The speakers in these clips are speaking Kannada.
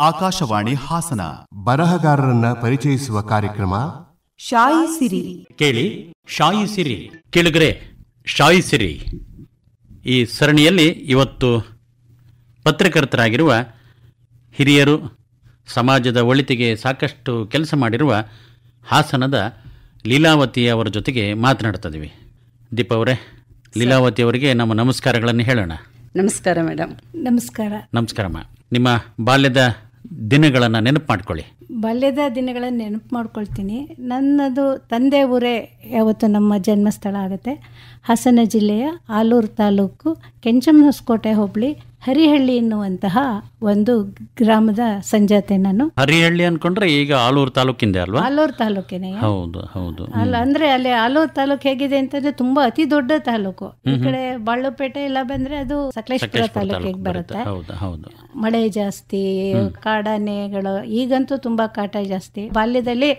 ಆಕಾಶವಾಣಿ ಹಾಸನ. ಬರಹಗಾರರನ್ನ ಪರಿಚಯಿಸುವ ಕಾರ್ಯಕ್ರಮ ಶಾಯಿ ಸಿರಿ. ಕೇಳಿ ಶಾಯಿ ಸಿರಿ. ಕೇಳಿದ್ರೆ ಶಾಯಿ ಸಿರಿ ಈ ಸರಣಿಯಲ್ಲಿ ಇವತ್ತು ಪತ್ರಕರ್ತರಾಗಿರುವ ಹಿರಿಯರು, ಸಮಾಜದ ಒಳಿತಿಗೆ ಸಾಕಷ್ಟು ಕೆಲಸ ಮಾಡಿರುವ ಹಾಸನದ ಲೀಲಾವತಿ ಅವರ ಜೊತೆಗೆ ಮಾತನಾಡ್ತಿದ್ದೀವಿ. ದೀಪ ಅವರೇ, ಲೀಲಾವತಿ ಅವರಿಗೆ ನಮ್ಮ ನಮಸ್ಕಾರಗಳನ್ನು ಹೇಳೋಣ. ನಮಸ್ಕಾರ ಮೇಡಮ್. ನಮಸ್ಕಾರ. ನಮಸ್ಕಾರಮ್ಮ. ನಿಮ್ಮ ಬಾಲ್ಯದ ದಿನಗಳನ್ನು ನೆನಪು ಮಾಡ್ಕೊಳ್ಳಿ. ಬಾಲ್ಯದ ದಿನಗಳನ್ನು ನೆನಪು ಮಾಡ್ಕೊಳ್ತೀನಿ. ನನ್ನದು ತಂದೆ ಊರೇ ಯಾವತ್ತು ನಮ್ಮ ಜನ್ಮಸ್ಥಳ ಆಗುತ್ತೆ. ಹಾಸನ ಜಿಲ್ಲೆಯ ಆಲೂರು ತಾಲೂಕು ಕೆಂಚಮ್ಮನಕೋಟೆ ಹೋಬಳಿ ಹರಿಹಳ್ಳಿ ಎನ್ನುವಂತಹ ಒಂದು ಗ್ರಾಮದ ಸಂಜಾತೆ ನಾನು. ಹರಿಹಳ್ಳಿ ಅನ್ಕೊಂಡ್ರೆ ಈಗ ಆಲೂರು ತಾಲೂಕಿಂದೆ ಅಲ್ವಾ? ಆಲೂರು ತಾಲೂಕಿನ. ಹೌದು ಹೌದು. ಅಲ್ಲ ಅಂದ್ರೆ ಅಲ್ಲಿ ಆಲೂರು ತಾಲೂಕು ಹೇಗಿದೆ ಅಂತಂದ್ರೆ ತುಂಬಾ ಅತಿ ದೊಡ್ಡ ತಾಲೂಕು. ಈ ಕಡೆ ಬಾಳುಪೇಟೆ ಎಲ್ಲ ಬಂದ್ರೆ ಅದು ಸಕಲೇಶ್ಪುರ ತಾಲೂಕಿಗೆ ಬರುತ್ತೆ. ಮಳೆ ಜಾಸ್ತಿ, ಕಾಡಾನೆಗಳು, ಈಗಂತೂ ತುಂಬಾ ಕಾಟ ಜಾಸ್ತಿ. ಬಾಲ್ಯದಲ್ಲಿ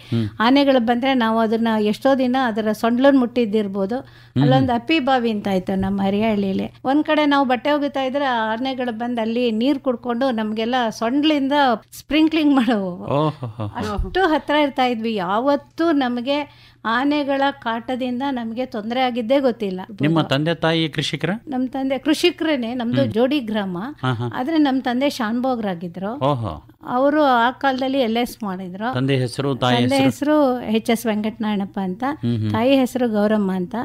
ಆನೆಗಳು ಬಂದ್ರೆ ನಾವು ಅದನ್ನ ಎಷ್ಟೋ ದಿನ ಅದರ ಸೊಂಡ್ಲನ್ ಮುಟ್ಟಿದ್ದಿರ್ಬೋದು. ಅಲ್ಲೊಂದು ಅಪ್ಪಿ ಬಾವಿ ಅಂತ ಆಯ್ತು ನಮ್ಮ ಹರಿಹಳ್ಳಿಲಿ. ಒಂದ್ ಕಡೆ ನಾವು ಬಟ್ಟೆ ಹೋಗುತ್ತಾ ಇದ್ರೆ ಆನೆಗಳು ಬಂದು ಅಲ್ಲಿ ನೀರ್ ಕುಡ್ಕೊಂಡು ನಮ್ಗೆಲ್ಲ ಸೊಂಡ್ಲಿಂದ ಸ್ಪ್ರಿಂಕ್ಲಿಂಗ್ ಮಾಡೋವು. ಅಷ್ಟು ಹತ್ರ ಇರ್ತಾ ಇದ್ವಿ. ಯಾವತ್ತೂ ನಮಗೆ ಆನೆಗಳ ಕಾಟದಿಂದ ನಮಗೆ ತೊಂದರೆ ಆಗಿದ್ದೇ ಗೊತ್ತಿಲ್ಲ. ನಿಮ್ಮ ತಂದೆ ತಾಯಿ ಕೃಷಿಕರ? ನಮ್ಮ ತಂದೆ ಕೃಷಿಕರೇನೆ. ನಮ್ದು ಜೋಡಿ ಗ್ರಾಮ. ಆದ್ರೆ ನಮ್ಮ ತಂದೆ ಶಾನ್ಭೋಗ್ರಾಗಿದ್ರು. ಅವರು ಆ ಕಾಲದಲ್ಲಿ LS ಮಾಡಿದ್ರು. ತಂದೆ ಹೆಸರು HS ವೆಂಕಟನಾರಾಯಣಪ್ಪ ಅಂತ, ತಾಯಿ ಹೆಸರು ಗೌರಮ್ಮ ಅಂತ.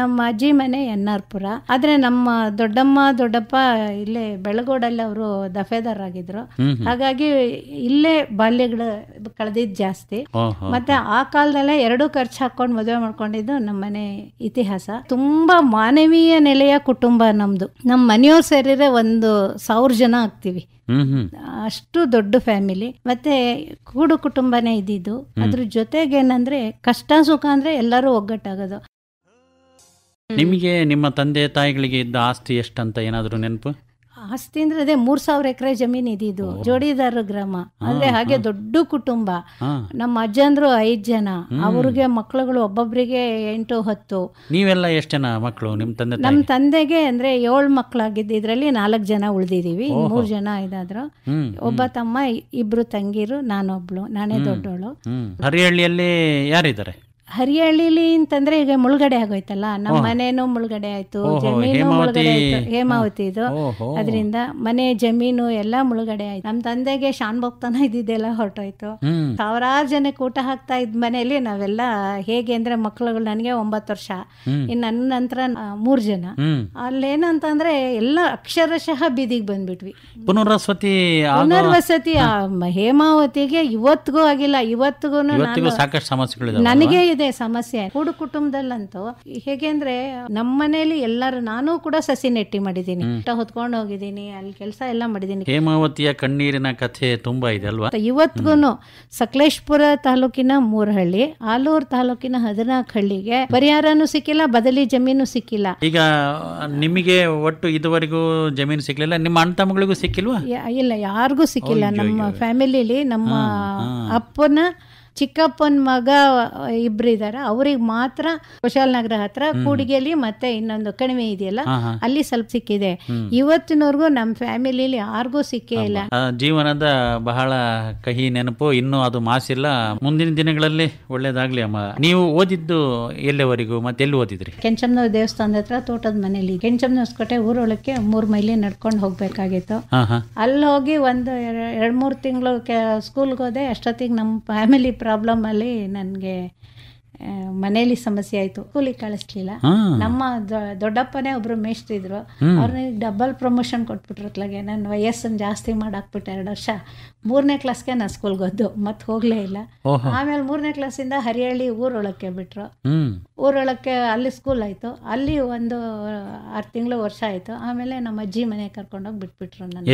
ನಮ್ಮ ಅಜ್ಜಿ ಮನೆ ಎನ್ನಾರ್ಪುರ. ಆದ್ರೆ ನಮ್ಮ ದೊಡ್ಡಮ್ಮ ದೊಡ್ಡಪ್ಪ ಇಲ್ಲೇ ಬೆಳಗೋಡಲ್ಲಿ ಅವರು ದಫೇದಾರ್ ಆಗಿದ್ರು. ಹಾಗಾಗಿ ಇಲ್ಲೇ ಬಾಲ್ಯಗಳು ಕಳೆದಿದ್ ಜಾಸ್ತಿ. ಮತ್ತೆ ಆ ಕಾಲದಲ್ಲೇ 2 ಖರ್ಚು ಹಾಕೊಂಡು ಮದುವೆ ಮಾಡ್ಕೊಂಡಿದ್ದು ನಮ್ಮನೆ ಇತಿಹಾಸ. ತುಂಬಾ ಮಾನವೀಯ ನೆಲೆಯ ಕುಟುಂಬ ನಮ್ದು. ನಮ್ಮ ಮನೆಯವ್ರು ಸೇರಿದ್ರೆ 1,000 ಜನ ಆಗ್ತೀವಿ. ಅಷ್ಟು ದೊಡ್ಡ ಫ್ಯಾಮಿಲಿ. ಮತ್ತೆ ಕೂಡು ಕುಟುಂಬನೇ ಇದ್ದಿದ್ದು. ಅದ್ರ ಜೊತೆಗೆ ಏನಂದ್ರೆ ಕಷ್ಟ ಸುಖ ಅಂದ್ರೆ ಎಲ್ಲರೂ ಒಗ್ಗಟ್ಟಾಗೋದು. ನಿಮಗೆ ನಿಮ್ಮ ತಂದೆ ತಾಯಿಗಳಿಗೆ ಇದ್ದ ಆಸ್ತಿ ಎಷ್ಟಂತ ಏನಾದ್ರು ನೆನಪು? ಆಸ್ತಿ ಅಂದ್ರೆ ಅದೇ 3,000 ಎಕರೆ ಜಮೀನ್ ಇದ್ದಿದ್ದು. ಜೋಡಿದಾರ ಗ್ರಾಮ ಅಂದ್ರೆ ಹಾಗೆ ದೊಡ್ಡ ಕುಟುಂಬ. ನಮ್ಮ ಅಜ್ಜಂದ್ರು 5 ಜನ, ಅವ್ರಿಗೆ ಮಕ್ಳುಗಳು ಒಬ್ಬೊಬ್ರಿಗೆ 8-10. ನೀವೆಲ್ಲ ಎಷ್ಟು ಜನ ಮಕ್ಕಳು ನಿಮ್ಮ ತಂದೆ? ನಮ್ಮ ತಂದೆಗೆ ಅಂದ್ರೆ 7 ಮಕ್ಳಾಗಿದ್ದು. ಇದ್ರಲ್ಲಿ 4 ಜನ ಉಳ್ದಿದೀವಿ. 3 ಜನ ಇದಾದ್ರು. ಒಬ್ಬ ತಮ್ಮ, 2 ತಂಗಿರು, ನಾನೊಬ್ಳು, ನಾನೇ ದೊಡ್ಡವಳು. ಹರಿಹಳ್ಳಿಯಲ್ಲಿ ಯಾರಿದ್ದಾರೆ? ಹರಿಹಳ್ಳಿಲಿ ಅಂತಂದ್ರೆ ಈಗ ಮುಳುಗಡೆ ಆಗೋಯ್ತಲ್ಲ. ನಮ್ಮ ಮನೇನು ಮುಳುಗಡೆ ಆಯ್ತು, ಜಮೀನು ಮುಳುಗಡೆ ಆಯ್ತು. ಹೇಮಾವತಿ ಇದು. ಅದರಿಂದ ಮನೆ ಜಮೀನು ಎಲ್ಲ ಮುಳುಗಡೆ ಆಯ್ತು. ನಮ್ಮ ತಂದೆಗೆ ಶಾನ್ಭೋಗ್ತಾನ ಇದ್ದಿದ್ದೆಲ್ಲ ಹೊರಟೋಯ್ತು. 1000 ಜನಕ್ಕೆ ಊಟ ಹಾಕ್ತಾ ಇದ್ ಮನೆಯಲ್ಲಿ ನಾವೆಲ್ಲ ಹೇಗೆ ಅಂದ್ರೆ ಮಕ್ಳುಗಳು, ನನಗೆ 9 ವರ್ಷ, ಇನ್ನು ನನ್ನ ನಂತರ 3 ಜನ. ಅಲ್ಲೇನಂತಂದ್ರೆ ಎಲ್ಲ ಅಕ್ಷರಶಃ ಬೀದಿಗೆ ಬಂದ್ಬಿಟ್ವಿ. ಪುನರ್ವಸತಿ ಹೇಮಾವತಿಗೆ ಇವತ್ತಿಗೂ ಆಗಿಲ್ಲ. ಇವತ್ತಿಗೂ ಸಾಕಷ್ಟು ಸಮಸ್ಯೆಗಳು ನನಗೆ ಇದೆ ಸಮಸ್ಯೆ. ಕೂಡು ಕುಟುಂಬದಲ್ಲಂತೂ ಹೇಗೆ ಅಂದ್ರೆ ನಮ್ಮ ಮನೇಲಿ ಎಲ್ಲರೂ, ನಾನು ಕೂಡ ಸಸಿ ನೆಟ್ಟಿ ಮಾಡಿದ್ದೀನಿ, ಹೊತ್ಕೊಂಡು ಹೋಗಿದ್ದೀನಿ, ಅಲ್ಲಿ ಕೆಲಸ ಎಲ್ಲ ಮಾಡಿದ್ದೀನಿ. ಹೇಮಾವತಿಯ ಕಣ್ಣೀರಿನ ಕಥೆ ತುಂಬಾ ಇದೆ ಅಲ್ವಾ? ಇವತ್ತಿಗೂ ಸಕಲೇಶ್ಪುರ ತಾಲೂಕಿನ 3 ಹಳ್ಳಿ, ಆಲೂರು ತಾಲೂಕಿನ 14 ಹಳ್ಳಿಗೆ ಪರಿಹಾರನೂ ಸಿಕ್ಕಿಲ್ಲ, ಬದಲಿ ಜಮೀನು ಸಿಕ್ಕಿಲ್ಲ. ಈಗ ನಿಮಗೆ ಒಟ್ಟು ಇದುವರೆಗೂ ಜಮೀನು ಸಿಕ್ಲಿಲ್ಲ? ನಿಮ್ಮ ಅಣ್ಣ ತಮ್ಮಗಳಿಗೂ ಸಿಕ್ಕಿಲ್ವಾ? ಇಲ್ಲ, ಯಾರಿಗೂ ಸಿಕ್ಕಿಲ್ಲ. ನಮ್ಮ ಫ್ಯಾಮಿಲಿಲಿ ನಮ್ಮ ಅಪ್ಪನ ಚಿಕ್ಕಪ್ಪನ ಮಗ 2 ಇದ್ದಾರೆ. ಅವ್ರಿಗೆ ಮಾತ್ರ ಕುಶಾಲನಗರ ಹತ್ರ ಕೂಡಿಗೆಯಲ್ಲಿ ಮತ್ತೆ ಇನ್ನೊಂದು ಕಣಿವೆ ಇದೆಯಲ್ಲ, ಅಲ್ಲಿ ಸ್ವಲ್ಪ ಸಿಕ್ಕಿದೆ. ಇವತ್ತಿನವರೆಗೂ ನಮ್ಮ ಫ್ಯಾಮಿಲಿಲಿ ಯಾರಿಗೂ ಸಿಕ್ಕೇ ಇಲ್ಲ. ಜೀವನದ ಬಹಳ ಕಹಿ ನೆನಪು. ಇನ್ನೂ ಅದು ಮಾಸಿಲ್ಲ. ಮುಂದಿನ ದಿನಗಳಲ್ಲಿ ಒಳ್ಳೇದಾಗ್ಲಿ ಅಮ್ಮ. ನೀವು ಓದಿದ್ದು ಎಲ್ಲವರೆಗೂ ಮತ್ತೆ ಎಲ್ಲಿ ಓದಿದ್ರಿ? ಕೆಂಚಮ್ಮನ ದೇವಸ್ಥಾನದ ಹತ್ರ ತೋಟದ ಮನೇಲಿ. ಕೆಂಚಮ್ಮನಕೋಟೆ ಊರೊಳಕ್ಕೆ 3 ಮೈಲಿ ನಡ್ಕೊಂಡು ಹೋಗ್ಬೇಕಾಗಿತ್ತು. ಅಲ್ಲಿ ಹೋಗಿ 2-3 ತಿಂಗಳು ಸ್ಕೂಲ್ಗೆ ಹೋದೆ. ಅಷ್ಟೊತ್ತಿಗೆ ನಮ್ಮ ಫ್ಯಾಮಿಲಿ ಪ್ರಾಬ್ಲಮ್ ಅಲ್ಲಿ ನನಗೆ ಮನೇಲಿ ಸಮಸ್ಯೆ ಆಯ್ತು. ಕೂಲಿಗೆ ಕಳಿಸ್ಲಿಲ್ಲ. ನಮ್ಮ ದೊಡ್ಡಪ್ಪನೇ ಒಬ್ರು ಮೇಷ್ಟ್ರು ಇದ್ರು. ಅವ್ರನ್ನ ಡಬಲ್ ಪ್ರಮೋಷನ್ ಕೊಟ್ಬಿಟ್ರು. ಅತ್ಲಾಗೆ ನನ್ನ ವಯಸ್ಸನ್ನು ಜಾಸ್ತಿ ಮಾಡಾಕ್ಬಿಟ್ಟು 2 ವರ್ಷ 3ನೇ ಕ್ಲಾಸ್ಗೆ ನಾನು ಸ್ಕೂಲ್ಗೆ ಹೋದ್ದು, ಮತ್ತೆ ಹೋಗ್ಲೇ ಇಲ್ಲ. ಆಮೇಲೆ 3ನೇ ಕ್ಲಾಸಿಂದ ಹರಿಹಳ್ಳಿ ಊರೊಳಕ್ಕೆ ಬಿಟ್ರು. ಊರೊಳಕ್ಕೆ ಅಲ್ಲಿ ಸ್ಕೂಲ್ ಆಯ್ತು. ಅಲ್ಲಿ 6 ತಿಂಗಳು ವರ್ಷ ಆಯ್ತು. ಆಮೇಲೆ ನಮ್ಮ ಅಜ್ಜಿ ಮನೆ ಕರ್ಕೊಂಡೋಗಿ ಬಿಟ್ಬಿಟ್ರು ನನ್ನ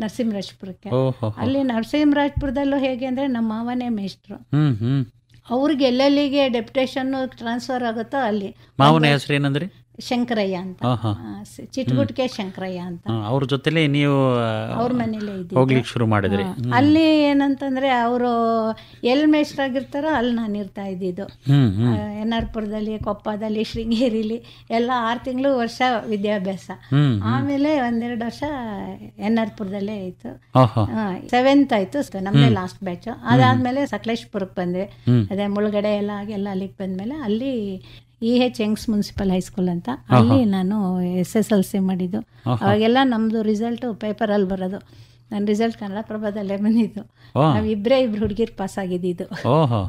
ನರಸಿಂಹರಾಜಪುರಕ್ಕೆ. ಅಲ್ಲಿ ನರಸಿಂಹರಾಜಪುರದಲ್ಲೂ ಹೇಗೆ ಅಂದ್ರೆ ನಮ್ಮ ಮಾವನೇ ಮೇಷ್ಟ್ರು. ಅವ್ರಿಗೆ ಎಲ್ಲೆಲ್ಲಿಗೆ ಡೆಪ್ಯುಟೇಷನ್ ಟ್ರಾನ್ಸ್ಫರ್ ಆಗುತ್ತೋ ಅಲ್ಲಿ. ಮಾವನ ಹೆಸರು ಏನಂದ್ರಿ? ಶಂಕರಯ್ಯ ಅಂತ, ಚಿಟ್ಗುಟ್ಕೆ ಶಂಕರಯ್ಯ ಅಂತ. ಅವ್ರ ಜೊತೆಲೆ ನೀವು ಅವ್ರ ಮನೇಲೆ ಹೋಗ್ಲಿಕ್ಕೆ ಶುರು ಮಾಡಿದ್ರಿ. ಅಲ್ಲಿ ಏನಂತಂದ್ರೆ ಅವರು ಎಲ್ ಮೇಷ್ಟ್ರಾಗಿರ್ತಾರೋ ಅಲ್ಲಿ ನಾನು ಇರ್ತಾ ಇದ್ದಿದ್ದು. ಎನ್ಆರ್ಪುರದಲ್ಲಿ, ಕೊಪ್ಪದಲ್ಲಿ, ಶೃಂಗೇರಿಲಿ ಎಲ್ಲ 6 ತಿಂಗಳು ವರ್ಷ ವಿದ್ಯಾಭ್ಯಾಸ. ಆಮೇಲೆ 1-2 ವರ್ಷ ಎನ್ಆರ್ಪುರದಲ್ಲೇ ಆಯ್ತು. 7th ಆಯ್ತು, ನಮ್ದೇ ಲಾಸ್ಟ್ ಬ್ಯಾಚ್. ಅದಾದ್ಮೇಲೆ ಸಕಲೇಶ್ಪುರಕ್ಕೆ ಬಂದೆ. ಅದೇ ಮುಳುಗಡೆ ಎಲ್ಲ ಆಗಿ ಎಲ್ಲ ಅಲ್ಲಿಗೆ ಬಂದ್ಮೇಲೆ ಅಲ್ಲಿ EH ಯಂಗ್ಸ್ ಮುನ್ಸಿಪಲ್ ಹೈಸ್ಕೂಲ್ ಅಂತ, ಅಲ್ಲಿ ನಾನು SSLC ಮಾಡಿದ್ದು. ಅವಾಗೆಲ್ಲ ನಮ್ಮದು ರಿಸಲ್ಟು ಪೇಪರಲ್ಲಿ ಬರೋದು. ನನ್ನ ರಿಸಲ್ಟ್ ಕನ್ನಡ ಪ್ರಭದಲ್ಲೇ ಬಂದಿದ್ದು. ನಾವು ಇಬ್ಬರು ಹುಡುಗಿರು ಪಾಸ್ ಆಗಿದ್ದು. ಓಹೋ,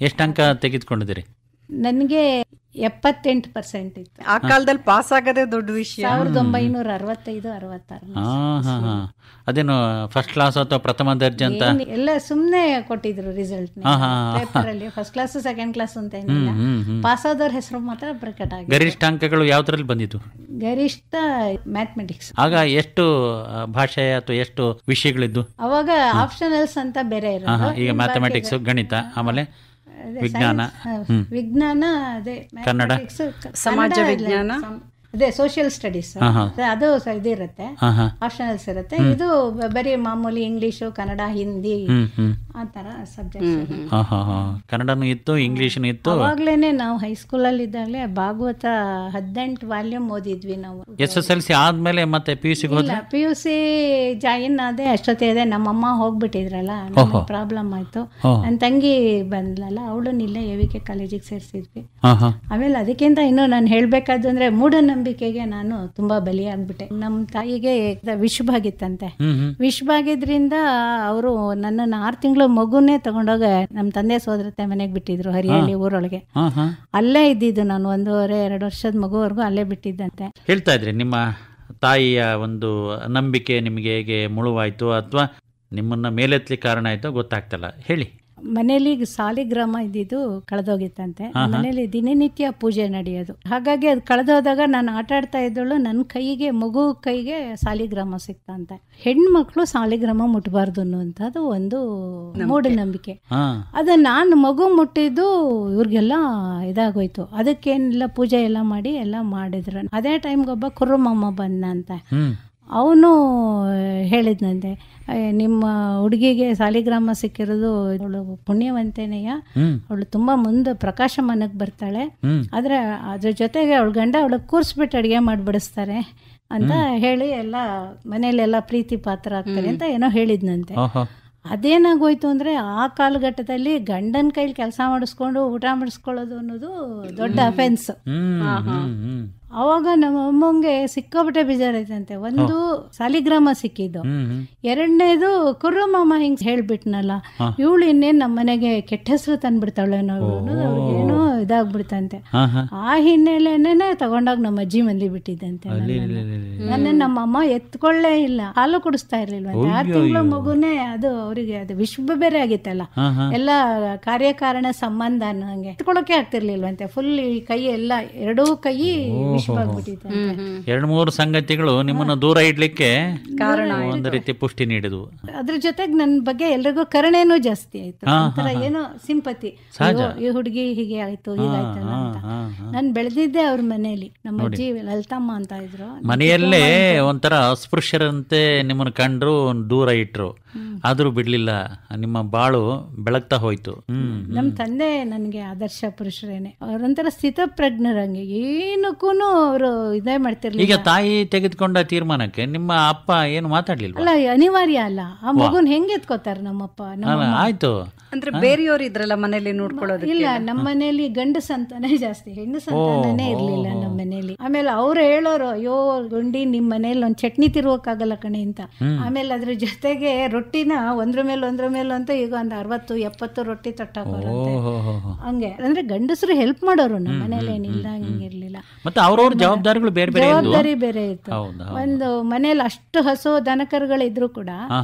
ಎಷ್ಟು ಅಂಕ ತೆಗೆದುಕೊಂಡಿದ್ದೀರಿ? ನನಗೆ 78% ಇತ್ತು. ಆ ಕಾಲದಲ್ಲಿ ಪಾಸ್ ಆಗೋದೇ ದೊಡ್ಡ ವಿಷಯ. 1965-66. ಅದೇನು ಫಸ್ಟ್ ಕ್ಲಾಸ್ ಅಥವಾ ಪ್ರಥಮ ದರ್ಜೆ ಅಂತ ಎಲ್ಲ ಸುಮ್ಮನೆ ಕೊಟ್ಟಿದ್ರು ರಿಸಲ್ಟ್ ಪೇಪರಲ್ಲಿ. ಫಸ್ಟ್ ಕ್ಲಾಸ್ ಸೆಕೆಂಡ್ ಕ್ಲಾಸ್ ಅಂತ ಏನಿಲ್ಲ, ಪಾಸ್ ಆದವ್ರ ಹೆಸರು ಮಾತ್ರ ಪ್ರಕಟ ಆಗಿದೆ. ಗರಿಷ್ಠ ಅಂಕಗಳು ಯಾವ್ದ್ರಲ್ಲಿ ಬಂದಿತ್ತು? ಗರಿಷ್ಠ ಮ್ಯಾಥಮೆಟಿಕ್ಸ್. ಆಗ ಎಷ್ಟು ಭಾಷೆ ಅಥವಾ ಎಷ್ಟು ವಿಷಯಗಳಿದ್ದು? ಅವಾಗ ಆಪ್ಷನಲ್ಸ್ ಅಂತ ಬೇರೆ ಇರೋದು. ಈಗ ಮ್ಯಾಥಮೆಟಿಕ್ಸ್, ಗಣಿತ, ಆಮೇಲೆ ವಿಜ್ಞಾನ, ಅದೇ ಕನ್ನಡ, ಸಮಾಜ ವಿಜ್ಞಾನ, ಅದೇ ಸೋಷಿಯಲ್ ಸ್ಟಡೀಸ್, ಅದು ಇದಿರುತ್ತೆ, ಆಪ್ಷನಲ್ಸ್ ಇರುತ್ತೆ. ಇದು ಬರೀ ಮಾಮೂಲಿ ಇಂಗ್ಲಿಷು, ಕನ್ನಡ, ಹಿಂದಿ ಆ ಥರ ಸಬ್ಜೆಕ್ಟ್ಸ್. ಕನ್ನಡನೂ ಇತ್ತು, ಇಂಗ್ಲಿಷ್ನು ಇತ್ತು. ಅವಾಗ್ಲೇನೆ ನಾವು ಹೈಸ್ಕೂಲಲ್ಲಿ ಇದ್ದಾಗಲೇ ಭಾಗವತ 18 ವಾಲ್ಯೂಮ್ ಓದಿದ್ವಿ ನಾವು. SSLC ಆದ್ಮೇಲೆ ಮತ್ತೆ PUC PUC ಜಾಯಿನ್ ಆದೆ. ಅಷ್ಟೊತ್ತೇ ಇದೆ ನಮ್ಮಮ್ಮ ಹೋಗ್ಬಿಟ್ಟಿದ್ರಲ್ಲ, ಪ್ರಾಬ್ಲಮ್ ಆಯ್ತು. ನನ್ನ ತಂಗಿ ಬಂದ್ಲಲ್ಲ, ಅವಳು ಇಲ್ಲೇ AVK ಕಾಲೇಜಿಗೆ ಸೇರಿಸಿದ್ವಿ. ಆಮೇಲೆ ಅದಕ್ಕಿಂತ ಇನ್ನು ನಾನು ಹೇಳ್ಬೇಕಾದ್ದು ಅಂದ್ರೆ ಮೂಢನಂಬಿಕೆಗೆ ನಾನು ತುಂಬಾ ಬಲಿಯಾಗ್ಬಿಟ್ಟೆ. ನಮ್ಮ ತಾಯಿಗೆ ವಿಷಭಾಗಿತ್ತಂತೆ. ವಿಷಭಾಗಿದ್ರಿಂದ ಅವರು ನನ್ನನ್ನು 6 ತಿಂಗಳು ಮಗುನೇ ತಗೊಂಡೋಗ ನಮ್ಮ ತಂದೆ ಸೋದರತೆ ಮನೆಗೆ ಬಿಟ್ಟಿದ್ರು, ಹರಿಹಳ್ಳಿ ಊರೊಳಗೆ. ಅಲ್ಲೇ ಇದ್ದಿದ್ದು ನಾನು 1.5-2 ವರ್ಷದ ಮಗುವರೆಗೂ ಅಲ್ಲೇ ಬಿಟ್ಟಿದ್ದಂತೆ. ಹೇಳ್ತಾ ಇದ್ರಿ ನಿಮ್ಮ ತಾಯಿಯ ಒಂದು ನಂಬಿಕೆ ನಿಮಗೆ ಹೇಗೆ ಮುಳುವಾಯ್ತು ಅಥವಾ ನಿಮ್ಮನ್ನ ಮೇಲೆತ್ತಲಿಕ್ಕೆ ಕಾರಣ ಆಯ್ತು ಗೊತ್ತಾಗ್ತಲ್ಲ, ಹೇಳಿ. ಮನೇಲಿ ಸಾಲಿಗ್ರಾಮ ಇದ್ದಿದ್ದು ಕಳೆದೋಗಿತ್ತಂತೆ. ಮನೇಲಿ ದಿನನಿತ್ಯ ಪೂಜೆ ನಡೆಯೋದು. ಹಾಗಾಗಿ ಅದು ಕಳೆದೋದಾಗ ನಾನು ಆಟ ಆಡ್ತಾ ಇದ್ದಳು, ನನ್ನ ಕೈಗೆ, ಮಗು ಕೈಗೆ ಸಾಲಿಗ್ರಾಮ ಸಿಕ್ತಂತೆ. ಹೆಣ್ಮಕ್ಳು ಸಾಲಿಗ್ರಾಮ ಮುಟ್ಬಾರ್ದು ಅನ್ನುವಂಥದ್ದು ಒಂದು ಮೂಢನಂಬಿಕೆ. ಅದು ನಾನು ಮಗು ಮುಟ್ಟಿದ್ದು ಇವ್ರಿಗೆಲ್ಲ ಇದಾಗೋಯ್ತು. ಅದಕ್ಕೇನೆಲ್ಲ ಪೂಜೆ ಎಲ್ಲ ಮಾಡಿ ಎಲ್ಲ ಮಾಡಿದ್ರು. ಅದೇ ಟೈಮ್ಗೊಬ್ಬ ಕುರ್ರಮ್ಮಮ್ಮ ಬಂದ ಅಂತ. ಅವನು ಹೇಳಿದ್ನಂತೆ, ನಿಮ್ಮ ಹುಡುಗಿಗೆ ಸಾಲಿಗ್ರಾಮ ಸಿಕ್ಕಿರೋದು ಅವಳು ಪುಣ್ಯವಂತೇನೆಯ, ಅವಳು ತುಂಬಾ ಮುಂದೆ ಪ್ರಕಾಶಮಾನಕ್ಕೆ ಬರ್ತಾಳೆ, ಆದ್ರೆ ಅದ್ರ ಜೊತೆಗೆ ಅವಳ ಗಂಡ ಅವಳು ಕೂರಿಸ್ಬಿಟ್ಟು ಅಡುಗೆ ಮಾಡಿಬಿಡಿಸ್ತಾರೆ ಅಂತ ಹೇಳಿ ಎಲ್ಲ ಮನೇಲೆಲ್ಲ ಪ್ರೀತಿ ಪಾತ್ರ ಆಗ್ತಾರೆ ಅಂತ ಏನೋ ಹೇಳಿದ್ನಂತೆ. ಅದೇನಾಗೋಯ್ತು ಅಂದ್ರೆ ಆ ಕಾಲಘಟ್ಟದಲ್ಲಿ ಗಂಡನ ಕೈಲಿ ಕೆಲಸ ಮಾಡಿಸ್ಕೊಂಡು ಊಟ ಮಾಡಿಸ್ಕೊಳ್ಳೋದು ಅನ್ನೋದು ದೊಡ್ಡ ಅಫೆನ್ಸ್. ಅವಾಗ ನಮ್ಮ ಅಮ್ಮಂಗೆ ಸಿಕ್ಕಾಪಟ್ಟೆ ಬೇಜಾರೈತಂತೆ. ಒಂದು ಸಾಲಿಗ್ರಾಮ ಸಿಕ್ಕಿದ್ದು, ಎರಡನೇದು ಕುರ್ರಮ್ಮಮ್ಮ ಹಿಂಗ್ ಹೇಳ್ಬಿಟ್ನಲ್ಲ, ಇವಳು ಇನ್ನೇನ್ ನಮ್ಮ ಮನೆಗೆ ಕೆಟ್ಟ ಹೆಸರು ತಂದ್ಬಿಡ್ತಾಳೆ ಅನ್ನೋದು ಅವ್ರಿಗೇನೋ ಇದಾಗ್ಬಿಡ್ತಂತೆ. ಆ ಹಿನ್ನೆಲೆನೇ ತಗೊಂಡಾಗ ನಮ್ಮ ಅಜ್ಜಿ ಮಂದಿ ಬಿಟ್ಟಿದ್ದಂತೆ. ನನ್ನ ನಮ್ಮಮ್ಮ ಎತ್ಕೊಳ್ಳೇ ಇಲ್ಲ, ಹಾಲು ಕುಡಿಸ್ತಾ ಇರ್ಲಿಲ್ವಂತೆ. 6 ತಿಂಗಳ ಮಗುನೇ ಅದು ಅವರಿಗೆ ಅದು ವಿಶ್ವ ಬೇರೆ ಆಗಿತ್ತಲ್ಲ, ಎಲ್ಲ ಕಾರ್ಯಕಾರಣ ಸಂಬಂಧ ಅನ್ನಂಗೆ ಎತ್ಕೊಳ್ಳೋಕೆ ಆಗ್ತಿರ್ಲಿಲ್ವಂತೆ. ಫುಲ್ ಕೈ ಎಲ್ಲ 2 ಕೈ ವಿಶ್ವಬಿಟ್ಟಿತ್ತು. 2-3 ಸಂಗತಿಗಳು ನಿಮ್ಮನ್ನ ದೂರ ಇಡ್ಲಿಕ್ಕೆ ಕಾರಣ, ಒಂದು ರೀತಿ ಪುಷ್ಟಿ ನೀಡಿದ್ವು. ಅದ್ರ ಜೊತೆಗೆ ನನ್ನ ಬಗ್ಗೆ ಎಲ್ರಿಗೂ ಕರುಣೆನೂ ಜಾಸ್ತಿ ಆಯ್ತು. ಒಂಥರ ಏನೋ ಸಿಂಪತಿ, ಈ ಹುಡುಗಿ ಹೀಗೆ ಆಯ್ತು ಹೀಗಾಯ್ತಲ್ಲ ಅಂತ. ನಾನು ಬೆಳೆದಿದ್ದೆ ಅವ್ರ ಮನೆಯಲ್ಲಿ. ನಮ್ಮ ಅಜ್ಜಿ ಲಲಿತಮ್ಮ ಅಂತ ಇದ್ರು. ಮನೆಯಲ್ಲೇ ಒಂಥರ ಅಸ್ಪೃಶ್ಯರಂತೆ ನಿಮ್ಮನ್ನ ಕಂಡ್ರು, ದೂರ ಇಟ್ರು, ಆದ್ರೂ ಬಿಡ್ಲಿಲ್ಲ. ನಿಮ್ಮ ಬಾಳು ಬೆಳಗ್ತಾ ಹೋಯ್ತು. ನಮ್ಮ ತಂದೆ ನನಗೆ ಆದರ್ಶ ಪುರುಷರೇನೆ. ಅವರೊಂಥರ ಸ್ಥಿತಪ್ರಜ್ಞರಂಗೆ, ಏನಕ್ಕೂ ಅವರು ಇದೇ ಮಾಡ್ತಿರ್ಲಿಲ್ಲ. ಈಗ ತಾಯಿ ತೆಗೆದುಕೊಂಡ ತೀರ್ಮಾನಕ್ಕೆ ನಿಮ್ಮ ಅಪ್ಪ ಏನು ಮಾತಾಡ್ಲಿಲ್ಲ? ಅಲ್ಲ, ಅನಿವಾರ್ಯ ಅಲ್ಲ. ಆ ಮಗುನ್ ಹೆಂಗ್ ಎತ್ಕೋತಾರ ನಮ್ಮಪ್ಪ? ಆಯ್ತು, ಅಂದ್ರೆ ಬೇರೆಯವ್ರು ಇದ್ರಲ್ಲ ಮನೇಲಿ ನೋಡ್ಕೊಳ್ಳೋದು. ಇಲ್ಲ, ನಮ್ಮ ಮನೇಲಿ ಗಂಡು ಸಂತಾನೇ ಜಾಸ್ತಿ, ಹೆಣ್ಣು ಸಂತಾನನೇ ಇರ್ಲಿಲ್ಲ ನಮ್ಮ ಮನೇಲಿ. ಆಮೇಲೆ ಅವ್ರು ಹೇಳೋರು, ಅಯ್ಯೋ ಗುಂಡಿ ನಿಮ್ ಮನೇಲಿ ಒಂದ್ ಚಟ್ನಿ ತಿರುವಕ್ಕಾಗಲ್ಲ ಕಣೆ ಅಂತ. ಆಮೇಲೆ ಅದ್ರ ಜೊತೆಗೆ ರೊಟ್ಟಿನ ಒಂದ್ರ ಮೇಲೆ ಅಂತ ಈಗ ಒಂದ್ 60-70 ರೊಟ್ಟಿ ತಟ್ಟಾಕೋರಂತೆ. ಹಂಗೆ ಅಂದ್ರೆ ಗಂಡಸರು ಹೆಲ್ಪ್ ಮಾಡೋರು ನಮ್ಮ ಮನೇಲಿ, ಏನಿಲ್ಲ ಹಂಗಿರ್ಲಿಲ್ಲ. ಮತ್ತೆ ಅವ್ರವ್ರ ಜವಾಬ್ದಾರಿಗಳು ಜವಾಬ್ದಾರಿ ಬೇರೆ ಇತ್ತು. ಒಂದು ಮನೇಲಿ ಅಷ್ಟು ಹಸು ದನಕರುಗಳಿದ್ರು ಕೂಡ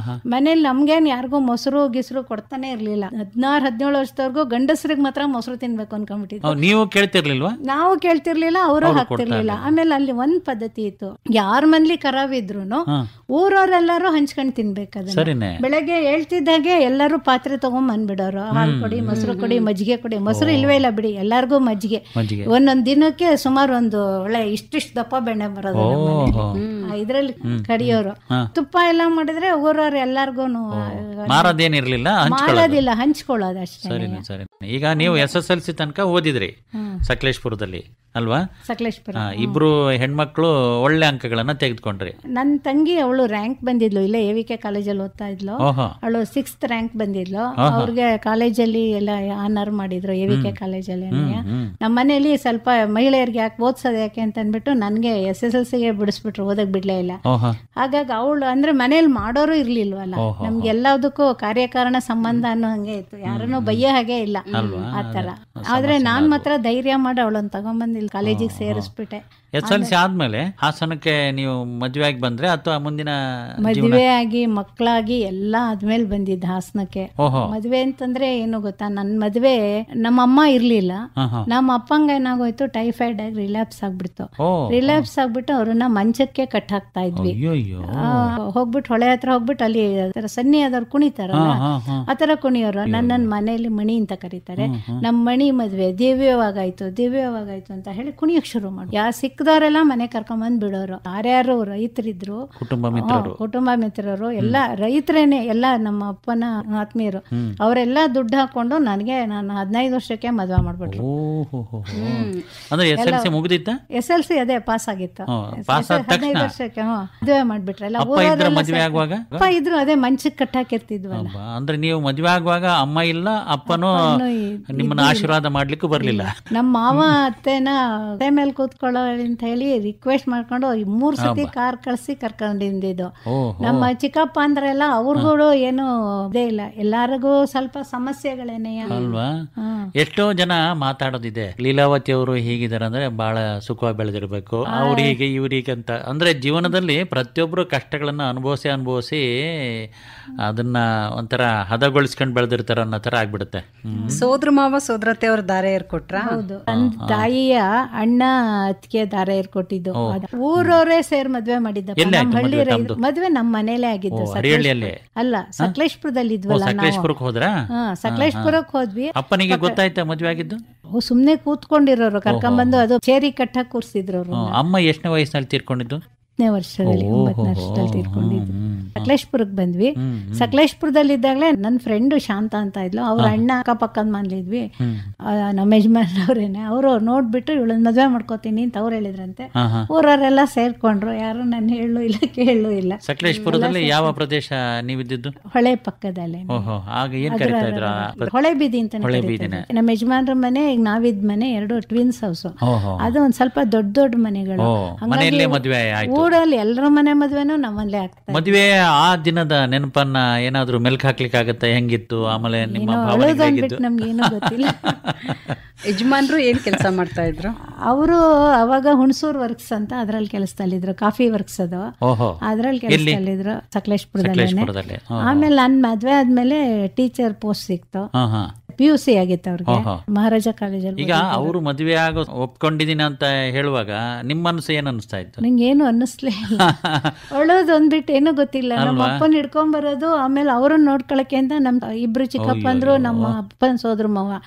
ಮನೇಲಿ ನಮ್ಗೇನ್ ಯಾರಿಗೂ ಮೊಸರು ಗಿಸ್ರು ಕೊಡ್ತಾನೆ ಇರ್ಲಿಲ್ಲ. 16-17 ವರ್ಷದವರೆಗೂ ಗಂಡಸರಿಗೆ ಮಾತ್ರ ಮೊಸರು ತಿನ್ಬೇಕು ಅನ್ಕೊಂಡ್ಬಿಟ್ಟಿದ್ರು. ನೀವು ಕೇಳ್ತಿರ್ಲಿಲ್ವಾ? ನಾವು ಕೇಳ್ತಿರ್ಲಿಲ್ಲ, ಅವರು ಹಾಕ್ತಿರ್ಲಿಲ್ಲ. ಆಮೇಲೆ ಅಲ್ಲಿ ಒಂದ್ ಪದ್ಧತಿ ಇತ್ತು, ಯಾರ ಮನೇಲಿ ಕರಾವಿದ್ರು ಊರವರೆಲ್ಲರೂ ಹಂಚ್ಕೊಂಡ್ ತಿನ್ಬೇಕು ಅದನ್ನ. ತಾನೆ. ಬೆಳಗ್ಗೆ ಹೇಳ್ತಿದ್ದಾಗೆ ಎಲ್ಲರೂ ಪಾತ್ರೆ ತಗೊಂಡ್ ಬಂದ್ಬಿಡೋರು. ಹಾಲು ಕೊಡಿ, ಮೊಸರು ಕೊಡಿ, ಮಜ್ಜಿಗೆ ಕೊಡಿ. ಮೊಸರು ಇಲ್ವೇ ಇಲ್ಲ ಬಿಡಿ, ಎಲ್ಲಾರ್ಗೂ ಮಜ್ಜಿಗೆ. ಒಂದೊಂದ್ ದಿನಕ್ಕೆ ಸುಮಾರು ಒಂದು ಒಳ್ಳೆ ಇಷ್ಟಿಷ್ಟು ದಪ್ಪ ಬೆಣ್ಣೆ ಬರೋದು. ಇದ್ರಲ್ಲಿ ಕಡಿಯೋರು. ತುಪ್ಪ ಎಲ್ಲ ಮಾಡಿದ್ರೆ ಊರವ್ರು ಎಲ್ಲಾರ್ಗು ಮಾರೋದೇನಿರ್ಲಿಲ್ಲ, ಮಾಡೋದಿಲ್ಲ, ಹಂಚ್ಕೊಳ್ಳೋದು ಅಷ್ಟೇ. ಸರಿ. ಈಗ ನೀವು SSLC ತನಕ ಓದಿದ್ರಿ ಸಕಲೇಶ್ಪುರದಲ್ಲಿ ಅಲ್ವಾ? ಸಕಲೇಶ್ಪುರ. ಇಬ್ರು ಹೆಣ್ಮಕ್ಳು ಒಳ್ಳೆ ಅಂಕಗಳನ್ನ ತೆಗೆದುಕೊಂಡ್ರಿ. ನನ್ನ ತಂಗಿ ಅವಳು ರ್ಯಾಂಕ್ ಬಂದಿದ್ಲು, ಇಲ್ಲೇ AVK ಕಾಲೇಜಲ್ಲಿ ಓದ್ತಾ ಇದ್ಲು. ಅವಳು 6th ರ್ಯಾಂಕ್ ಬಂದಿದ್ಲು. ಅವ್ರಿಗೆ ಕಾಲೇಜಲ್ಲಿ ಎಲ್ಲ ಆನರ್ ಮಾಡಿದ್ರು AVK ಕಾಲೇಜಲ್ಲಿ. ನಮ್ಮ ಮನೇಲಿ ಸ್ವಲ್ಪ ಮಹಿಳೆಯರಿಗೆ ಯಾಕೆ ಓದ್ಸೋದು ಯಾಕೆ ಅಂತ ಅಂದ್ಬಿಟ್ಟು ನನ್ಗೆ SSLCಗೆ ಬಿಡಿಸ್ಬಿಟ್ರು, ಓದಕ್ ಬಿಡ್ಲೇ ಇಲ್ಲ. ಹಾಗಾಗಿ ಅವಳು ಅಂದ್ರೆ ಮನೇಲಿ ಮಾಡೋರು ಇರ್ಲಿಲ್ವಲ್ಲ, ನಮ್ಗೆ ಎಲ್ಲದಕ್ಕೂ ಕಾರ್ಯಕಾರಣ ಸಂಬಂಧ ಅನ್ನೋ ಹಂಗೆ ಇತ್ತು, ಯಾರನ್ನೂ ಬಯ್ಯೋ ಹಾಗೆ ಇಲ್ಲ ಆತರ. ಆದ್ರೆ ನಾನ್ ಮಾತ್ರ ಧೈರ್ಯ ಮಾಡಿ ಅವಳನ್ನ ತಗೊಂಡ್ಬಂದು ಇಲ್ಲಿ ಕಾಲೇಜಿಗೆ ಸೇರಿಸ್ಬಿಟ್ಟೆ. SSLC ಆದ್ಮೇಲೆ ಹಾಸನಕ್ಕೆ ನೀವು ಮದುವೆ ಆಗಿ ಬಂದ್ರೆ ಅಥವಾ ಮುಂದಿನ ಮದುವೆ ಆಗಿ ಮಕ್ಕಳಾಗಿ ಎಲ್ಲ ಆದ್ಮೇಲೆ ಬಂದಿದ್ದ ಹಾಸನಕ್ಕೆ. ಮದುವೆ ಅಂತಂದ್ರೆ ಏನು ಗೊತ್ತಾ, ನನ್ ಮದುವೆ ನಮ್ಮ ಅಮ್ಮ ಇರ್ಲಿಲ್ಲ. ನಮ್ಮ ಅಪ್ಪಂಗ ಏನಾಗೋಯ್ತು, ಟೈಫಾಯ್ಡ್ ಆಗಿ ರಿಲ್ಯಾಪ್ಸ್ ಆಗ್ಬಿಡ್ತು. ರಿಲ್ಯಾಪ್ಸ್ ಆಗ್ಬಿಟ್ಟು ಅವ್ರನ್ನ ಮಂಚಕ್ಕೆ ಕಟ್ ಹಾಕ್ತಾ ಇದ್ವಿ. ಹೋಗ್ಬಿಟ್ಟು ಹೊಳೆ ಹತ್ರ ಹೋಗ್ಬಿಟ್ಟು ಅಲ್ಲಿ ಸನ್ನಿ ಆದವ್ರು ಕುಣಿತಾರಲ್ಲ, ಆತರ ಕುಣಿಯೋರು. ನನ್ನ ಮನೆಯಲ್ಲಿ ಮಣಿ ಅಂತ ಕರೀತಾರೆ. ನಮ್ ಮಣಿ ಮದ್ವೆ ದಿವ್ಯವಾಗಾಯ್ತು ಅಂತ ಹೇಳಿ ಕುಣಿಯಕ್ ಶುರು ಮಾಡಿ ಸಿಕ್ಕದವರೆಲ್ಲ ಮನೆ ಕರ್ಕೊಂಬಂದ್ ಬಿಡೋರು. ಯಾರ್ಯಾರು ರೈತರಿದ್ರು, ಕುಟುಂಬ ಮಿತ್ರರು ಎಲ್ಲ ರೈತರೇನೆ, ಎಲ್ಲ ನಮ್ಮ ಅಪ್ಪನ ಆತ್ಮೀಯರು, ಅವರೆಲ್ಲ ದುಡ್ಡು ಹಾಕೊಂಡು ನನಗೆ ನಾನು 15 ವರ್ಷಕ್ಕೆ ಮದ್ವೆ ಮಾಡ್ಬಿಟ್ರು. SSLC ಅದೇ ಪಾಸ್ ಆಗಿತ್ತು. 15 ವರ್ಷಕ್ಕೆ ಮದ್ವೆ ಮಾಡ್ಬಿಟ್ರಲ್ಲ. ಅಪ್ಪ ಇದ್ರು, ಅದೇ ಮಂಚಕ್ಕೆ ಕಟ್ಟಾಕಿರ್ತಿದ್ವಲ್ಲ. ಅಂದ್ರೆ ನೀವು ಮದ್ವೆ ಆಗುವಾಗ ಅಮ್ಮ ಇಲ್ಲ, ಅಪ್ಪನೂ ನಿಮ್ಮನ್ನ ಆಶೀರ್ವಾದ ಮಾಡ್ಲಿಕ್ಕೂ ಬರ್ಲಿಲ್ಲ. ನಮ್ಮ ಮಾವ ಅತ್ತೆನ ಅತ್ತೆ ಮೇಲೆ ಕೂತ್ಕೊಳ್ಳೋ ಅಂತ ಹೇಳಿ ರಿಕ್ವೆಸ್ಟ್ ಮಾಡ್ಕೊಂಡು 3 ಸತಿ ಕಾರ್ ಕಳ್ಸಿ ಕರ್ಕೊಂಡಿದ್ದು. ನಮ್ಮ ಚಿಕ್ಕಪ್ಪ ಅಂದ್ರೆ ಎಲ್ಲ ಅವ್ರಿಗೂ ಏನು ಇದೇ ಇಲ್ಲ, ಎಲ್ಲಾರಿಗೂ ಸ್ವಲ್ಪ ಸಮಸ್ಯೆಗಳೇನೆ ಅಲ್ವಾ. ಎಷ್ಟೋ ಜನ ಮಾತಾಡೋದಿದೆ, ಲೀಲಾವತಿ ಅವರು ಹೀಗಿದ್ದಾರೆ ಅಂದ್ರೆ ಬಹಳ ಸುಖವಾಗಿ ಬೆಳೆದಿರ್ಬೇಕು, ಅವ್ರು ಹೀಗೆ ಇವ್ರಿಗೆ ಅಂತ. ಅಂದ್ರೆ ಜೀವನದಲ್ಲಿ ಪ್ರತಿಯೊಬ್ರು ಕಷ್ಟಗಳನ್ನ ಅನುಭವಿಸಿ ಅದನ್ನ ಒಂಥರ ಹದಗೊಳಿಸ್ಕೊಂಡು ಬೆಳೆದಿರ್ತಾರ ಅನ್ನೋ ತರ ಆಗ್ಬಿಡುತ್ತೆ. ಸೋದ್ರ ಮಾವ ಸೋದರತೆ ಅವ್ರ ದಾರೆ ಏರ್ಕೊಟ್ರ. ಹೌದು, ತಾಯಿಯ ಅಣ್ಣ ಅತ್ತಿಗೆ ದಾರ ಏರ್ಕೊಟ್ಟಿದ್ದು. ಊರವರೇ ಸೇರ್ ಮದ್ವೆ ಮಾಡಿದ್ದ. ಹಳ್ಳಿ ಮದ್ವೆ ನಮ್ಮ ಮನೇಲೆ ಆಗಿದ್ದು. ಅಲ್ಲ, ಸಕಲೇಶ್ಪುರದಲ್ಲಿ ಇದ್ವಲ್ಲ ನಾವು. ಸಕಲೇಶ್ಪುರಕ್ಕೆ ಹೋದ್ವಿ. ಅಪ್ಪನಿಗೆ ಗೊತ್ತಾಯ್ತಾ ಮದ್ವೆ ಆಗಿದ್ದು? ಸುಮ್ನೆ ಕೂತ್ಕೊಂಡಿರೋರು, ಕರ್ಕೊಂಡ್ಬಂದು ಅದು ಚೇರಿ ಕಟ್ಟಾಕ್ ಕೂರ್ಸಿದ್ರು. ಅಮ್ಮ ಎಷ್ಟನೇ ವಯಸ್ಸಿನಲ್ಲಿ ತೀರ್ಕೊಂಡಿದ್ದು? 9 ವರ್ಷದಲ್ಲಿ, 9 ವರ್ಷದಲ್ಲಿ ತೀರ್ಕೊಂಡಿದ್ದು. ಸಕಲೇಶ್ಪುರಕ್ಕೆ ಬಂದ್ವಿ. ಸಕಲೇಶ್ಪುರದಲ್ಲಿದ್ದಾಗಲೇ ನನ್ನ ಫ್ರೆಂಡ್ ಶಾಂತ ಅಂತ ಇದ್ಲು, ಅವ್ರ ಅಣ್ಣ ಅಕ್ಕಪಕ್ಕದ ಮನೇಲಿದ್ವಿ. ನಮ್ಮ ಯಜಮಾನ್ ಅವ್ರೇನೆ, ಅವರು ನೋಡ್ಬಿಟ್ಟು ಇವಳನ್ನ ಮದ್ವೆ ಮಾಡ್ಕೋತೀನಿ ಅಂತ ಅವ್ರು ಹೇಳಿದ್ರಂತೆ. ಊರವರೆಲ್ಲ ಸೇರ್ಕೊಂಡ್ರು, ಯಾರು ನನ್ನ ಹೇಳು ಇಲ್ಲ ಕೇಳು ಇಲ್ಲ. ಸಕಲೇಶ್ಪುರದಲ್ಲಿ ಯಾವ ಪ್ರದೇಶ ನೀವಿದ್ದು? ಹೊಳೆ ಪಕ್ಕದಲ್ಲೇ, ಹೊಳೆ ಬೀದಿ ಅಂತ. ನಮ್ಮ ಯಜಮಾನ್ರ ಮನೆ, ಈಗ ನಾವಿದ್ ಮನೆ 2 ಟ್ವಿನ್ಸ್ ಹೌಸ್. ಅದು ಒಂದ್ ಸ್ವಲ್ಪ ದೊಡ್ಡ ಮನೆಗಳು. ಊರಲ್ಲಿ ಎಲ್ಲರ ಮನೆ ಮದ್ವೆನೂ ನಮ್ಮಲ್ಲೇ ಆಗ್ತದೆ. ಮದ್ವೆ ಆ ದಿನದ ನೆನಪನ್ನ ಏನಾದ್ರು ಮೆಲ್ಕ್ ಹಾಕ್ಲಿಕ್ಕೆ ಆಗತ್ತೆ? ಹೆಂಗಿತ್ತು? ಆಮೇಲೆ ನಿಮ್ಮ ನಮ್ಗೇನು ಗೊತ್ತಿಲ್ಲ. ಯಜಮಾನ್ರು ಏನ್ ಕೆಲಸ ಮಾಡ್ತಾ ಇದ್ರು? ಅವರು ಅವಾಗ ಹುಣಸೂರ್ ವರ್ಕ್ಸ್ ಅಂತ ಅದ್ರಲ್ಲಿ ಕೆಲಸದಲ್ಲಿದ್ರು, ಕಾಫಿ ವರ್ಕ್ಸ್ ಅದು, ಅದ್ರಲ್ಲಿ ಕೆಲಸದಲ್ಲಿದ್ರು ಸಕಲೇಶ್ಪುರದಲ್ಲಿ. ಆಮೇಲೆ ನನ್ ಮದ್ವೆ ಆದ್ಮೇಲೆ ಟೀಚರ್ ಪೋಸ್ಟ್ ಸಿಕ್ತು. PUC ಆಗಿತ್ತು ಅವ್ರಿಗೆ, ಮಹಾರಾಜ ಕಾಲೇಜಲ್ಲಿ. ಈಗ ಅವರು ಮದುವೆ ಆಗೋ ಒಪ್ಕೊಂಡಿದೀನಿ ಅಂತ ಹೇಳುವಾಗ ನಿಮ್ಮ ಮನಸ್ಸು ಏನ್ ಅನಿಸ್ತಾ ಇತ್ತು? ನಂಗೇನು ಅನ್ನಿಸ್ಲೇ ಇಲ್ಲ. ಒಳ್ಳೋದು ಅಂದ್ಬಿಟ್ಟು ಏನೂ ಗೊತ್ತಿಲ್ಲ. ನಮ್ಮ ಅಪ್ಪನ ಹಿಡ್ಕೊಂಡ್ ಬರೋದು, ಆಮೇಲೆ ಅವ್ರನ್ನ ನೋಡ್ಕೊಳಕ್ಕೆ ಅಂತ ನಮ್ ಇಬ್ರು ಚಿಕ್ಕಪ್ಪ ಅಂದ್ರು, ನಮ್ಮ ಅಪ್ಪನ ಸೋದ್ರ ಮಾವ,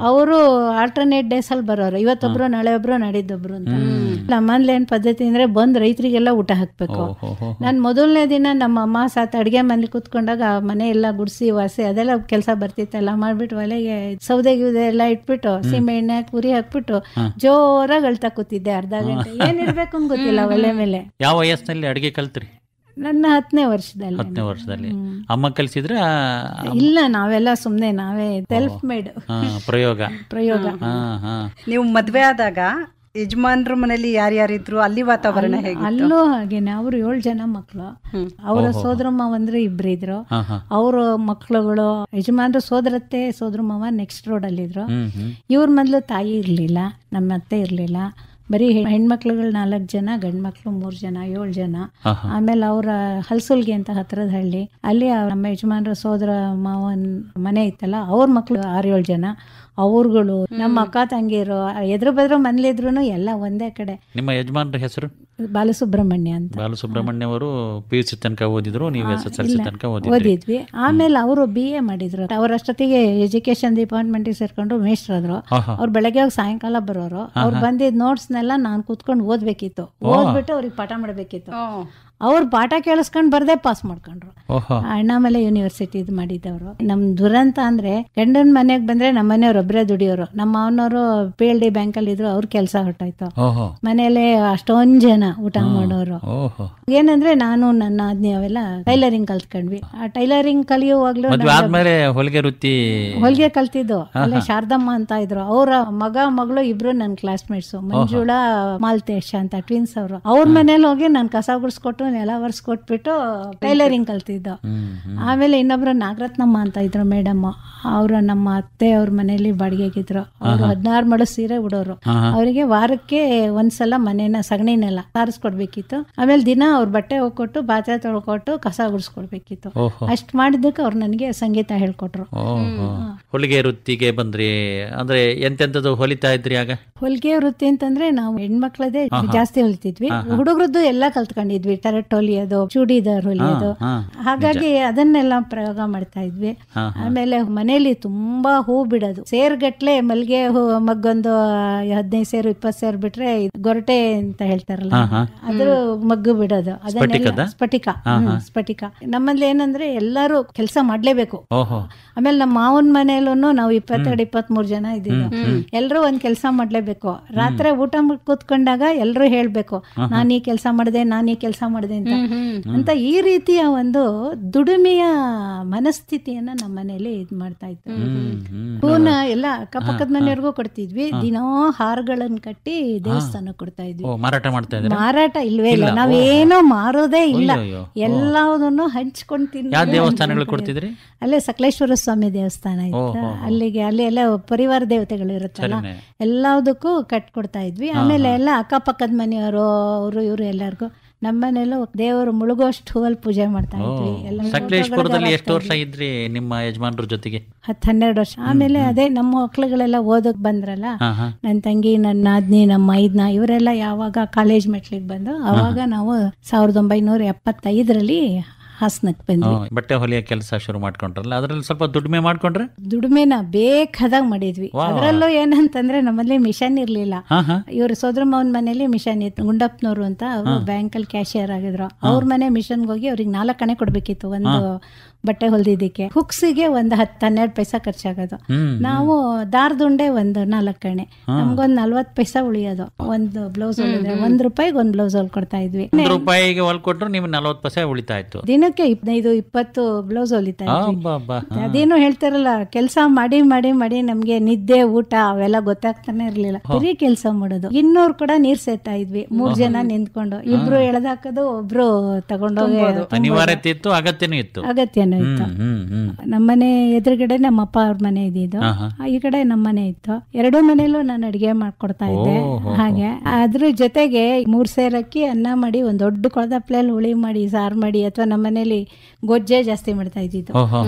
ಅವರು ಆಲ್ಟರ್ನೇಟ್ ಡೇಸ್ ಅಲ್ಲಿ ಬರೋರು. ಇವತ್ತೊಬ್ರು, ನಾಳೆ ಒಬ್ರು, ನಾಡಿದ್ದೊಬ್ರು ಅಂತ. ನಮ್ಮಲ್ಲಿ ಏನ್ ಪದ್ಧತಿ ಅಂದ್ರೆ ಬಂದ್ ರೈತರಿಗೆಲ್ಲ ಊಟ ಹಾಕ್ಬೇಕು. ನಾನ್ ಮೊದಲನೇ ದಿನ ನಮ್ಮ ಅಮ್ಮ ಸಾತ್ ಅಡ್ಗೆ ಮನೇಲಿ ಕೂತ್ಕೊಂಡಾಗ ಮನೆ ಎಲ್ಲ ಗುಡ್ಸಿ ವಾಸಿ ಅದೆಲ್ಲ ಕೆಲಸ ಬರ್ತಿತ್ತಲ್ಲ, ಮಾಡ್ಬಿಟ್ಟು ಒಲೆಗೆ ಸೌದೆ ಗಿೌದೆ ಎಲ್ಲ ಇಟ್ಬಿಟ್ಟು ಸೀಮೆ ಎಣ್ಣೆ ಹಾಕಿ ಉರಿ ಹಾಕ್ಬಿಟ್ಟು ಜೋರಾಗಿ ಅಳ್ತಾ ಕೂತಿದ್ದೆ. ಅರ್ಧ ಗಂಟೆ ಏನಿರ್ಬೇಕು ಅಂತ ಗೊತ್ತಿಲ್ಲ ಒಲೆ ಮೇಲೆ. ಯಾವ ವಯಸ್ಸಿನಲ್ಲಿ ಅಡಿಗೆ ಕಲ್ತ್ರಿ? ನನ್ನ 10ನೇ ವರ್ಷದಲ್ಲಿ. 10ನೇ ವರ್ಷದಲ್ಲಿ ಅಮ್ಮ ಕಲಿಸಿದ್ರ? ಇಲ್ಲ, ನಾವೆಲ್ಲ ಸುಮ್ನೆ ನಾವೇ ಸೆಲ್ಫ್ ಮೇಡ್ ಪ್ರಯೋಗ. ನೀವು ಮದ್ವೆ ಆದಾಗ ಯಜಮಾನ್ರ ಮನೇಲಿ ಯಾರ್ಯಾರಿದ್ರು? ಅಲ್ಲಿ ವಾತಾವರಣ ಹೇಗೆ? ಅಲ್ಲೂ ಹಾಗೇನೆ. ಅವ್ರು 7 ಜನ ಮಕ್ಕಳು. ಅವರ ಸೋದರಮ್ಮ ಅಂದ್ರೆ 2 ಇದ್ರು. ಅವ್ರ ಮಕ್ಳುಗಳು, ಯಜಮಾನ್ರು ಸೋದರತ್ತೆ ಸೋದರಮ್ಮ ನೆಕ್ಸ್ಟ್ ರೋಡ್ ಅಲ್ಲಿ ಇದ್ರು. ಇವ್ರ ಮೊದ್ಲು ತಾಯಿ ಇರ್ಲಿಲ್ಲ, ನಮ್ಮ ಅತ್ತೆ ಇರ್ಲಿಲ್ಲ. ಬರೀ ಹೆಣ್ಮಕ್ಳುಗಳು 4 ಜನ, ಗಂಡ್ ಮಕ್ಳು 3 ಜನ, 7 ಜನ. ಆಮೇಲೆ ಅವ್ರ ಹಲ್ಸುಲ್ಗೆ ಅಂತ ಹತ್ರದ ಹಳ್ಳಿ, ಅಲ್ಲಿ ನಮ್ಮ ಯಜಮಾನ್ರ ಸೋದರ ಮಾವನ್ ಮನೆ ಇತ್ತಲ್ಲ, ಅವ್ರ ಮಕ್ಳು 6-7 ಜನ. ಅವ್ರುಗಳು ನಮ್ಮ ಅಕ್ಕ ತಂಗಿರು ಎದುರು ಬದ್ರು ಮನೇಲಿದ್ರು ಎಲ್ಲ ಒಂದೇ ಕಡೆ. ನಿಮ್ಮ ಯಜಮಾನ್ರ ಹೆಸರು? ಬಾಲಸುಬ್ರಹ್ಮಣ್ಯ ಅಂತ. ಬಾಲಸುಬ್ರಹ್ಮಣ್ಯ ಅವರು PUC ತನಕ ಓದಿದ್ರು, ನೀವು SSLC ತನಕ ಓದಿದ್ವಿ. ಆಮೇಲೆ ಅವರು BA ಮಾಡಿದ್ರು. ಅವರಷ್ಟೊತ್ತಿಗೆ ಎಜುಕೇಶನ್ ಡಿಪಾರ್ಟ್ಮೆಂಟಿಗೆ ಸೇರ್ಕೊಂಡು ಮೇಷ್ಟ್ರಾದ್ರು. ಅವ್ರು ಬೆಳಗ್ಗೆ ಹೋಗಿ ಸಾಯಂಕಾಲ ಬರೋರು. ಅವ್ರು ಬಂದಿದ್ ನೋಟ್ಸ್ನೆಲ್ಲ ನಾನು ಕೂತ್ಕೊಂಡು ಓದ್ಬೇಕಿತ್ತು. ಓದ್ಬಿಟ್ಟು ಅವ್ರಿಗೆ ಪಾಠ ಮಾಡ್ಬೇಕಿತ್ತು. ಅವ್ರು ಪಾಠ ಕೇಳಿಸ್ಕೊಂಡ್ ಬರ್ದೇ ಪಾಸ್ ಮಾಡ್ಕೊಂಡ್ರು. ಅಣ್ಣಾಮಲೈ ಯೂನಿವರ್ಸಿಟಿ ಇದು ಮಾಡಿದವರು. ನಮ್ ದುರಂತ ಅಂದ್ರೆ ಗಂಡನ ಮನೆಗ್ ಬಂದ್ರೆ ನಮ್ಮ ಮನೆಯವ್ರು ಒಬ್ಬರೇ ದುಡಿಯೋರು. ನಮ್ಮ ಮಾವನವರು PLD ಬ್ಯಾಂಕಲ್ಲಿ ಇದ್ರು, ಅವ್ರ ಕೆಲಸ ಹೊರಟಾಯ್ತು. ಮನೇಲೆ ಅಷ್ಟೊಂದ್ ಜನ ಊಟ ಮಾಡೋರು. ಏನಂದ್ರೆ ನಾನು ನನ್ನ ಆದ್ನಿ ಅವೆಲ್ಲ ಟೈಲರಿಂಗ್ ಕಲ್ತ್ಕೊಂಡ್ವಿ. ಆ ಟೈಲರಿಂಗ್ ಕಲಿಯುವಾಗ್ಲೂ ಹೊಲಿಗೆ ಕಲ್ತಿದ್ದು. ಅಲ್ಲೇ ಶಾರದಮ್ಮ ಅಂತ ಇದ್ರು. ಅವ್ರ ಮಗಳು ಇಬ್ರು ನನ್ ಕ್ಲಾಸ್ಮೇಟ್ಸ್, ಮಂಜುಳಾ ಮಾಲ್ತೇಶ ಅಂತ ಟ್ವಿನ್ಸ್ ಅವರು. ಅವ್ರ ಮನೇಲಿ ಹೋಗಿ ನಾನು ಕಸ ಗುಡಿಸ್ಕೊಟ್ಟು ನೆಲ ಒರೆಸ್ಕೊಟ್ಬಿಟ್ಟು ಟೈಲರಿಂಗ್ ಕಲ್ತಿದ್ದು. ಆಮೇಲೆ ಇನ್ನೊಬ್ರು ನಾಗರತ್ನಮ್ಮ ಅಂತ ಇದ್ರು ಮೇಡಮ್. ಅವ್ರು ನಮ್ಮ ಅತ್ತೆ ಅವ್ರ ಮನೇಲಿ ಬಾಡಿಗೆಗಿದ್ರು. ಅವ್ರು 16 ಮಳು ಸೀರೆ ಉಡೋರು. ಅವರಿಗೆ ವಾರಕ್ಕೆ ಒಂದ್ಸಲ ಮನೇನ ಸಗಣಿನೆಲ್ಲ ಸಾರಿಸ್ಕೊಡ್ಬೇಕಿತ್ತು. ಆಮೇಲೆ ದಿನ ಅವ್ರ ಬಟ್ಟೆ ಹೋಗ್ಕೊಟ್ಟು ಪಾತ್ರೆ ತೊಳ್ಕೊಟ್ಟು ಕಸ ಗುಡಿಸ್ಕೊಡ್ಬೇಕಿತ್ತು. ಅಷ್ಟ್ ಮಾಡಿದ್ದಕ್ಕೆ ಅವ್ರು ನನಗೆ ಸಂಗೀತ ಹೇಳ್ಕೊಟ್ರು. ಹೊಲಿಗೆ ವೃತ್ತಿಗೆ ಬಂದ್ರಿ ಅಂದ್ರೆ ಎಂತೆಂತದ್ದು ಹೊಲಿತಾ ಇದ್ರಿ ಆಗ? ಹೊಲಿಗೆ ವೃತ್ತಿ ಅಂತಂದ್ರೆ ನಾವು ಹೆಣ್ಮಕ್ಳದೇ ಜಾಸ್ತಿ ಹೊಲಿತಿದ್ವಿ. ಹುಡುಗರದ್ದು ಎಲ್ಲ ಕಲ್ತ್ಕೊಂಡಿದ್ವಿ. ಟರೆಟ್ ಹೊಲಿಯೋದು, ಚೂಡಿದಾರ್ ಹೊಲಿಯೋದು. ಹಾಗಾಗಿ ಅದನ್ನೆಲ್ಲ ಪ್ರಯೋಗ ಮಾಡ್ತಾ ಇದ್ವಿ. ಆಮೇಲೆ ಮನೇಲಿ ತುಂಬಾ ಹೂ ಬಿಡೋದು. ಸೇರ್ಗಟ್ಲೆ ಮಲ್ಗೆ ಹೂ ಮಗ್ಗೊಂದು 15 ಸೇರು 20 ಸೇರು ಬಿಟ್ರೆ ಗೊರಟೆ ಅಂತ ಹೇಳ್ತಾರಲ್ಲ, ಅದ್ರ ಮಗ್ಗು ಬಿಡೋದು. ಅದನ್ನೆಲ್ಲ ಸ್ಫಟಿಕ. ನಮ್ಮಲ್ಲಿ ಏನಂದ್ರೆ ಎಲ್ಲರೂ ಕೆಲಸ ಮಾಡ್ಲೇಬೇಕು. ಆಮೇಲೆ ನಮ್ಮ ಮಾವನ ಮನೇಲೂ ನಾವು 22-23 ಜನ ಇದ್ದೀವಿ. ಎಲ್ರು ಒಂದ್ ಕೆಲಸ ಮಾಡ್ಲೇಬೇಕು. ರಾತ್ರಿ ಊಟ ಕೂತ್ಕೊಂಡಾಗ ಎಲ್ರು ಹೇಳ್ಬೇಕು, ನಾನ್ ಈ ಕೆಲಸ ಮಾಡಿದೆ, ನಾನ್ ಈ ಕೆಲಸ ಮಾಡಿದೆ ಅಂತ. ಈ ರೀತಿಯ ಒಂದು ದುಡಿಮೆಯ ಮನಸ್ಥಿತಿಯನ್ನ ನಮ್ಮ ಮನೇಲಿ ಇದ್ ಮಾಡ್ತಾ ಇತ್ತು. ಹೂನ ಎಲ್ಲ ಅಕ್ಕಪಕ್ಕದ ಮನೆಯವ್ರಿಗೂ ಕೊಡ್ತಿದ್ವಿ. ದಿನೋ ಹಾರಗಳನ್ನ ಕಟ್ಟಿ ದೇವಸ್ಥಾನಕ್ಕೆ ಕೊಡ್ತಾ ಇದ್ವಿ. ಮಾರಾಟ ಇಲ್ವೇ ಇಲ್ಲ, ನಾವೇನೋ ಮಾರೋದೇ ಇಲ್ಲ, ಎಲ್ಲದನ್ನು ಹಂಚ್ಕೊಂಡು ತಿಂದ್ವಿ. ಅಲ್ಲೇ ಸಕಲೇಶ್ವರ ಸ್ವಾಮಿ ದೇವಸ್ಥಾನ ಇತ್ತು, ಅಲ್ಲಿಗೆ ಅಲ್ಲಿ ಎಲ್ಲ ಪರಿವಾರ ದೇವತೆಗಳು ಇರುತ್ತಲ್ಲ, ಎಲ್ಲದಕ್ಕೂ ಕಟ್ಕೊಡ್ತಾ ಇದ್ವಿ. ಆಮೇಲೆ ಎಲ್ಲ ಅಕ್ಕಪಕ್ಕದ ಮನೆಯವರು ಅವರು ಇವರು ಎಲ್ಲರಿಗೂ. ನಮ್ಮನೆಲ್ಲೂ ದೇವರು ಮುಳುಗೋಷ್ಟು ಹೂವಲ್ಲಿ ಪೂಜೆ ಮಾಡ್ತಾ ಇದ್ವಿ. ಸಕಲೇಶ್ಪುರದಲ್ಲಿ ಎಷ್ಟು ವರ್ಷ ಇದ್ರಿ ನಿಮ್ಮ ಯಜಮಾನ್ರ ಜೊತೆಗೆ? 10-12 ವರ್ಷ. ಆಮೇಲೆ ಅದೇ ನಮ್ಮ ಮಕ್ಳುಗಳೆಲ್ಲ ಓದಕ್ ಬಂದ್ರಲ್ಲ, ನನ್ನ ತಂಗಿ, ನನ್ನ ಆದ್ನಿ, ನಮ್ಮ ಮೈದ್ನ ಇವರೆಲ್ಲ ಯಾವಾಗ ಕಾಲೇಜ್ ಮೆಟ್ಲಿಗೆ ಬಂದು ಅವಾಗ ನಾವು 1975ರಲ್ಲಿ ಹಾಸನಕ್ಕೆ ಬಂದ್ವಿ. ಬಟ್ಟೆ ಹೊಲಿಯ ಕೆಲಸ ಶುರು ಮಾಡ್ಕೊಂಡ್ರಲ್ಲ, ಅದ್ರಲ್ಲಿ ಸ್ವಲ್ಪ ದುಡಿಮೆ ಮಾಡ್ಕೊಂಡ್ರೆ? ದುಡಿಮೆನ ಬೇಕಾದಾಗ ಮಾಡಿದ್ವಿ. ಅದರಲ್ಲೂ ಏನಂತಂದ್ರೆ ನಮ್ಮಲ್ಲಿ ಮಿಷನ್ ಇರ್ಲಿಲ್ಲ. ಇವ್ರ ಸೋದರ ಮಾವನ ಮನೇಲಿ ಮಿಷನ್ ಇತ್ತು. ಗುಂಡಪ್ಪನವ್ರು ಅಂತ, ಅವರು ಬ್ಯಾಂಕಲ್ಲಿ ಕ್ಯಾಶಿಯರ್ ಆಗಿದ್ರು. ಅವ್ರ ಮನೆ ಮಿಷನ್ಗೆ ಹೋಗಿ ಅವ್ರಿಗೆ 4 ಕಣೆ ಕೊಡ್ಬೇಕಿತ್ತು ಒಂದು ಬಟ್ಟೆ ಹೊಲ್ದಿದ್ದಕ್ಕೆ. ಹುಕ್ಸಿಗೆ ಒಂದು 10-12 ಪೈಸಾ ಖರ್ಚಾಗೋದು. ನಾವು ದಾರದುಂಡೆ ಒಂದು 4 ಕಣೆ, ನಮ್ಗೊಂದು 40 ಪೈಸಾ ಉಳಿಯೋದು. ಒಂದು ಬ್ಲೌಸ್ ಹೊಲಿದ್ರೆ ₹1 ಒಂದು ಬ್ಲೌಸ್ ಹೊಲ್ಕೊಡ್ತಾ ಇದ್ವಿ. ₹1 ಹೊಲ್ಕೊಟ್ರು ನೀವು 40 ಪೈಸಾ ಉಳಿತಾ ಇತ್ತು. ದಿನಕ್ಕೆ 15-20 ಬ್ಲೌಸ್ ಹೊಲಿತಾ ಇದ್ವಿ. ಅದೇನು ಹೇಳ್ತಾರಲ್ಲ, ಕೆಲಸ ಮಾಡಿ ಮಾಡಿ ಮಾಡಿ ನಮ್ಗೆ ನಿದ್ದೆ ಊಟ ಅವೆಲ್ಲ ಗೊತ್ತಾಗ್ತಾನೆ ಇರ್ಲಿಲ್ಲ. ಬರೀ ಕೆಲಸ ಮಾಡೋದು. 200 ಕೂಡ ನೀರ್ ಸೇರ್ತಾ ಇದ್ವಿ, 3 ಜನ ನಿಂತ್ಕೊಂಡು. ಇಬ್ರು ಎಳೆದಾಕೋದು, ಒಬ್ರು ತಗೊಂಡೋಗಿ. ಅನಿವಾರ್ಯತೆ ಇತ್ತು, ಅಗತ್ಯನೂ ಇತ್ತು. ಅಗತ್ಯನೂ ಇತ್ತು. ನಮ್ಮನೆ ಎದುರುಗಡೆ ನಮ್ಮ ಅಪ್ಪ ಅವ್ರ ಮನೆ ಇದ್ದಿದ್ದು, ಈ ಕಡೆ ನಮ್ಮನೆ ಇತ್ತು. 2 ಮನೇಲೂ ನಾನು ಅಡಿಗೆ ಮಾಡ್ಕೊಡ್ತಾ ಇದ್ದೆ. ಹಾಗೆ ಅದ್ರ ಜೊತೆಗೆ 3 ಸೇರ್ ಅಕ್ಕಿ ಅನ್ನ ಮಾಡಿ, ಒಂದ್ ದೊಡ್ಡ ಕೊಳದ ಪ್ಲೇಲ್ ಹುಳಿ ಮಾಡಿ, ಸಾರು ಮಾಡಿ, ಅಥವಾ ನಮ್ಮ ಮನೇಲಿ ಗೊಜ್ಜೆ ಜಾಸ್ತಿ ಮಾಡ್ತಾ ಇದ್ದಿದ್ದು.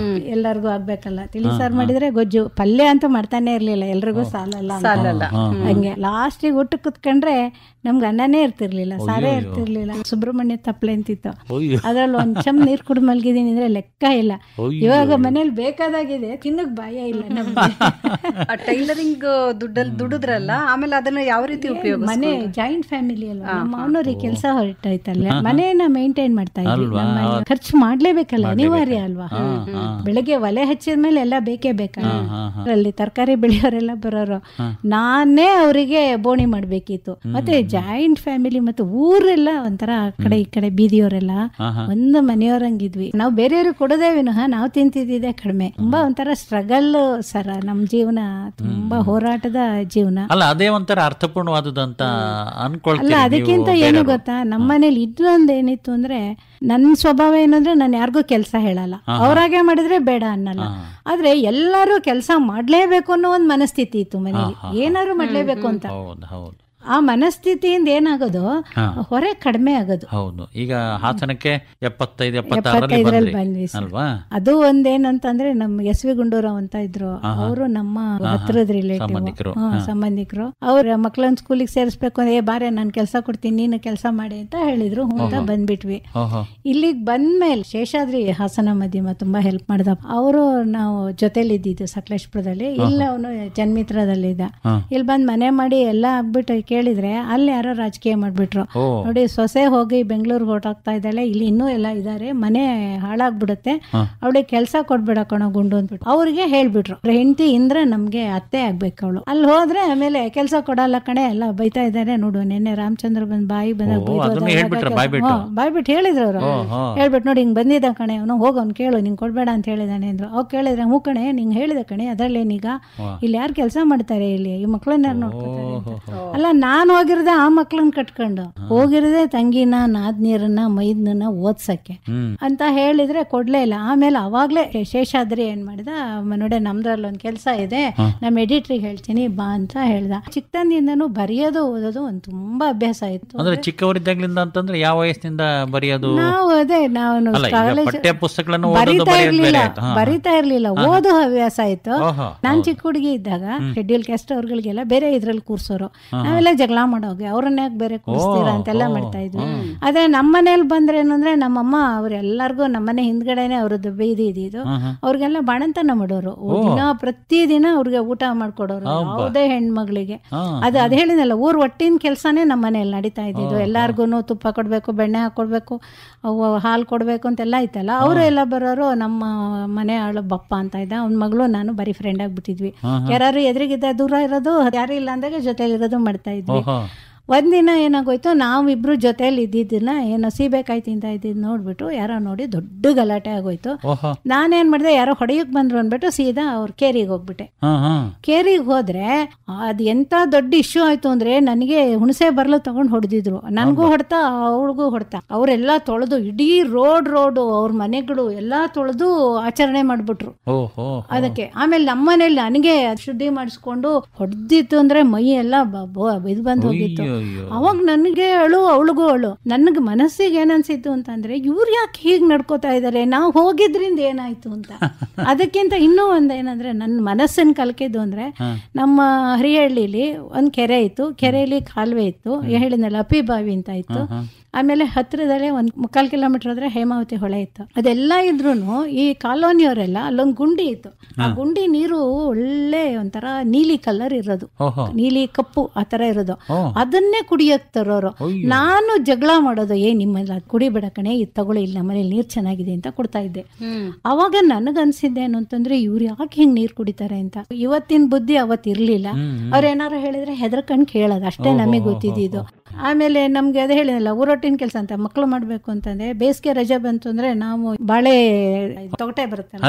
ಎಲ್ಲರಿಗೂ ಆಗ್ಬೇಕಲ್ಲ, ತಿಳಿ ಸಾರು ಮಾಡಿದ್ರೆ ಗೊಜ್ಜು. ಪಲ್ಯ ಅಂತೂ ಮಾಡ್ತಾನೆ ಇರ್ಲಿಲ್ಲ, ಎಲ್ರಿಗೂ ಸಾಲಲ್ಲ. ಹಂಗೆ ಲಾಸ್ಟಿಗೆ ಊಟ ಕುತ್ಕೊಂಡ್ರೆ ನಮ್ಗೆ ಅನ್ನನೇ ಇರ್ತಿರ್ಲಿಲ್ಲ, ಸಾರೇ ಇರ್ತಿರ್ಲಿಲ್ಲ. ಸುಬ್ರಹ್ಮಣ್ಯ ತಪ್ಪಲೆ ಅಂತಿತ್ತು, ಅದ್ರಲ್ಲಿ ಒಂದ್ ಚಮ್ ನೀರ್ ಕುಡ್ ಮಲ್ಗಿದೀನಿ ಅಂದ್ರೆ ಲೆಕ್ಕ ಇಲ್ಲ. ಇವಾಗ ಮನೇಲಿ ಬೇಕಾದಾಗಿದೆ, ತಿನ್ನಕ್ ಭಯ ಇಲ್ಲ ನಮ್ಗೆ. ಟೈಲರಿಂಗ್ ದುಡ್ಡಲ್ಲಿ ದುಡಿದ್ರಲ್ಲ, ಆಮೇಲೆ ಅದನ್ನ ಯಾವ ರೀತಿ ಉಪಯೋಗ? ಮನೆ ಜಾಯಿಂಟ್ ಫ್ಯಾಮಿಲಿ ಅಲ್ವಾ, ನಮ್ಮ ಮಾವನವ್ರಿಗೆ ಕೆಲಸ ಹೊರಟಾಯ್ತಲ್ಲ, ಮನೇನ ಮೇಂಟೈನ್ ಮಾಡ್ತಾ ಇದ್ವಿ. ಖರ್ಚು ಮಾಡ್ಲೇಬೇಕಲ್ಲ, ಅನಿವಾರ್ಯ ಅಲ್ವಾ. ಬೆಳಗ್ಗೆ ಒಲೆ ಹಚ್ಚಿದ್ಮೇಲೆ ಎಲ್ಲ ಬೇಕೇ ಬೇಕಲ್ಲ. ಅಲ್ಲಿ ತರಕಾರಿ ಬೆಳೆಯೋರೆಲ್ಲ ಬರೋರು, ನಾನೇ ಅವರಿಗೆ ಬೋಣಿ ಮಾಡ್ಬೇಕಿತ್ತು. ಮತ್ತೆ ಜಾಯಿಂಟ್ ಫ್ಯಾಮಿಲಿ, ಮತ್ತೆ ಊರೆಲ್ಲ ಒಂಥರ ಆ ಕಡೆ ಈ ಕಡೆ ಬೀದಿಯವರೆಲ್ಲ ಒಂದು ಮನೆಯವರಂಗಿದ್ವಿ. ನಾವು ಬೇರೆಯವ್ರಿಗೆ ಕೊಡೋದೇ ವಿನಃ ನಾವು ತಿಂತಿದ್ದೆ ಕಡಿಮೆ. ತುಂಬಾ ಒಂಥರ ಸ್ಟ್ರಗಲ್ ಸರ ನಮ್ ಜೀವನ, ತುಂಬಾ ಹೋರಾಟದ ಜೀವನ. ಅಲ್ಲ, ಅದೇ ಒಂಥರ ಅರ್ಥಪೂರ್ಣವಾದುದಂತ ಅನ್ಕೊಳ್ತೀನಿ. ಅಲ್ಲ, ಅದಕ್ಕಿಂತ ಏನು ಗೊತ್ತಾ, ನಮ್ಮನೇಲಿ ಇನ್ನೊಂದು ಏನಿತ್ತು ಅಂದ್ರೆ, ನನ್ನ ಸ್ವಭಾವ ಏನಂದ್ರೆ ನಾನು ಯಾರಿಗೂ ಕೆಲಸ ಹೇಳಲ್ಲ, ಅವ್ರಾಗೆ ಮಾಡಿದ್ರೆ ಬೇಡ ಅನ್ನಲ್ಲ. ಆದ್ರೆ ಎಲ್ಲರೂ ಕೆಲಸ ಮಾಡ್ಲೇಬೇಕು ಅನ್ನೋ ಒಂದು ಮನಸ್ಥಿತಿ ಇತ್ತು ಮನೇಲಿ, ಏನಾದ್ರು ಮಾಡ್ಲೇಬೇಕು ಅಂತ. ಆ ಮನಸ್ಥಿತಿಯಿಂದ ಏನಾಗೋದು, ಹೊರೆ ಕಡಿಮೆ ಆಗೋದು. ಹೌದು, ಈಗ ಹಾಸನಕ್ಕೆ 75-76 ಬಂದ್ವಿ ಅಲ್ವಾ? ಅದು ಒಂದೇನಂತಂದ್ರೆ ನಮ್ಮ ಎಸ್ ವಿ ಗುಂಡೂರಾವ್ ಅಂತ ಇದ್ರು, ಅವರು ನಮ್ಮ ಹತ್ರದ ರಿಲೇಟಿವ್ ಸಂಬಂಧಿಕರು. ಅವ್ರ ಮಕ್ಕಳನ್ನ ಸ್ಕೂಲಿಗೆ ಸೇರಿಸ್ಬೇಕು ಅಂದ್ರೆ ಬಾರೆ ನಾನು ಕೆಲಸ ಕೊಡ್ತೀನಿ, ನೀನು ಕೆಲಸ ಮಾಡಿ ಅಂತ ಹೇಳಿದ್ರು. ಅಂತ ಬಂದ್ಬಿಟ್ವಿ. ಇಲ್ಲಿಗೆ ಬಂದ್ಮೇಲೆ ಶೇಷಾದ್ರಿ ಹಾಸನ ಮಧ್ಯಮ ತುಂಬಾ ಹೆಲ್ಪ್ ಮಾಡ್ದ. ಅವರು ನಾವು ಜೊತೆಲಿ ಇದ್ದಿದ್ದು ಸಕಲೇಶ್ಪುರದಲ್ಲಿ, ಇಲ್ಲ ಅವನು ಜನ್ಮಿತ್ರದಲ್ಲಿ ಇದ್ದ. ಇಲ್ಲಿ ಬಂದ್ ಮನೆ ಮಾಡಿ ಎಲ್ಲ ಆಗ್ಬಿಟ್ಟು ಕೇಳಿದ್ರೆ ಅಲ್ಲಿ ಯಾರೋ ರಾಜಕೀಯ ಮಾಡ್ಬಿಟ್ರು. ನೋಡಿ ಸೊಸೆ ಹೋಗಿ ಬೆಂಗಳೂರಿಗೆ ಹೊರಟಾಗ್ತಾ ಇದ್ದಾಳೆ, ಇಲ್ಲಿ ಇನ್ನೂ ಎಲ್ಲ ಇದಾರೆ, ಮನೆ ಹಾಳಾಗ್ಬಿಡುತ್ತೆ, ಅವಳಿಗೆ ಕೆಲಸ ಕೊಡ್ಬೇಡ ಕಣೋ ಗುಂಡು ಅಂದ್ಬಿಟ್ಟು ಅವ್ರಿಗೆ ಹೇಳ್ಬಿಟ್ರು. ಹೆಂಡತಿ ಇಂದ್ರೆ ನಮ್ಗೆ ಅತ್ತೆ ಆಗ್ಬೇಕು ಅವಳು. ಅಲ್ಲಿ ಹೋದ್ರೆ ಆಮೇಲೆ ಕೆಲಸ ಕೊಡಲ್ಲ ಕಣೆ, ಎಲ್ಲ ಬೈತಾ ಇದ್ದಾರೆ ನೋಡು. ನಿನ್ನೆ ರಾಮಚಂದ್ರ ಬಂದ್ ಬಾಯಿ ಬಂದಾಗ ಬಾಯ್ಬಿಟ್ಟು ಹೇಳಿದ್ರು ಅವರು. ಹೇಳ್ಬಿಟ್ಟು ನೋಡಿ ಹಿಂಗ್ ಬಂದಿದ್ದ ಕಣೆ ಅವನು, ಹೋಗ ಅವ್ನು ಕೇಳು, ನಿಂಗೆ ಕೊಡ್ಬೇಡ ಅಂತ ಹೇಳಿದಾನೆ ಅಂದ್ರು. ಅವ್ ಕೇಳಿದ್ರೆ ಹ್ಞೂ ಕಣೆ ನಿಂಗೆ ಹೇಳಿದ ಕಣೆ, ಅದ್ರಲ್ಲೇನೀಗ, ಇಲ್ಲಿ ಯಾರು ಕೆಲಸ ಮಾಡ್ತಾರೆ, ಇಲ್ಲಿ ಈ ಮಕ್ಳನ್ನ ಯಾರು ನೋಡ್ಕೊತಾರೆ? ಅಲ್ಲ ನಾನು ಹೋಗಿರದೆ ಆ ಮಕ್ಳನ್ನ ಕಟ್ಕೊಂಡು ಹೋಗಿರದೆ ತಂಗಿನ ನಾದ್ನೀರನ್ನ ಮೈದ್ನ ಓದ್ಸಕ್ಕೆ ಅಂತ ಹೇಳಿದ್ರೆ ಕೊಡ್ಲೇ ಇಲ್ಲ. ಆಮೇಲೆ ಅವಾಗ್ಲೇ ಶೇಷಾದ್ರಿ ಏನ್ ಮಾಡಿದ, ನೋಡಿ ನಮ್ದ್ರಲ್ಲಿ ಒಂದ್ ಕೆಲಸ ಇದೆ, ನಮ್ಮ ಎಡಿಟ್ರಿಗೆ ಹೇಳ್ತೀನಿ ಬಾ ಅಂತ ಹೇಳ್ದ. ಚಿಕ್ಕಂದಿಂದನೂ ಬರೆಯೋದು ಓದೋದು ಒಂದ್ ತುಂಬಾ ಅಭ್ಯಾಸ ಇತ್ತು. ಅಂದ್ರೆ ಚಿಕ್ಕವರಿದ್ದಾಗ್ಲಿಂದ ಅಂತಂದ್ರೆ ಯಾವ ವಯಸ್ಸಿನಿಂದ ಬರೆಯೋದು? ನಾವು ಅದೇ ಬರಿತಾ ಇರ್ಲಿಲ್ಲ, ಓದೋ ಹವ್ಯಾಸ ಇತ್ತು. ನಾನ್ ಚಿಕ್ಕ ಹುಡುಗಿ ಇದ್ದಾಗ ಶೆಡ್ಯೂಲ್ ಕ್ಯಾಸ್ಟ್ ಅವ್ರಗಳಿಗೆಲ್ಲ ಬೇರೆ ಇದ್ರಲ್ಲಿ ಕೂರ್ಸೋರು, ನಾವೆಲ್ಲ ಜಗಳ ಮಾಡೋಗಿ ಅವ್ರನ್ನ ಬೇರೆ ಕೂರಿಸ್ತೀರಾ ಅಂತೆಲ್ಲ ಮಾಡ್ತಾ ಇದ್ವಿ. ಆದ್ರೆ ನಮ್ಮ ಮನೇಲಿ ಬಂದ್ರೆ ಏನಂದ್ರೆ ನಮ್ಮಮ್ಮ ಅವ್ರೆಲ್ಲರಿಗೂ ನಮ್ಮನೆ ಹಿಂದ್ಗಡೆನೆ ಅವ್ರದ್ದು ಬೀದಿ ಇದ್ದಿದ್ದು, ಅವ್ರಿಗೆಲ್ಲ ಬಾಣಂತನ ಮಾಡೋರು. ದಿನ ಪ್ರತಿದಿನ ಅವ್ರಿಗೆ ಊಟ ಮಾಡ್ಕೊಡೋರು ಯಾವುದೇ ಹೆಣ್ಮಗಳಿಗೆ. ಅದು ಹೇಳಿದ್ನಲ್ಲ, ಊರ್ ಒಟ್ಟಿನ ಕೆಲ್ಸಾನೇ ನಮ್ಮ ಮನೇಲಿ ನಡೀತಾ ಇದ್ದಿದ್ದು. ಎಲ್ಲಾರ್ಗು ತುಪ್ಪ ಕೊಡ್ಬೇಕು, ಬೆಣ್ಣೆ ಹಾಕೊಡ್ಬೇಕು, ಹಾಲು ಕೊಡ್ಬೇಕು ಅಂತೆಲ್ಲ ಇತ್ತಲ್ಲ. ಅವರು ಎಲ್ಲ ಬರೋರು. ನಮ್ಮ ಮನೆ ಆಳು ಬಪ್ಪ ಅಂತ ಇದ್ದ, ಅವ್ನ ಮಗಳು ನಾನು ಬರೀ ಫ್ರೆಂಡ್ ಆಗ್ಬಿಟ್ಟಿದ್ವಿ. ಯಾರು ಎದುರಿಗಿದ್ದ ದೂರ ಇರೋದು, ಯಾರು ಇಲ್ಲ ಅಂದಾಗ ಜೊತೆಲಿರೋದು ಮಾಡ್ತಾ ಇದ್ವಿ. ಒಂದಿನ ಏನಾಗೋಯ್ತು, ನಾವಿಬ್ರು ಜೊತೆಲಿ ಇದ್ದಿದ್ದನ್ನ ಏನೋ ಸೀಬೇಕಾಯ್ ತಿಂತ ಇದ್ದಿದ್ದು ನೋಡ್ಬಿಟ್ಟು ಯಾರೋ ನೋಡಿ ದೊಡ್ಡ ಗಲಾಟೆ ಆಗೋಯ್ತು. ನಾನೇನ್ ಮಾಡಿದೆ, ಯಾರೋ ಹೊಡೆಯಕ್ ಬಂದ್ರು ಅಂದ್ಬಿಟ್ಟು ಸೀದಾ ಅವ್ರ ಕೇರಿಗೆ ಹೋಗ್ಬಿಟ್ಟೆ. ಕೇರಿಗೆ ಹೋದ್ರೆ ಅದ್ ಎಂತ ದೊಡ್ಡ ಇಶ್ಯೂ ಆಯ್ತು ಅಂದ್ರೆ, ನನಗೆ ಹುಣಸೆ ಬರ್ಲು ತಗೊಂಡ್ ಹೊಡೆದಿದ್ರು. ನನ್ಗೂ ಹೊಡ್ತಾ ಅವ್ರಿಗೂ ಹೊಡ್ತಾ. ಅವರೆಲ್ಲಾ ತೊಳೆದು ಇಡೀ ರೋಡ್ ಅವ್ರ ಮನೆಗಳು ಎಲ್ಲಾ ತೊಳೆದು ಆಚರಣೆ ಮಾಡ್ಬಿಟ್ರು ಅದಕ್ಕೆ. ಆಮೇಲೆ ನಮ್ಮನೇಲಿ ನನಗೆ ಶುದ್ಧಿ ಮಾಡಿಸ್ಕೊಂಡು ಹೊಡೆದಿತ್ತು ಅಂದ್ರೆ ಮೈ ಎಲ್ಲ ಇದು ಬಂದ್ ಹೋಗಿತ್ತು. ಅವಾಗ ನನಗೆ ಅಳು, ಅವಳಿಗೂ ಅಳು. ನನಗೆ ಮನಸ್ಸಿಗೆ ಏನನ್ಸಿತ್ತು ಅಂತಂದ್ರೆ, ಇವ್ರು ಯಾಕೆ ಹೀಗ್ ನಡ್ಕೋತಾ ಇದಾರೆ, ನಾವು ಹೋಗಿದ್ರಿಂದ ಏನಾಯ್ತು ಅಂತ. ಅದಕ್ಕಿಂತ ಇನ್ನೂ ಒಂದ್ ಏನಂದ್ರೆ, ನನ್ನ ಮನಸ್ಸನ್ನು ಕಲ್ಕಿದ್ದು ಅಂದ್ರೆ, ನಮ್ಮ ಹರಿಹಳ್ಳಿಲಿ ಒಂದ್ ಕೆರೆ ಇತ್ತು, ಕೆರೆಯಲ್ಲಿ ಕಾಲುವೆ ಇತ್ತು, ಹೇಳಿದ್ನಲ್ಲ ಅಪ್ಪಿ ಬಾವಿ ಅಂತ ಇತ್ತು. ಆಮೇಲೆ ಹತ್ತಿರದಲ್ಲೇ 1.25 ಕಿಲೋಮೀಟರ್ ಹೋದ್ರೆ ಹೇಮಾವತಿ ಹೊಳೆ ಇತ್ತು. ಅದೆಲ್ಲ ಇದ್ರೂನು ಈ ಕಾಲೋನಿಯವರೆಲ್ಲ ಅಲ್ಲೊಂದು ಗುಂಡಿ ಇತ್ತು. ಆ ಗುಂಡಿ ನೀರು ಒಳ್ಳೆ ಒಂಥರ ನೀಲಿ ಕಲರ್ ಇರೋದು, ನೀಲಿ ಕಪ್ಪು ಆ ತರ ಇರೋದು. ಅದನ್ನೇ ಕುಡಿಯಕ್ ತರೋರು. ನಾನು ಜಗಳ ಮಾಡೋದು, ನಿಮ್ಮೆಲ್ಲ ಕುಡಿಬೇಡ ಕಣೆ, ಇದು ತಗೊಳ್ಳಿ, ಇಲ್ಲಿ ನಮ್ಮನೇಲಿ ನೀರ್ ಚೆನ್ನಾಗಿದೆ ಅಂತ ಕೊಡ್ತಾ ಇದ್ದೆ. ಅವಾಗ ನನಗನ್ಸಿದ್ದೇನು ಅಂತಂದ್ರೆ, ಇವ್ರು ಯಾಕೆ ಹಿಂಗ್ ನೀರ್ ಕುಡಿತಾರೆ ಅಂತ. ಇವತ್ತಿನ ಬುದ್ಧಿ ಅವತ್ತಿರ್ಲಿಲ್ಲ. ಅವ್ರೇನಾರು ಹೇಳಿದ್ರೆ ಹೆದರ್ಕಂಡ್ ಕೇಳೋದು ಅಷ್ಟೇ ನಮಗೆ ಗೊತ್ತಿದ್ದು. ಆಮೇಲೆ ನಮ್ಗೆ ಅದೇ ಹೇಳಿದಲ್ಲ, ಊರೊಟ್ಟಿನ ಕೆಲಸ ಅಂತ ಮಕ್ಳು ಮಾಡ್ಬೇಕು ಅಂತಂದ್ರೆ, ಬೇಸಿಗೆ ರಜೆ ಬಂತು ಅಂದ್ರೆ ನಾವು ಬಾಳೆ ತೊಗಟೆ ಬರುತ್ತಲ್ಲ,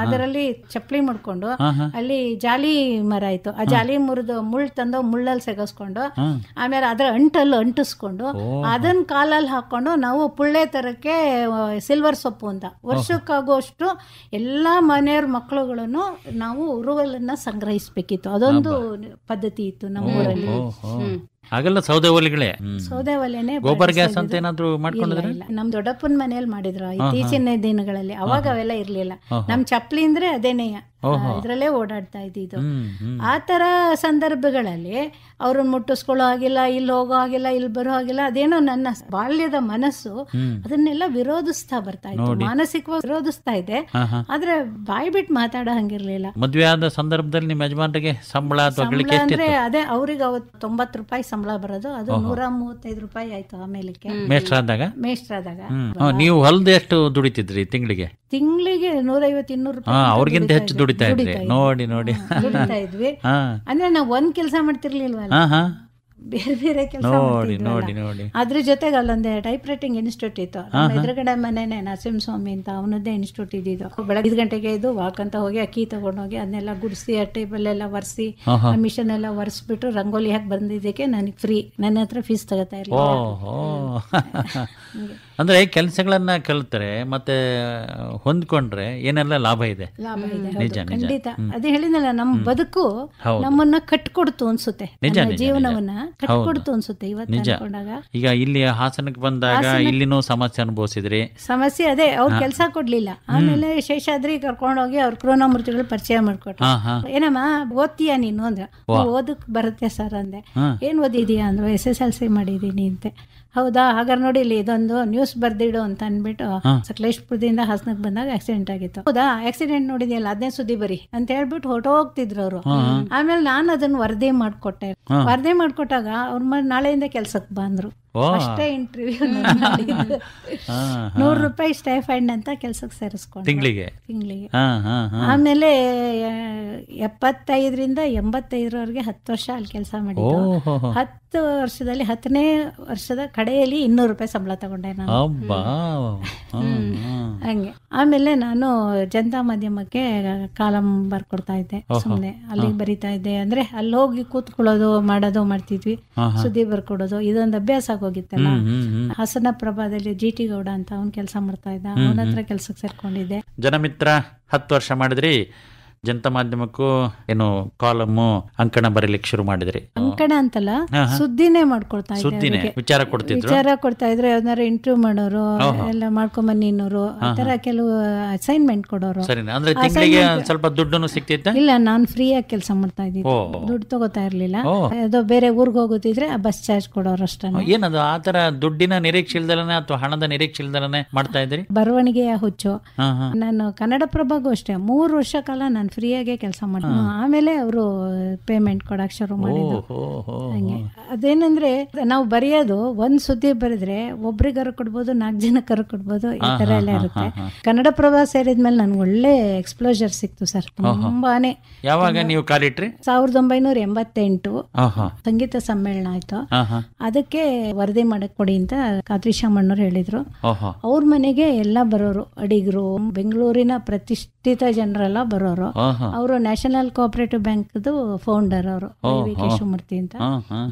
ಅದರಲ್ಲಿ ಚಪ್ಪಲಿ ಮುಡ್ಕೊಂಡು ಅಲ್ಲಿ ಜಾಲಿ ಮರ ಇತ್ತು, ಆ ಜಾಲಿ ಮುರಿದು ಮುಳ್ಳು ತಂದು ಮುಳ್ಳಲ್ಲಿ ಸೆಗಸ್ಕೊಂಡು, ಆಮೇಲೆ ಅದ್ರ ಅಂಟಲ್ಲಿ ಅಂಟಿಸ್ಕೊಂಡು ಅದನ್ನ ಕಾಲಲ್ಲಿ ಹಾಕೊಂಡು ನಾವು ಪುಳ್ಳೆ ತರಕ್ಕೆ ಸಿಲ್ವರ್ ಸೊಪ್ಪು ಅಂತ ವರ್ಷಕ್ಕಾಗುವಷ್ಟು ಎಲ್ಲಾ ಮನೆಯವ್ರ ಮಕ್ಕಳುಗಳನ್ನು ನಾವು ಉರುವಲನ್ನ ಸಂಗ್ರಹಿಸ್ಬೇಕಿತ್ತು. ಅದೊಂದು ಪದ್ಧತಿ ಇತ್ತು ನಮ್ಮೂರಲ್ಲಿ. ಹಾಗೆಲ್ಲ ಸೌದೆ ಒಲೆಗಳೇ, ಸೌದೆ ಒಲೆನೆ. ಗೋಬರ್ ಗ್ಯಾಸ್ ಅಂತ ಏನಾದ್ರು ಮಾಡ್ಕೊಂಡಿದ್ರೆ? ನಮ್ ದೊಡ್ಡಪ್ಪನ ಮನೇಲಿ ಮಾಡಿದ್ರು ಇತ್ತೀಚಿನ ದಿನಗಳಲ್ಲಿ. ಅವಾಗ ಅವೆಲ್ಲ ಇರ್ಲಿಲ್ಲ. ನಮ್ ಚಪ್ಲಿ ಅಂದ್ರೆ ಅದೇನೇಯ ಇದ್ರಲ್ಲೇ ಓಡಾಡ್ತಾ ಇದ್ದಿದ್ದು. ಆ ತರ ಸಂದರ್ಭಗಳಲ್ಲಿ ಅವ್ರನ್ನ ಮುಟ್ಟಿಸ್ಕೊಳ್ಳೋ ಆಗಿಲ್ಲ, ಇಲ್ಲಿ ಹೋಗೋ ಆಗಿಲ್ಲ, ಇಲ್ಲಿ ಬರೋ ಆಗಿಲ್ಲ. ಅದೇನೋ ನನ್ನ ಬಾಲ್ಯದ ಮನಸ್ಸು ಅದನ್ನೆಲ್ಲ ವಿರೋಧಿಸ್ತಾ ಬರ್ತಾ ಇತ್ತು, ಮಾನಸಿಕವಾಗಿ ವಿರೋಧಿಸ್ತಾ ಇದೆ. ಆದ್ರೆ ಬಾಯ್ ಬಿಟ್ಟು ಮಾತಾಡೋ ಹಂಗಿರ್ಲಿಲ್ಲ. ಮದ್ವೆ ಆದ ಸಂದರ್ಭದಲ್ಲಿ ನಿಮ್ಮ ಯಜಮಾನ್ರಿಗೆ ಸಂಬಳ ಅಂದ್ರೆ ಅದೇ ಅವ್ರಿಗೆ ಅವತ್ತು 90 ರೂಪಾಯಿ ಸಂಬಳ ಬರೋದು, ಅದು 135 ರೂಪಾಯಿ ಆಯ್ತು ಆಮೇಲಕ್ಕೆ ಮೇಷ್ಟ್ರಾದಾಗ. ನೀವು ಹೊಲದ ಎಷ್ಟು ದುಡಿತಿದ್ರಿ ತಿಂಗಳಿಗೆ? 150-200 ರೂಪಾಯಿ. ಅವ್ರಿಗಿಂತ ಹೆಚ್ಚು ದುಡಿತಾ ಇದ್ವಿ. ನೋಡಿ ದುಡಿತಾ ಇದ್ವಿ. ಅಂದ್ರೆ ನಾವ್ ಒಂದ್ ಕೆಲಸ ಮಾಡ್ತಿರ್ಲಿಲ್ವಲ್ಲ, ಬೇರೆ ಬೇರೆ ಕೆಲಸ ನೋಡಿ. ಅದ್ರ ಜೊತೆಗೆ ಅಲ್ಲೊಂದೇ ಟೈಪ್ ರೈಟಿಂಗ್ ಇನ್ಸ್ಟಿಟ್ಯೂಟ್ ಇತ್ತು. ನಮ್ಮ ಎದುರುಗಡೆ ಮನೆನೇ ನರಸಿಂಹಸ್ವಾಮಿ ಅಂತ ಅವನದ್ದೇ ಇನ್ಸ್ಟಿಟ್ಯೂಟ್ ಇದ್ದಿದ್ದು. ಬೆಳಗ್ಗೆ 5 ಗಂಟೆಗೆ ಇದು ವಾಕ್ ಅಂತ ಹೋಗಿ ಅಕ್ಕಿ ತಗೊಂಡೋಗಿ ಅದನ್ನೆಲ್ಲ ಗುಡಿಸಿ ಆ ಟೇಬಲ್ ಎಲ್ಲ ಒರೆಸಿ ಮಿಷನ್ ಎಲ್ಲ ಒರೆಸ್ಬಿಟ್ಟು ರಂಗೋಲಿ ಹಾಕಿ ಬಂದಿದ್ದಕ್ಕೆ ನನಗೆ ಫ್ರೀ. ನನ್ನ ಹತ್ರ ಫೀಸ್ ತಗೋತಾ ಇರಲಿಲ್ಲ. ಅಂದ್ರೆ ಕೆಲಸಗಳನ್ನ ಕಲಿತರೆ ಮತ್ತೆ ಹೊಂದ್ಕೊಂಡ್ರೆ ಏನೆಲ್ಲ ಲಾಭ ಇದೆ. ಖಂಡಿತ. ಅದೇ ಹೇಳಿದ್ನಲ್ಲ, ನಮ್ಮ ಬದುಕು ನಮ್ಮನ್ನ ಕಟ್ಕೊಡ್ತು ಅನ್ಸುತ್ತೆ. ಜೀವನವನ್ನ ಕಟ್ಕೊಡ್ತು ಅನ್ಸುತ್ತೆ ಇವತ್ತು ಅನ್ಕೊಂಡಾಗ. ಈಗ ಇಲ್ಲಿ ಹಾಸನಕ್ಕೆ ಬಂದಾಗ ಇಲ್ಲಿನೂ ಸಮಸ್ಯೆ ಅನುಭವಿಸಿದ್ರಿ? ಸಮಸ್ಯೆ ಅದೇ, ಅವ್ರು ಕೆಲಸ ಕೊಡ್ಲಿಲ್ಲ. ಆಮೇಲೆ ಶೇಷಾದ್ರಿ ಕರ್ಕೊಂಡೋಗಿ ಅವ್ರ ಕೃಷ್ಣಮೂರ್ತಿಗಳು ಪರಿಚಯ ಮಾಡ್ಕೊಟ್ರು. ಏನಮ್ಮ ಓದ್ತೀಯಾ ನೀನು ಅಂದ್ರೆ, ಓದಕ್ ಬರುತ್ತೆ ಸರ್ ಅಂದೆ. ಏನ್ ಓದಿದೀಯಾ ಅಂದ್ರು, SSLC ಮಾಡಿದೀನಿ ಅಂತೆ. ಹೌದಾ, ಹಾಗಾದ್ರೆ ನೋಡಿ ಇಲ್ಲಿ ಇದೊಂದು ನ್ಯೂಸ್ ಬರ್ದಿಡು ಅಂತ ಅಂದ್ಬಿಟ್ಟು ಸಕಲೇಶ್ಪುರದಿಂದ ಹಾಸನಕ್ಕೆ ಬಂದಾಗ ಆಕ್ಸಿಡೆಂಟ್ ಆಗಿತ್ತು. ಹೌದಾ, ಆಕ್ಸಿಡೆಂಟ್ ನೋಡಿದ್ಯಲ್ಲ ಅದನ್ನೇ ಸುದ್ದಿ ಬರಿ ಅಂತ ಹೇಳ್ಬಿಟ್ಟು ಹೊರಟೋಗ್ತಿದ್ರು ಅವರು. ಆಮೇಲೆ ನಾನು ಅದನ್ನ ವರದಿ ಮಾಡ್ಕೊಟ್ಟೆ. ವರದಿ ಮಾಡ್ಕೊಟ್ಟಾಗ ಅವ್ರ ನಾಳೆಯಿಂದ ಕೆಲ್ಸಕ್ಕೆ ಬಂದ್ರು. ಅಷ್ಟೇ ಇಂಟರ್ವ್ಯೂ, 100 ರೂಪಾಯಿ ಸ್ಟೈಫಂಡ್ ಅಂತ ಕೆಲ್ಸಕ್ಕೆ ಸೇರಿಸ್ಕೊಂಡು ತಿಂಗಳಿಗೆ. ಆಮೇಲೆ 75ರಿಂದ 85ರವರೆಗೆ 10 ವರ್ಷ ಅಲ್ಲಿ ಕೆಲಸ ಮಾಡಿದ್ದು. 10 ವರ್ಷದಲ್ಲಿ 10ನೇ ವರ್ಷದ ಕಡೆಯಲ್ಲಿ 200 ರೂಪಾಯಿ ಸಂಬಳ ತಗೊಂಡೆ ನಾನು. ಹಂಗೆ ಆಮೇಲೆ ನಾನು ಜನತಾ ಮಾಧ್ಯಮಕ್ಕೆ ಕಾಲಂ ಬರ್ಕೊಡ್ತಾ ಇದ್ದೆ. ಸುಮ್ಮನೆ ಅಲ್ಲಿ ಬರಿತಾ ಇದ್ದೆ. ಅಂದ್ರೆ ಅಲ್ಲಿ ಹೋಗಿ ಕೂತ್ಕೊಳ್ಳೋದು ಮಾಡೋದು ಮಾಡ್ತಿದ್ವಿ, ಸುದ್ದಿ ಬರ್ಕೊಡೋದು. ಇದೊಂದು ಅಭ್ಯಾಸ ಆಗೋಗಿತ್ತಲ್ಲ. ಹಾಸನ ಪ್ರಭಾದಲ್ಲಿ GT ಗೌಡ ಅಂತ ಅವ್ನ್ ಕೆಲಸ ಮಾಡ್ತಾ ಇದ್ದ, ಅವನ ಹತ್ರ ಕೆಲ್ಸಕ್ಕೆ ಸೇರ್ಕೊಂಡಿದ್ದೆ. ಜನಮಿತ್ರ 10 ವರ್ಷ ಮಾಡಿದ್ರಿ. ಜನತಾ ಮಾಧ್ಯಮಕ್ಕೂ ಏನು ಕಾಲಮ್ಮು ಅಂಕಣ ಬರೀಲಿಕ್ಕೆ ಶುರು ಮಾಡಿದ್ರಿ? ಅಂಕಣ ಅಂತಲ್ಲ, ಸುದ್ದಿನೇ ಮಾಡ್ಕೊಳ್ತಾ ಇದ್ದೆ. ವಿಚಾರ ಕೊಡ್ತಾ ಇದ್ರೆ ಯಾವ್ದಾರು ಇಂಟರ್ವ್ಯೂ ಮಾಡೋರು, ಎಲ್ಲ ಮಾಡ್ಕೊಂಬನ್ನಿ ಅನ್ನೋರು, ಆ ತರ ಕೆಲವು ಅಸೈನ್ಮೆಂಟ್ ಕೊಡೋರು. ಸ್ವಲ್ಪ ದುಡ್ಡು ಸಿಕ್ತಿತ್ತ? ಇಲ್ಲ, ನಾನು ಫ್ರೀ ಆಗಿ ಕೆಲಸ ಮಾಡ್ತಾ ಇದ್ದಿದ್ದು, ದುಡ್ಡು ತಗೋತಾ ಇರ್ಲಿಲ್ಲ. ಅದು ಬೇರೆ ಊರ್ಗ್ ಹೋಗೋದಿದ್ರೆ ಬಸ್ ಚಾರ್ಜ್ ಕೊಡೋರು ಅಷ್ಟೇ. ಏನದು ಆತರ ದುಡ್ಡಿನ ನಿರೀಕ್ಷೆ ಇಲ್ದಲನೆ ಅಥವಾ ಹಣದ ನಿರೀಕ್ಷೆ ಇಲ್ದಲನೆ ಮಾಡ್ತಾ ಇದ್ರಿ? ಬರವಣಿಗೆಯ ಹುಚ್ಚು. ನಾನು ಕನ್ನಡಪ್ರಭಗೂ ಅಷ್ಟೇ 3 ವರ್ಷ ಕಾಲ ನಾನು ಫ್ರೀಯಾಗೆ ಕೆಲಸ ಮಾಡಿ, ಆಮೇಲೆ ಅವರು ಪೇಮೆಂಟ್ ಕೊಡಕ್ ಶುರು ಮಾಡಿದ್ರು. ಹಂಗೆ ಅದೇನಂದ್ರೆ, ನಾವು ಬರೆಯೋದು ಒಂದ್ ಸುದ್ದಿ ಬರೆದ್ರೆ ಒಬ್ರಿಗಾರು ಕೊಡ್ಬೋದು, 4 ಜನಕ್ಕಾರು ಕೊಡ್ಬೋದು, ಈ ತರ ಎಲ್ಲ ಇರುತ್ತೆ. ಕನ್ನಡಪ್ರಭ ಸೇರಿದ್ಮೇಲೆ ನನ್ಗೆ ಒಳ್ಳೆ ಎಕ್ಸ್ಪ್ಲೋಜರ್ ಸಿಕ್ತು ಸರ್, ತುಂಬಾನೇ. ಯಾವಾಗ ನೀವು ಕಾಲಿಟ್ರಿ? 1988 ಸಂಗೀತ ಸಮ್ಮೇಳನ ಆಯ್ತು. ಅದಕ್ಕೆ ವರದಿ ಮಾಡಕ್ ಕೊಡಿ ಅಂತ ಕಾತ್ರಿಶಾಮಣ್ಣವ್ರು ಹೇಳಿದ್ರು. ಅವ್ರ ಮನೆಗೆ ಎಲ್ಲ ಬರೋರು, ಅಡಿಗರು, ಬೆಂಗಳೂರಿನ ಪ್ರತಿಷ್ಠಿತ ಜನರೆಲ್ಲ ಬರೋರು. ಅವರು ನ್ಯಾಷನಲ್ ಕೋಆಪರೇಟಿವ್ ಬ್ಯಾಂಕ್ ಫೌಂಡರ್ ಅವರು, ವಿ.ಕೆ. ಶಿವಮೂರ್ತಿ ಅಂತ.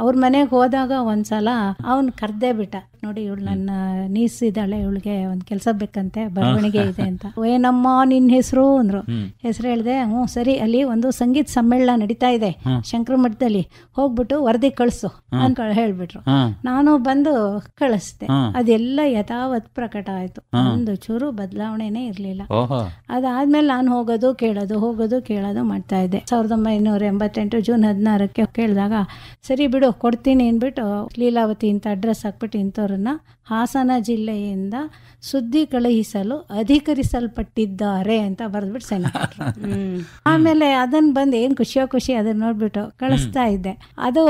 ಅವ್ರ ಮನೆಗೆ ಹೋದಾಗ ಒಂದ್ಸಲ ಅವನ್ ಕರ್ದೇ ಬಿಟ್ಟ. ನೋಡಿ, ಇವಳು ನನ್ನ ನೀಸ್ ಇದ್ದಾಳೆ, ಇವಳಿಗೆ ಒಂದ್ ಕೆಲ್ಸ ಬೇಕಂತೆ, ಬರವಣಿಗೆ ಇದೆ ಅಂತ. ಏನಮ್ಮ ನಿನ್ ಹೆಸರು ಅಂದ್ರು. ಹೆಸರು ಹೇಳ್ದೆ. ಸರಿ, ಅಲ್ಲಿ ಒಂದು ಸಂಗೀತ ಸಮ್ಮೇಳನ ನಡೀತಾ ಇದೆ ಶಂಕರ ಮಠದಲ್ಲಿ, ಹೋಗ್ಬಿಟ್ಟು ವರದಿ ಕಳ್ಸು ಅಂತ ಹೇಳ್ಬಿಟ್ರು. ನಾನು ಬಂದು ಕಳಿಸ್ದೆ. ಅದೆಲ್ಲ ಯಥಾವತ್ ಪ್ರಕಟ ಆಯ್ತು, ಒಂದು ಚೂರು ಬದಲಾವಣೆನೇ ಇರ್ಲಿಲ್ಲ. ಅದಾದ್ಮೇಲೆ ನಾನು ಹೋಗೋದು ಕೇಳೋದು ಮಾಡ್ತಾ ಇದ್ದೆ. 1988 ಜೂನ್ 16ಕ್ಕೆ ಕೇಳಿದಾಗ, ಸರಿ ಬಿಡು ಕೊಡ್ತೀನಿ ಅಂದ್ಬಿಟ್ಟು ಲೀಲಾವತಿ ಅಂತ ಅಡ್ರೆಸ್ ಹಾಕ್ಬಿಟ್ಟು ಇಂಥವ್ರನ್ನ ಹಾಸನ ಜಿಲ್ಲೆಯಿಂದ ಸುದ್ದಿ ಕಳುಹಿಸಲು ಅಧಿಕರಿಸಲ್ಪಟ್ಟಿದ್ದಾರೆ ಅಂತ ಬರೆದ್ಬಿಟ್ಟು ಸೈನ್ ಹಾಕ್ಬಿಟ್ರು. ಆಮೇಲೆ ಅದನ್ನ ಬಂದು ಏನ್ ಖುಷಿ ಅದನ್ನ ನೋಡ್ಬಿಟ್ಟು ಕಳಿಸ್ತಾ ಇದ್ದೆ. ಅದು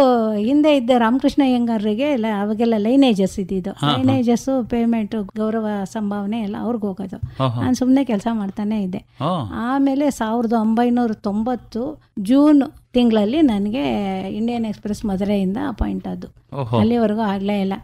ಹಿಂದೆ ಇದ್ದ ರಾಮಕೃಷ್ಣ ಅಯ್ಯಂಗಾರ್ರಿಗೆ ಅವಾಗೆಲ್ಲ ಲೈನೇಜಸ್ ಇದ್ದಿದ್ದು. ಲೈನೇಜಸ್, ಪೇಮೆಂಟ್, ಗೌರವ ಸಂಭಾವನೆ ಎಲ್ಲ ಅವ್ರಿಗೆ ಹೋಗೋದು. ನಾನು ಸುಮ್ಮನೆ ಕೆಲಸ ಮಾಡ್ತಾನೆ ಇದ್ದೆ. ಆಮೇಲೆ 1990 ಜೂನ್ ತಿಂಗಳಲ್ಲಿ ನನಗೆ ಇಂಡಿಯನ್ ಎಕ್ಸ್ಪ್ರೆಸ್ ಮಧುರೆಯಿಂದ ಅಪಾಯಿಂಟ್ ಆದ್ದು. ಅಲ್ಲಿವರೆಗೂ ಆಗ್ಲೇ ಇಲ್ಲ.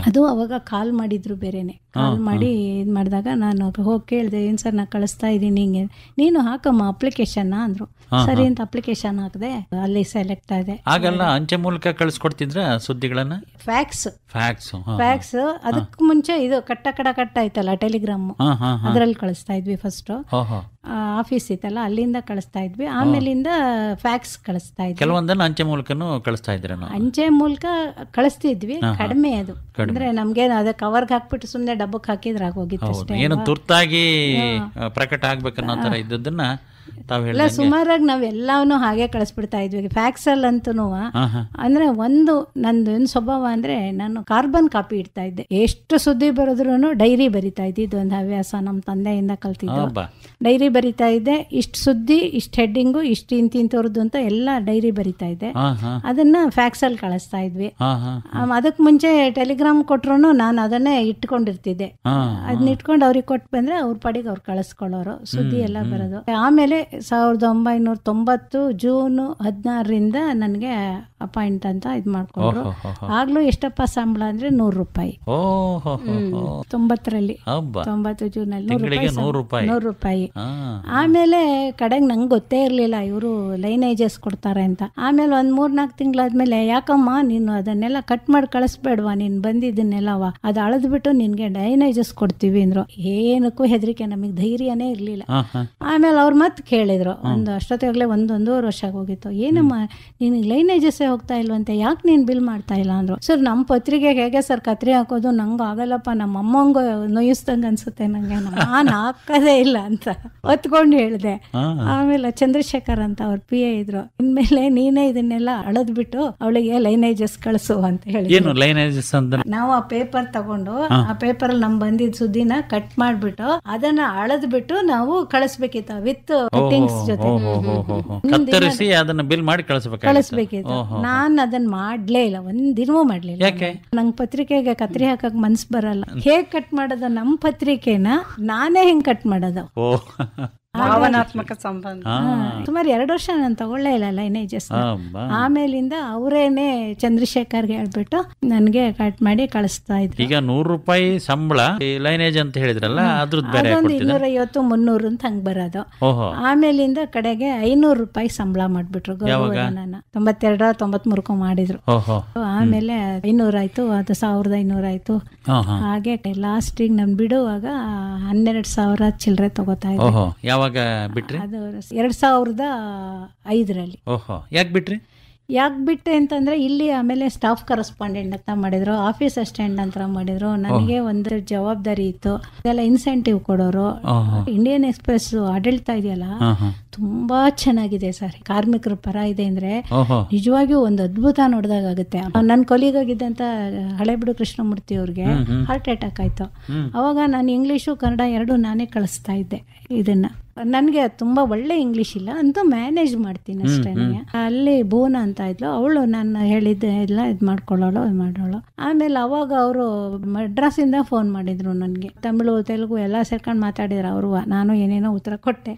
ಅದು ಅವಾಗ ಕಾಲ್ ಮಾಡಿದ್ರು, ಬೇರೆನೆ ಕಾಲ್ ಮಾಡಿ ಇದು ಮಾಡಿದಾಗ ನಾನು ಹೋಗಿ ಕೇಳಿದೆ, ಏನ್ ಸರ್ ನಾ ಕಳಿಸ್ತಾ ಇದ್ದೀನಿ, ಹಿಂಗೆ ನೀನು ಹಾಕಮ್ಮ ಅಪ್ಲಿಕೇಶನ್ ಅಂದ್ರು. ಸರಿ ಅಂತ ಅಪ್ಲಿಕೇಶನ್ ಹಾಕಿದೆ, ಅಲ್ಲಿ ಸೆಲೆಕ್ಟ್ ಆದೆ. ಆಗೆಲ್ಲ ಅಂಚೆ ಮೂಲಕ ಕಳಿಸ್ಕೊಡ್ತಿದ್ರ ಸುದ್ದಿಗಳನ್ನ? ಫ್ಯಾಕ್ಸ್ ಅದಕ್ಕೆ ಮುಂಚೆ ಇದು ಕಟ್ಟ ಆಯ್ತಲ್ಲ, ಟೆಲಿಗ್ರಾಮ್, ಅದ್ರಲ್ಲಿ ಕಳಿಸ್ತಾ ಇದ್ವಿ. ಫಸ್ಟ್ ಆಫೀಸ್ ಇತ್ತಲ್ಲ, ಅಲ್ಲಿಂದ ಕಳಿಸ್ತಾ ಇದ್ವಿ. ಆಮೇಲಿಂದ ಫ್ಯಾಕ್ಸ್ ಕಳಿಸ್ತಾ ಇದ್ವಿ. ಕೆಲವೊಂದನ್ನು ಅಂಚೆ ಮೂಲಕನೂ ಕಳಿಸ್ತಾ ಇದ್ರೆ? ಅಂಚೆ ಮೂಲಕ ಕಳಿಸ್ತಿದ್ವಿ, ಕಡಿಮೆ ಅದು. ಅಂದ್ರೆ ನಮ್ಗೆ ಅದ ಕವರ್ಗೆ ಹಾಕ್ಬಿಟ್ಟು ಸುಮ್ನೆ ಡಬ್ಬಕ್ಕೆ ಹಾಕಿದ್ರೆ ಆಗೋಗಿತ್ತು ಅಷ್ಟೇ. ಏನು ತುರ್ತಾಗಿ ಪ್ರಕಟ ಆಗ್ಬೇಕನ್ನೋ ತರ ಇದ್ದದನ್ನ ಇಲ್ಲ, ಸುಮಾರಾಗಿ ನಾವೆಲ್ಲಾನು ಹಾಗೆ ಕಳಿಸ್ಬಿಡ್ತಾ ಇದ್ವಿ. ಫ್ಯಾಕ್ಸ್ ಅಲ್ಲಂತೂ ಅಂದ್ರೆ ನಂದು ಏನ್ ಸ್ವಭಾವ ಅಂದ್ರೆ, ನಾನು ಕಾರ್ಬನ್ ಕಾಪಿ ಇಡ್ತಾ ಇದ್ದೆ. ಎಷ್ಟು ಸುದ್ದಿ ಬರೋದ್ರೂ ಡೈರಿ ಬರಿತಾ ಇದ್ದಿದ್ದು, ಒಂದು ಹವ್ಯಾಸ ನಮ್ಮ ತಂದೆಯಿಂದ ಕಲ್ತಿದ್ದು. ಡೈರಿ ಬರಿತಾ ಇದ್ದೆ, ಇಷ್ಟು ಸುದ್ದಿ, ಇಷ್ಟು ಹೆಡ್ಡಿಂಗು, ಇಷ್ಟು ಇಂತಿಂತವ್ರದ್ದು ಅಂತ ಎಲ್ಲ ಡೈರಿ ಬರಿತಾ ಇದ್ದೆ. ಅದನ್ನ ಫ್ಯಾಕ್ಸ್ ಅಲ್ಲಿ ಕಳಿಸ್ತಾ ಇದ್ವಿ. ಅದಕ್ ಮುಂಚೆ ಟೆಲಿಗ್ರಾಮ್ ಕೊಟ್ರು ನಾನು ಅದನ್ನೇ ಇಟ್ಕೊಂಡಿರ್ತಿದ್ದೆ. ಅದನ್ನ ಇಟ್ಕೊಂಡು ಅವ್ರಿಗೆ ಕೊಟ್ಟು ಬಂದ್ರೆ ಅವ್ರ ಪಾಡಿಗೆ ಅವ್ರು ಕಳಿಸ್ಕೊಳ್ಳೋರು, ಸುದ್ದಿ ಎಲ್ಲ ಬರೋದು. ಆಮೇಲೆ 1990 ಜೂನ್ 16ರಿಂದ ನನಗೆ ಅಪಾಯಿಂಟ್ ಅಂತ ಇದು ಮಾಡ್ಕೊಂಡ್ರು. ಆಗ್ಲೂ ಎಷ್ಟಪ್ಪ ಸಂಬಳ ಅಂದ್ರೆ 100 ರೂಪಾಯಿ. 90ರಲ್ಲಿ 90 ಜೂನಲ್ಲಿ 100 ರೂಪಾಯಿ. ಆಮೇಲೆ ಕಡೆಗೆ ನಂಗೆ ಗೊತ್ತೇ ಇರ್ಲಿಲ್ಲ ಇವರು ಲೈನೇಜಸ್ ಕೊಡ್ತಾರೆ ಅಂತ. ಆಮೇಲೆ 3-4 ತಿಂಗಳಾದ್ಮೇಲೆ, ಯಾಕಮ್ಮ ನೀನು ಅದನ್ನೆಲ್ಲ ಕಟ್ ಮಾಡಿ ಕಳಿಸ್ಬೇಡ್ವಾ, ನೀನ್ ಬಂದಿದ್ದನ್ನೆಲ್ಲವ ಅದು ಅಳದ್ಬಿಟ್ಟು ನಿನ್ಗೆ ಲೈನೇಜಸ್ ಕೊಡ್ತೀವಿ ಅಂದ್ರು. ಏನಕ್ಕೂ ಹೆದರಿಕೆ, ನಮಗ್ ಧೈರ್ಯನೇ ಇರ್ಲಿಲ್ಲ. ಆಮೇಲೆ ಅವ್ರ ಮತ್ ಕೇಳಿದ್ರು. ಒಂದು ಅಷ್ಟೊತ್ತಿಗಾಗಲೇ ಒಂದೂವರೆ ವರ್ಷ ಹೋಗಿತ್ತು. ಏನಮ್ಮ ನೀನು ಲೈನೇಜಸ್ಸೇ ಹೋಗ್ತಾ ಇಲ್ವಂತೆ, ಯಾಕೆ ನೀನು ಬಿಲ್ ಮಾಡ್ತಾ ಇಲ್ಲ ಅಂದರು. ಸರ್ ನಮ್ಮ ಪತ್ರಿಕೆಗೆ ಹೇಗೆ ಸರ್ ಕತ್ರಿ ಹಾಕೋದು, ನಂಗೆ ಆಗಲ್ಲಪ್ಪ, ನಮ್ಮ ಅಮ್ಮಂಗೂ ನೋಯಿಸ್ದಂಗೆ ಅನ್ಸುತ್ತೆ ನನಗೆ, ನಾನು ಹಾಕೋದೇ ಇಲ್ಲ ಅಂತ ಹೊತ್ಕೊಂಡು ಹೇಳಿದೆ. ಆಮೇಲೆ ಚಂದ್ರಶೇಖರ್ ಅಂತ ಅವ್ರ PA ಇದ್ರು, ಇನ್ಮೇಲೆ ನೀನೇ ಇದನ್ನೆಲ್ಲ ಅಳದ್ಬಿಟ್ಟು ಅವಳಿಗೆ ಲೈನೇಜಸ್ ಕಳಿಸು ಅಂತ ಹೇಳಿ. ನಾವು ಆ ಪೇಪರ್ ತಗೊಂಡು ಆ ಪೇಪರ್ ಅಲ್ಲಿ ನಮ್ ಬಂದಿದ್ ಸುದ್ದಿನ ಕಟ್ ಮಾಡ್ಬಿಟ್ಟು ಅದನ್ನ ಅಳದ್ಬಿಟ್ಟು ನಾವು ಕಳಿಸ್ಬೇಕಿತ್ತು ವಿತ್ ಕಟಿಂಗ್ಸ್ ಜೊತೆ ಕಳಿಸ್ಬೇಕಿತ್ತು. ನಾನ್ ಅದನ್ನ ಮಾಡ್ಲೇ ಇಲ್ಲ, ಒಂದಿನವೂ ಮಾಡ್ಲಿಲ್ಲ. ನಂಗೆ ಪತ್ರಿಕೆಗೆ ಕತ್ರಿ ಹಾಕಕ್ ಮನ್ಸ್ ಬರಲ್ಲ. ಹೇಗ್ ಕಟ್ ಮಾಡೋದು ನಮ್ ಪತ್ರಿಕೆನ ನಾನೇ ಹೆಂಗ್ ಕಟ್ ಮಾಡೋದು, ಭಾವನಾತ್ಮಕ ಸಂಬಂಧ. ಸುಮಾರು 2 ವರ್ಷ ನಾನು ತಗೊಳ್ಳೇ ಇಲ್ಲ ಲೈನೇಜಸ್. ಆಮೇಲಿಂದ ಅವರೇನೆ ಚಂದ್ರಶೇಖರ್ಗೆ ಹೇಳ್ಬಿಟ್ಟು ನನ್ಗೆ ಕಟ್ ಮಾಡಿ ಕಳಿಸ್ತಾ ಇದ್ರು. ಈಗ 100 ರೂಪಾಯಿ ಸಂಬಳ ಲೈನೇಜ್ ಅಂತ ಹೇಳಿದ್ರಲ್ಲ, ಅದೊಂದು 250-300 ಅಂತ ಹಂಗ್ ಬರೋದು. ಆಮೇಲಿಂದ ಕಡೆಗೆ 500 ರೂಪಾಯಿ ಸಂಬಳ ಮಾಡ್ಬಿಟ್ರು ಗೌರವಧನ. 92-93 ಮಾಡಿದ್ರು. ಆಮೇಲೆ 500 ಆಯ್ತು, ಅದು 1500 ಆಯ್ತು. ಹಾಗೆ ಲಾಸ್ಟಿಗೆ ನನ್ ಬಿಡುವಾಗ 12,000 ಚಿಲ್ಲರೆ ತಗೋತಾ ಇದ್ರು. ಬಿಟ್ರಿ? ಅದು 2005ರಲ್ಲಿ. ಯಾಕೆ ಬಿಟ್ರಿ? ಯಾಕೆ ಬಿಟ್ಟೆ ಅಂತಂದ್ರೆ ಇಲ್ಲಿ ಆಮೇಲೆ ಸ್ಟಾಫ್ ಕರೆಸ್ಪಾಂಡೆಂಟ್ ಅಂತ ಮಾಡಿದ್ರು, ಆಫೀಸ್ ಅಸಿಸ್ಟೆಂಟ್ ಅಂತ ಮಾಡಿದ್ರು. ನನಗೆ ಒಂದು ಜವಾಬ್ದಾರಿ ಇತ್ತು, ಇದೆಲ್ಲ ಇನ್ಸೆಂಟಿವ್ ಕೊಡೋರು. ಇಂಡಿಯನ್ ಎಕ್ಸ್ಪ್ರೆಸ್ ಆಡಳಿತ ಇದೆಯಲ್ಲ ತುಂಬಾ ಚೆನ್ನಾಗಿದೆ ಸರ್, ಕಾರ್ಮಿಕರ ಪರ ಇದೆ ಅಂದ್ರೆ ನಿಜವಾಗಿಯೂ ಒಂದು ಅದ್ಭುತ ನೋಡಿದಾಗುತ್ತೆ. ನನ್ನ ಕೊಲೀಗ್ ಆಗಿದ್ದಂತ ಹಳೆಬಿಡು ಕೃಷ್ಣಮೂರ್ತಿ ಅವ್ರಿಗೆ ಹಾರ್ಟ್ ಅಟ್ಯಾಕ್ ಆಯ್ತು. ಅವಾಗ ನಾನು ಇಂಗ್ಲಿಷು ಕನ್ನಡ 2 ನಾನೇ ಕಳಿಸ್ತಾ ಇದ್ದೆ. ಇದನ್ನ ನನಗೆ ತುಂಬಾ ಒಳ್ಳೆ ಇಂಗ್ಲಿಷ್ ಇಲ್ಲ ಅಂತೂ ಮ್ಯಾನೇಜ್ ಮಾಡ್ತೀನಿ ಅಷ್ಟೇ. ಅಲ್ಲಿ ಭುವನ ಅಂತ ಇದ್ಲು, ಅವಳು ನಾನು ಹೇಳಿದ್ದೆ ಎಲ್ಲ ಇದು ಮಾಡ್ಕೊಳ್ಳೋಳು ಮಾಡೋಳು. ಆಮೇಲೆ ಅವಾಗ ಅವರು ಮಡ್ರಾಸಿಂದ ಫೋನ್ ಮಾಡಿದ್ರು ನನಗೆ, ತಮಿಳು ತೆಲುಗು ಎಲ್ಲ ಸೇರ್ಕೊಂಡು ಮಾತಾಡಿದ್ರು ಅವರು. ನಾನು ಏನೇನೋ ಉತ್ತರ ಕೊಟ್ಟೆ.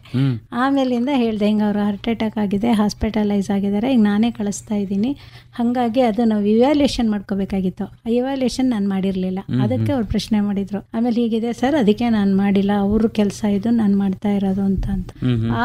ಆಮೇಲಿಂದ ಹೇಳ್ದೆ, ಹಿಂಗೆ ಅವ್ರು ಹಾರ್ಟ್ ಅಟ್ಯಾಕ್ ಆಗಿದೆ, ಹಾಸ್ಪಿಟಲೈಸ್ ಆಗಿದ್ದಾರೆ, ಈಗ ನಾನೇ ಕಳಿಸ್ತಾ ಇದ್ದೀನಿ, ಹಾಗಾಗಿ ಅದು ನಾವು ಇವ್ಯಾಲ್ಯೂಯೇಷನ್ ಮಾಡ್ಕೋಬೇಕಾಗಿತ್ತು. ಆ ಇವ್ಯಾಲ್ಯೂಯೇಷನ್ ನಾನು ಮಾಡಿರ್ಲಿಲ್ಲ, ಅದಕ್ಕೆ ಅವ್ರು ಪ್ರಶ್ನೆ ಮಾಡಿದ್ರು. ಆಮೇಲೆ ಹೀಗಿದೆ ಸರ್, ಅದಕ್ಕೆ ನಾನು ಮಾಡಿಲ್ಲ, ಅವ್ರ ಕೆಲಸ ಇದು, ನಾನು ಮಾಡ್ತಾ ಇರೋದು ಅಂತ.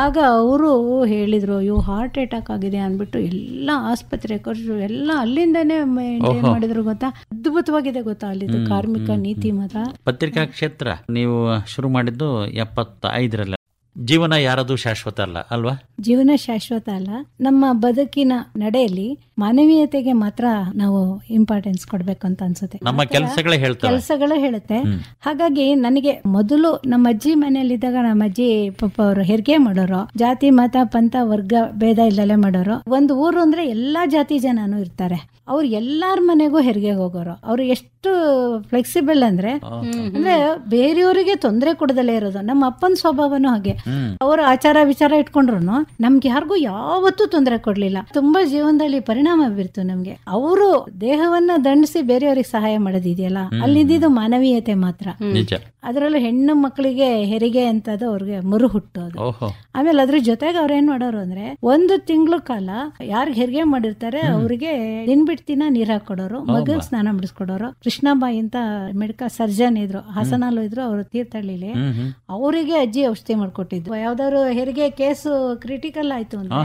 ಆಗ ಅವರು ಹೇಳಿದ್ರು, ಇವು ಹಾರ್ಟ್ ಅಟ್ಯಾಕ್ ಆಗಿದೆ ಅಂದ್ಬಿಟ್ಟು ಎಲ್ಲ ಆಸ್ಪತ್ರೆ ಖರ್ಚು ಎಲ್ಲ ಅಲ್ಲಿಂದಾನೇ ಮೇಂಟೈನ್ ಮಾಡಿದ್ರು. ಗೊತ್ತಾ, ಅದ್ಭುತವಾಗಿದೆ ಗೊತ್ತಾ ಅಲ್ಲಿದ್ದು ಕಾರ್ಮಿಕ ನೀತಿ ಮಾತ್ರ. ಪತ್ರಿಕಾ ಕ್ಷೇತ್ರ ನೀವು ಶುರು ಮಾಡಿದ್ದು 75ರಲ್ಲಿ. ಜೀವನ ಯಾರದು ಶಾಶ್ವತ ಅಲ್ಲ ಅಲ್ವಾ? ಜೀವನ ಶಾಶ್ವತ ಅಲ್ಲ. ನಮ್ಮ ಬದುಕಿನ ನಡೆಯಲ್ಲಿ ಮಾನವೀಯತೆಗೆ ಮಾತ್ರ ನಾವು ಇಂಪಾರ್ಟೆನ್ಸ್ ಕೊಡ್ಬೇಕು ಅಂತ ಅನ್ಸುತ್ತೆ. ನಮ್ಮ ಕೆಲಸಗಳು ಹೇಳುತ್ತೆ. ಹಾಗಾಗಿ ನನಗೆ ಮೊದಲು ನಮ್ಮ ಅಜ್ಜಿ ಮನೆಯಲ್ಲಿದ್ದಾಗ ನಮ್ಮ ಅಜ್ಜಿ ಪಾಪ ಅವರು ಹೆರಿಗೆ ಮಾಡೋರು, ಜಾತಿ ಮತ ಪಂಥ ವರ್ಗ ಭೇದ ಇಲ್ಲದೆ ಮಾಡೋರು. ಒಂದು ಊರು ಅಂದ್ರೆ ಎಲ್ಲಾ ಜಾತಿ ಜನನು ಇರ್ತಾರೆ. ಅವ್ರು ಎಲ್ಲಾರ ಮನೆಗೂ ಹೆರಿಗೆ ಹೋಗೋರು. ಅವ್ರು ಎಷ್ಟು ಫ್ಲೆಕ್ಸಿಬಲ್ ಅಂದ್ರೆ ಬೇರೆಯವರಿಗೆ ತೊಂದರೆ ಕೊಡದಲ್ಲೇ ಇರೋದು. ನಮ್ಮ ಅಪ್ಪನ ಸ್ವಭಾವನೂ ಹಾಗೆ. ಅವ್ರ ಆಚಾರ ವಿಚಾರ ಇಟ್ಕೊಂಡ್ರು ನಮ್ಗೆ ಯಾರಿಗೂ ಯಾವತ್ತೂ ತೊಂದರೆ ಕೊಡ್ಲಿಲ್ಲ. ತುಂಬಾ ಜೀವನದಲ್ಲಿ ಪರಿಣಾಮ ಬೀರ್ತು ನಮ್ಗೆ. ಅವರು ದೇಹವನ್ನ ದಂಡಿಸಿ ಬೇರೆಯವ್ರಿಗೆ ಸಹಾಯ ಮಾಡೋದಿದೆಯಲ್ಲ, ಅಲ್ಲಿದ್ದು ಮಾನವೀಯತೆ ಮಾತ್ರ. ಅದರಲ್ಲೂ ಹೆಣ್ಣು ಮಕ್ಕಳಿಗೆ ಹೆರಿಗೆ ಅಂತದ್ದು ಅವ್ರಿಗೆ ಮುರು ಹುಟ್ಟೋದು. ಆಮೇಲೆ ಅದ್ರ ಜೊತೆಗೆ ಅವ್ರ ಏನ್ ಮಾಡೋರು ಅಂದ್ರೆ 1 ತಿಂಗಳು ಕಾಲ ಯಾರಿಗೆ ಹೆರಿಗೆ ಮಾಡಿರ್ತಾರೆ ಅವ್ರಿಗೆ ದಿನ ನೀರ್ ಹಾಕೊಡೋರು, ಮಗ ಸ್ನಾನ ಮಾಡಿಸ್ಕೊಡೋರು. ಕೃಷ್ಣಾಬಾಯಿ ಅಂತ ಮೆಡಿಕಲ್ ಸರ್ಜನ್ ಇದ್ರು, ಹಾಸನಲ್ಲೂ ಇದ್ರು, ಅವರು ತೀರ್ಥಹಳ್ಳಿಲಿ. ಅವರಿಗೆ ಅಜ್ಜಿ ಔಷಧಿ ಮಾಡ್ಕೊಟ್ಟಿದ್ರು. ಯಾವ್ದಾದ್ರು ಹೆರಿಗೆ ಕೇಸು ಕ್ರಿಟಿಕಲ್ ಆಯ್ತು ಅಂದ್ರೆ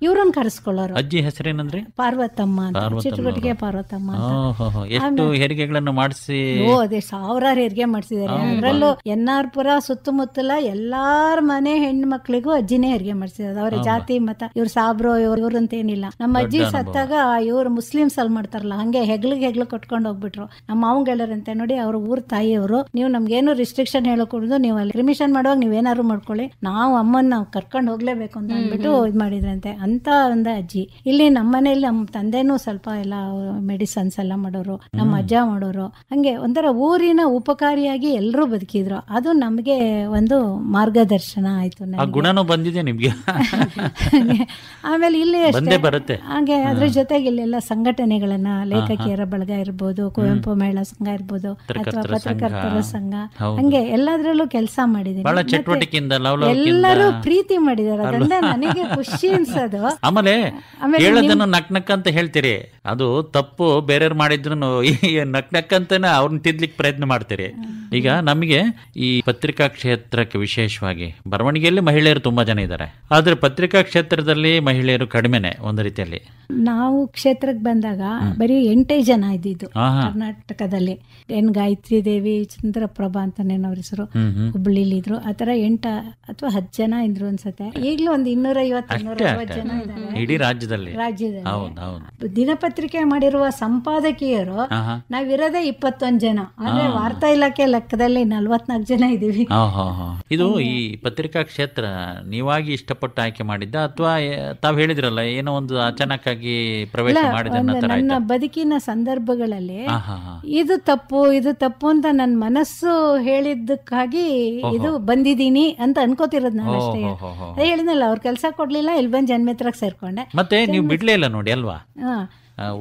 ಇವ್ರನ್ನ ಕರೆಸ್ಕೊಳ್ಳೋರು. ಅಜ್ಜಿ ಹೆಸರೇನಂದ್ರೆ ಪಾರ್ವತಮ್ಮ ಅಂತ, ಚಿತ್ರಗುಟ್ಟಿಗೆ ಪಾರ್ವತಮ್ಮ ಅಂತ. ಎಷ್ಟು ಹೆರಿಗೆಗಳನ್ನು ಮಾಡಿಸಿ, ಅದೇ 1000 ಹೆರಿಗೆ ಮಾಡಿಸಿದ್ದಾರೆ. ಅದ್ರಲ್ಲೂ ಎನ್ನಾರ್ಪುರ ಸುತ್ತಮುತ್ತಲ ಎಲ್ಲಾರ ಮನೆ ಹೆಣ್ಣು ಮಕ್ಳಿಗೂ ಅಜ್ಜಿನೇ ಹೆರಿಗೆ ಮಾಡಿಸಿರೋದು. ಅವ್ರ ಜಾತಿ ಮತ ಇವ್ರ ಸಾಬ್ರೋ ಇವ್ರು ಅಂತ ಏನಿಲ್ಲ. ನಮ್ಮ ಅಜ್ಜಿ ಸತ್ತಾಗ ಇವ್ರು ಮುಸ್ಲಿಮ್ಸ್ ಅಲ್ಲಿ ಮಾಡ್ತಾರಲ್ಲ, ಹಂಗೆ ಹೆಗ್ಲು ಕೊಟ್ಕೊಂಡು ಹೋಗ್ಬಿಟ್ರು. ನಮ್ಮ ಮಾವಂಗ್ ಹೇಳರಂತೆ, ನೋಡಿ ಅವ್ರ ಊರ್ ತಾಯಿಯವರು, ನೀವು ನಮ್ಗೇನು ರಿಸ್ಟ್ರಿಕ್ಷನ್ ಹೇಳಕೊಡುದು, ನೀವು ಅಲ್ಲಿ ರಿಮಿಷನ್ ಮಾಡುವಾಗ ನೀವೇನಾದ್ರು ಮಾಡ್ಕೊಳ್ಳಿ, ನಾವು ಅಮ್ಮನ್ ನಾವು ಕರ್ಕೊಂಡು ಹೋಗ್ಲೇಬೇಕು ಅಂತ ಅಂದ್ಬಿಟ್ಟು ಇದ್ ಮಾಡಿದ್ರಂತೆ. ಅಂತ ಒಂದು ಅಜ್ಜಿ. ಇಲ್ಲಿ ನಮ್ಮ ಮನೆಯಲ್ಲಿ ನಮ್ಮ ತಂದೆನೂ ಸ್ವಲ್ಪ ಎಲ್ಲ ಮೆಡಿಸನ್ಸ್ ಎಲ್ಲ ಮಾಡೋರು, ನಮ್ಮ ಅಜ್ಜ ಮಾಡೋರು. ಹಂಗೆ ಒಂಥರ ಊರಿನ ಉಪಕಾರಿಯಾಗಿ ಎಲ್ಲರೂ ಬದುಕಿದ್ರು. ಅದು ನಮ್ಗೆ ಒಂದು ಮಾರ್ಗದರ್ಶನ ಆಯ್ತು. ಗುಣನೂ ಬಂದಿದೆ ನಿಮ್ಗೆ. ಆಮೇಲೆ ಇಲ್ಲಿ ಬರುತ್ತೆ ಹಾಗೆ ಅದ್ರ ಜೊತೆಗೆ ಇಲ್ಲೆಲ್ಲ ಸಂಘಟನೆಗಳನ್ನ, ಲೇಖಕಿಯರ ಬಳಗ ಇರ್ಬೋದು, ಕುವೆಂಪು ಮಹಿಳಾ ಸಂಘ ಇರ್ಬೋದು, ಅಥವಾ ಪತ್ರಕರ್ತರ ಸಂಘ, ಹಂಗೆ ಎಲ್ಲದ್ರಲ್ಲೂ ಕೆಲಸ ಮಾಡಿದೀನಿ. ಎಲ್ಲರೂ ಪ್ರೀತಿ ಮಾಡಿದಾರೆ, ಅದರಿಂದ ನನಗೆ ಖುಷಿ ಅನ್ಸೋದು. ಆಮೇಲೆ ಹೇಳೋದನ್ನು ನಕ್ ಅಂತ ಹೇಳ್ತೀರಿ, ಅದು ತಪ್ಪು ಬೇರೆಯವ್ರು ಮಾಡಿದ್ರು ನಕ್ ಅಂತಾನೆ ಅವ್ರನ್ನ ತಿದ್ಲಿಕ್ಕೆ ಪ್ರಯತ್ನ ಮಾಡ್ತೀರಿ. ಈಗ ನಮಗೆ ಈ ಪತ್ರಿಕಾ ಕ್ಷೇತ್ರಕ್ಕೆ ವಿಶೇಷವಾಗಿ ಬರವಣಿಗೆಯಲ್ಲಿ ಮಹಿಳೆಯರು ತುಂಬಾ ಜನ ಇದ್ದಾರೆ, ಆದ್ರೆ ಪತ್ರಿಕಾ ಕ್ಷೇತ್ರದಲ್ಲಿ ಮಹಿಳೆಯರು ಕಡಿಮೆನೆ ಒಂದು ರೀತಿಯಲ್ಲಿ. ನಾವು ಕ್ಷೇತ್ರಕ್ಕೆ ಬಂದಾಗ ಬರೀ 8 ಜನ ಇದ್ದಿದ್ದು ಕರ್ನಾಟಕದಲ್ಲಿ. ಗಾಯತ್ರಿ ದೇವಿ, ಚಂದ್ರಪ್ರಭಾ ಅಂತ ಅವ್ರ ಹೆಸರು, ಹುಬ್ಬಳ್ಳಿಲಿ ಇದ್ರು. ಆ ತರ 8 ಅಥವಾ 10 ಜನ ಇದ್ರು ಅನ್ಸುತ್ತೆ. ಈಗಲೂ ಒಂದು 250-260 ಜನ ಇದ್ದಾರೆ ಇಡೀ ರಾಜ್ಯದಲ್ಲಿ. ದಿನಪತ್ರಿಕೆ ಮಾಡಿರುವ ಸಂಪಾದಕಿಯರು ನಾವಿರೋದೇ 21 ಜನ. ಅಂದ್ರೆ ವಾರ್ತಾ ಇಲಾಖೆ ಲೆಕ್ಕದಲ್ಲಿ 44 ಜನ ಇದೀವಿ. ಇದು ಈ ಪತ್ರಿಕಾ ಕ್ಷೇತ್ರ ನೀವಾಗಿ ಇಷ್ಟಪಟ್ಟು ಆಯ್ಕೆ ಮಾಡಿದ್ದ ಅಥವಾ ತಾವ್ ಹೇಳಿದ್ರಲ್ಲ ಏನೋ ಒಂದು ಅಚಾನಕ್ ಆಗಿ ಪ್ರವೇಶ ಮಾಡಿದ? ನನ್ನ ಬದುಕಿನ ಸಂದರ್ಭಗಳಲ್ಲಿ ಇದು ತಪ್ಪು ಅಂತ ನನ್ನ ಮನಸ್ಸು ಹೇಳಿದ್ದಕ್ಕಾಗಿ ಇದು ಬಂದಿದ್ದೀನಿ ಅಂತ ಅನ್ಕೋತಿರೋದು ನಾನು ಅಷ್ಟೇ. ಅದೇ ಹೇಳಿದ್ನಲ್ಲ, ಅವ್ರ ಕೆಲಸ ಕೊಡ್ಲಿಲ್ಲ, ಇಲ್ಲಿ ಬಂದು ಜನ್ಮಿತ್ರಕ್ಕೆ ಸೇರ್ಕೊಂಡೆ. ಮತ್ತೆ ನೀವು ಬಿಡ್ಲೇ ಇಲ್ಲ ನೋಡಿ ಅಲ್ವಾ,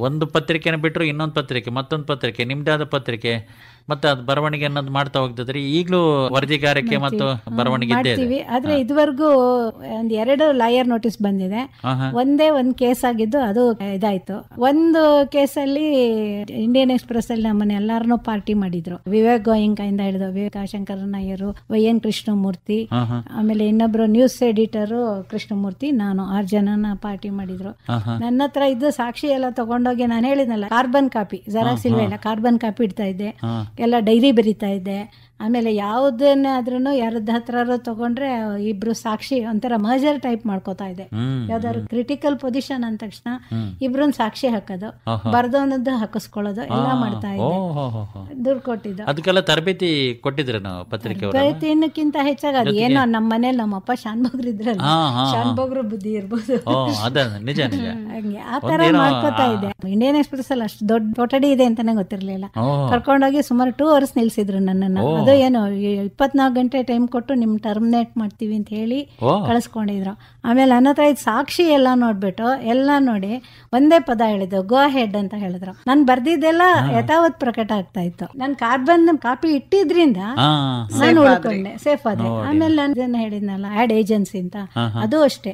ಒಂದು ಪತ್ರಿಕೆನ ಬಿಟ್ಟರು ಇನ್ನೊಂದು ಪತ್ರಿಕೆ, ಮತ್ತೊಂದು ಪತ್ರಿಕೆ, ನಿಮ್ದಾದ ಪತ್ರಿಕೆ, ಮತ್ತೆ ಅದು ಬರವಣಿಗೆ ಅನ್ನೋದು ಮಾಡ್ತಾ ಹೋಗ್ತದ್ರಿ. ಈಗಲೂ ವರದಿಗಾರಿಕೆ ಮತ್ತು ಬರವಣಿಗೆ ಮಾಡ್ತೀವಿ. ಆದ್ರೆ ಇದುವರೆಗೂ 2 ಲಾಯರ್ ನೋಟಿಸ್ ಬಂದಿದೆ. ಒಂದೇ ಒಂದು ಕೇಸ್ ಆಗಿದ್ದು ಅದು ಇದಾಯ್ತು. ಒಂದು ಕೇಸಲ್ಲಿ ಇಂಡಿಯನ್ ಎಕ್ಸ್ಪ್ರೆಸ್ ಅಲ್ಲಿ ನಮ್ಮನ್ನ ಎಲ್ಲಾರನ್ನೂ ಪಾರ್ಟಿ ಮಾಡಿದ್ರು. ವಿವೇಕ್ ಗೋಯಿಂಕ ಇಂದ ಹಿಡಿದು ವಿವೇಕ ಶಂಕರ ನಾಯರು, YN ಕೃಷ್ಣಮೂರ್ತಿ, ಆಮೇಲೆ ಇನ್ನೊಬ್ರು ನ್ಯೂಸ್ ಎಡಿಟರು ಕೃಷ್ಣಮೂರ್ತಿ, ನಾನು 6 ಜನನ ಪಾರ್ಟಿ ಮಾಡಿದ್ರು. ನನ್ನ ಹತ್ರ ಇದ್ದು ಸಾಕ್ಷಿ ಎಲ್ಲ ತಗೊಂಡೋಗಿ ನಾನು ಹೇಳಿದ್ನಲ್ಲ, ಕಾರ್ಬನ್ ಕಾಪಿ ಜೆರಾಕ್ಸ್ ಇಲ್ವೇ ಇಲ್ಲ, ಕಾರ್ಬನ್ ಕಾಪಿ ಇಡ್ತಾ ಇದ್ದೆ, ಎಲ್ಲ ಡೈರಿ ಬರೀತಾ ಇದ್ದೆ. ಆಮೇಲೆ ಯಾವುದನ್ನಾದ್ರೂ ಯಾರದ್ದು ಹತ್ರ ತಗೊಂಡ್ರೆ ಇಬ್ರು ಸಾಕ್ಷಿ ಒಂಥರ ಮರ್ಜರ್ ಟೈಪ್ ಮಾಡ್ಕೋತಾ ಇದೆ. ಯಾವ್ದಾದ್ರು ಕ್ರಿಟಿಕಲ್ ಪೊಸಿಷನ್ ಅಂದ ತಕ್ಷಣ ಇಬ್ರನ್ನ ಸಾಕ್ಷಿ ಹಾಕೋದು, ಬರ್ದವನದ್ದು ಹಾಕಿಸ್ಕೊಳ್ಳೋದು ಎಲ್ಲ ಮಾಡ್ತಾ ಇದ್ದೆ. ದುಡ್ಡು ಕೊಟ್ಟಿದ್ದು ಅದಕ್ಕೆಲ್ಲ ತರಬೇತಿ ಕೊಟ್ಟಿದ್ರೆ ನಾವು ಪತ್ರಿಕೆ ತರಬೇತಿನಕ್ಕಿಂತ ಹೆಚ್ಚಾಗಿ ಅದು ಏನೋ ನಮ್ಮ ಮನೇಲಿ ನಮ್ಮಪ್ಪ ಶಾನ್ಭೋಗ್ರು ಇದ್ರಲ್ಲ, ಶಾನ್ಭೋಗ್ರು ಬುದ್ಧಿ ಇರ್ಬೋದು, ಹಂಗೆ ಆ ತರ ಮಾಡ್ಕೋತಾ ಇದ್ದೆ. ಇಂಡಿಯನ್ ಎಕ್ಸ್ಪ್ರೆಸ್ ಅಲ್ಲಿ ಅಷ್ಟು ದೊಡ್ಡ ಕೊಠಡಿ ಇದೆ ಅಂತಾನೆ ಗೊತ್ತಿರ್ಲಿಲ್ಲ. ಕರ್ಕೊಂಡೋಗಿ ಸುಮಾರು 2 hours ನಿಲ್ಸಿದ್ರು ನನ್ನನ್ನು. ಏನು 24 ಗಂಟೆ ಟೈಮ್ ಕೊಟ್ಟು ನಿಮ್ ಟರ್ಮಿನೇಟ್ ಮಾಡ್ತೀವಿ ಅಂತ ಹೇಳಿ ಕಳಿಸ್ಕೊಂಡಿದ್ರು. ಆಮೇಲೆ ನನ್ನ ಹತ್ರ ಇದು ಸಾಕ್ಷಿ ಎಲ್ಲ ನೋಡ್ಬಿಟ್ಟು ಎಲ್ಲ ನೋಡಿ ಒಂದೇ ಪದ ಹೇಳಿದ್ರು, ಗೋ ಹೆಡ್ ಅಂತ ಹೇಳಿದ್ರು. ನಾನು ಬರ್ದಿದ್ದೆಲ್ಲ ಯಥಾವತ್ ಪ್ರಕಟ ಆಗ್ತಾ ಇತ್ತು. ನಾನು ಕಾರ್ಬನ್ ಕಾಪಿ ಇಟ್ಟಿದ್ರಿಂದ ನಾನು ಉಳ್ಕೊಂಡೆ, ಸೇಫ್ ಆದೆ. ಆಮೇಲೆ ನಾನು ಹೇಳಿದ್ನಲ್ಲ ಆಡ್ ಏಜೆನ್ಸಿ ಅಂತ, ಅದು ಅಷ್ಟೇ.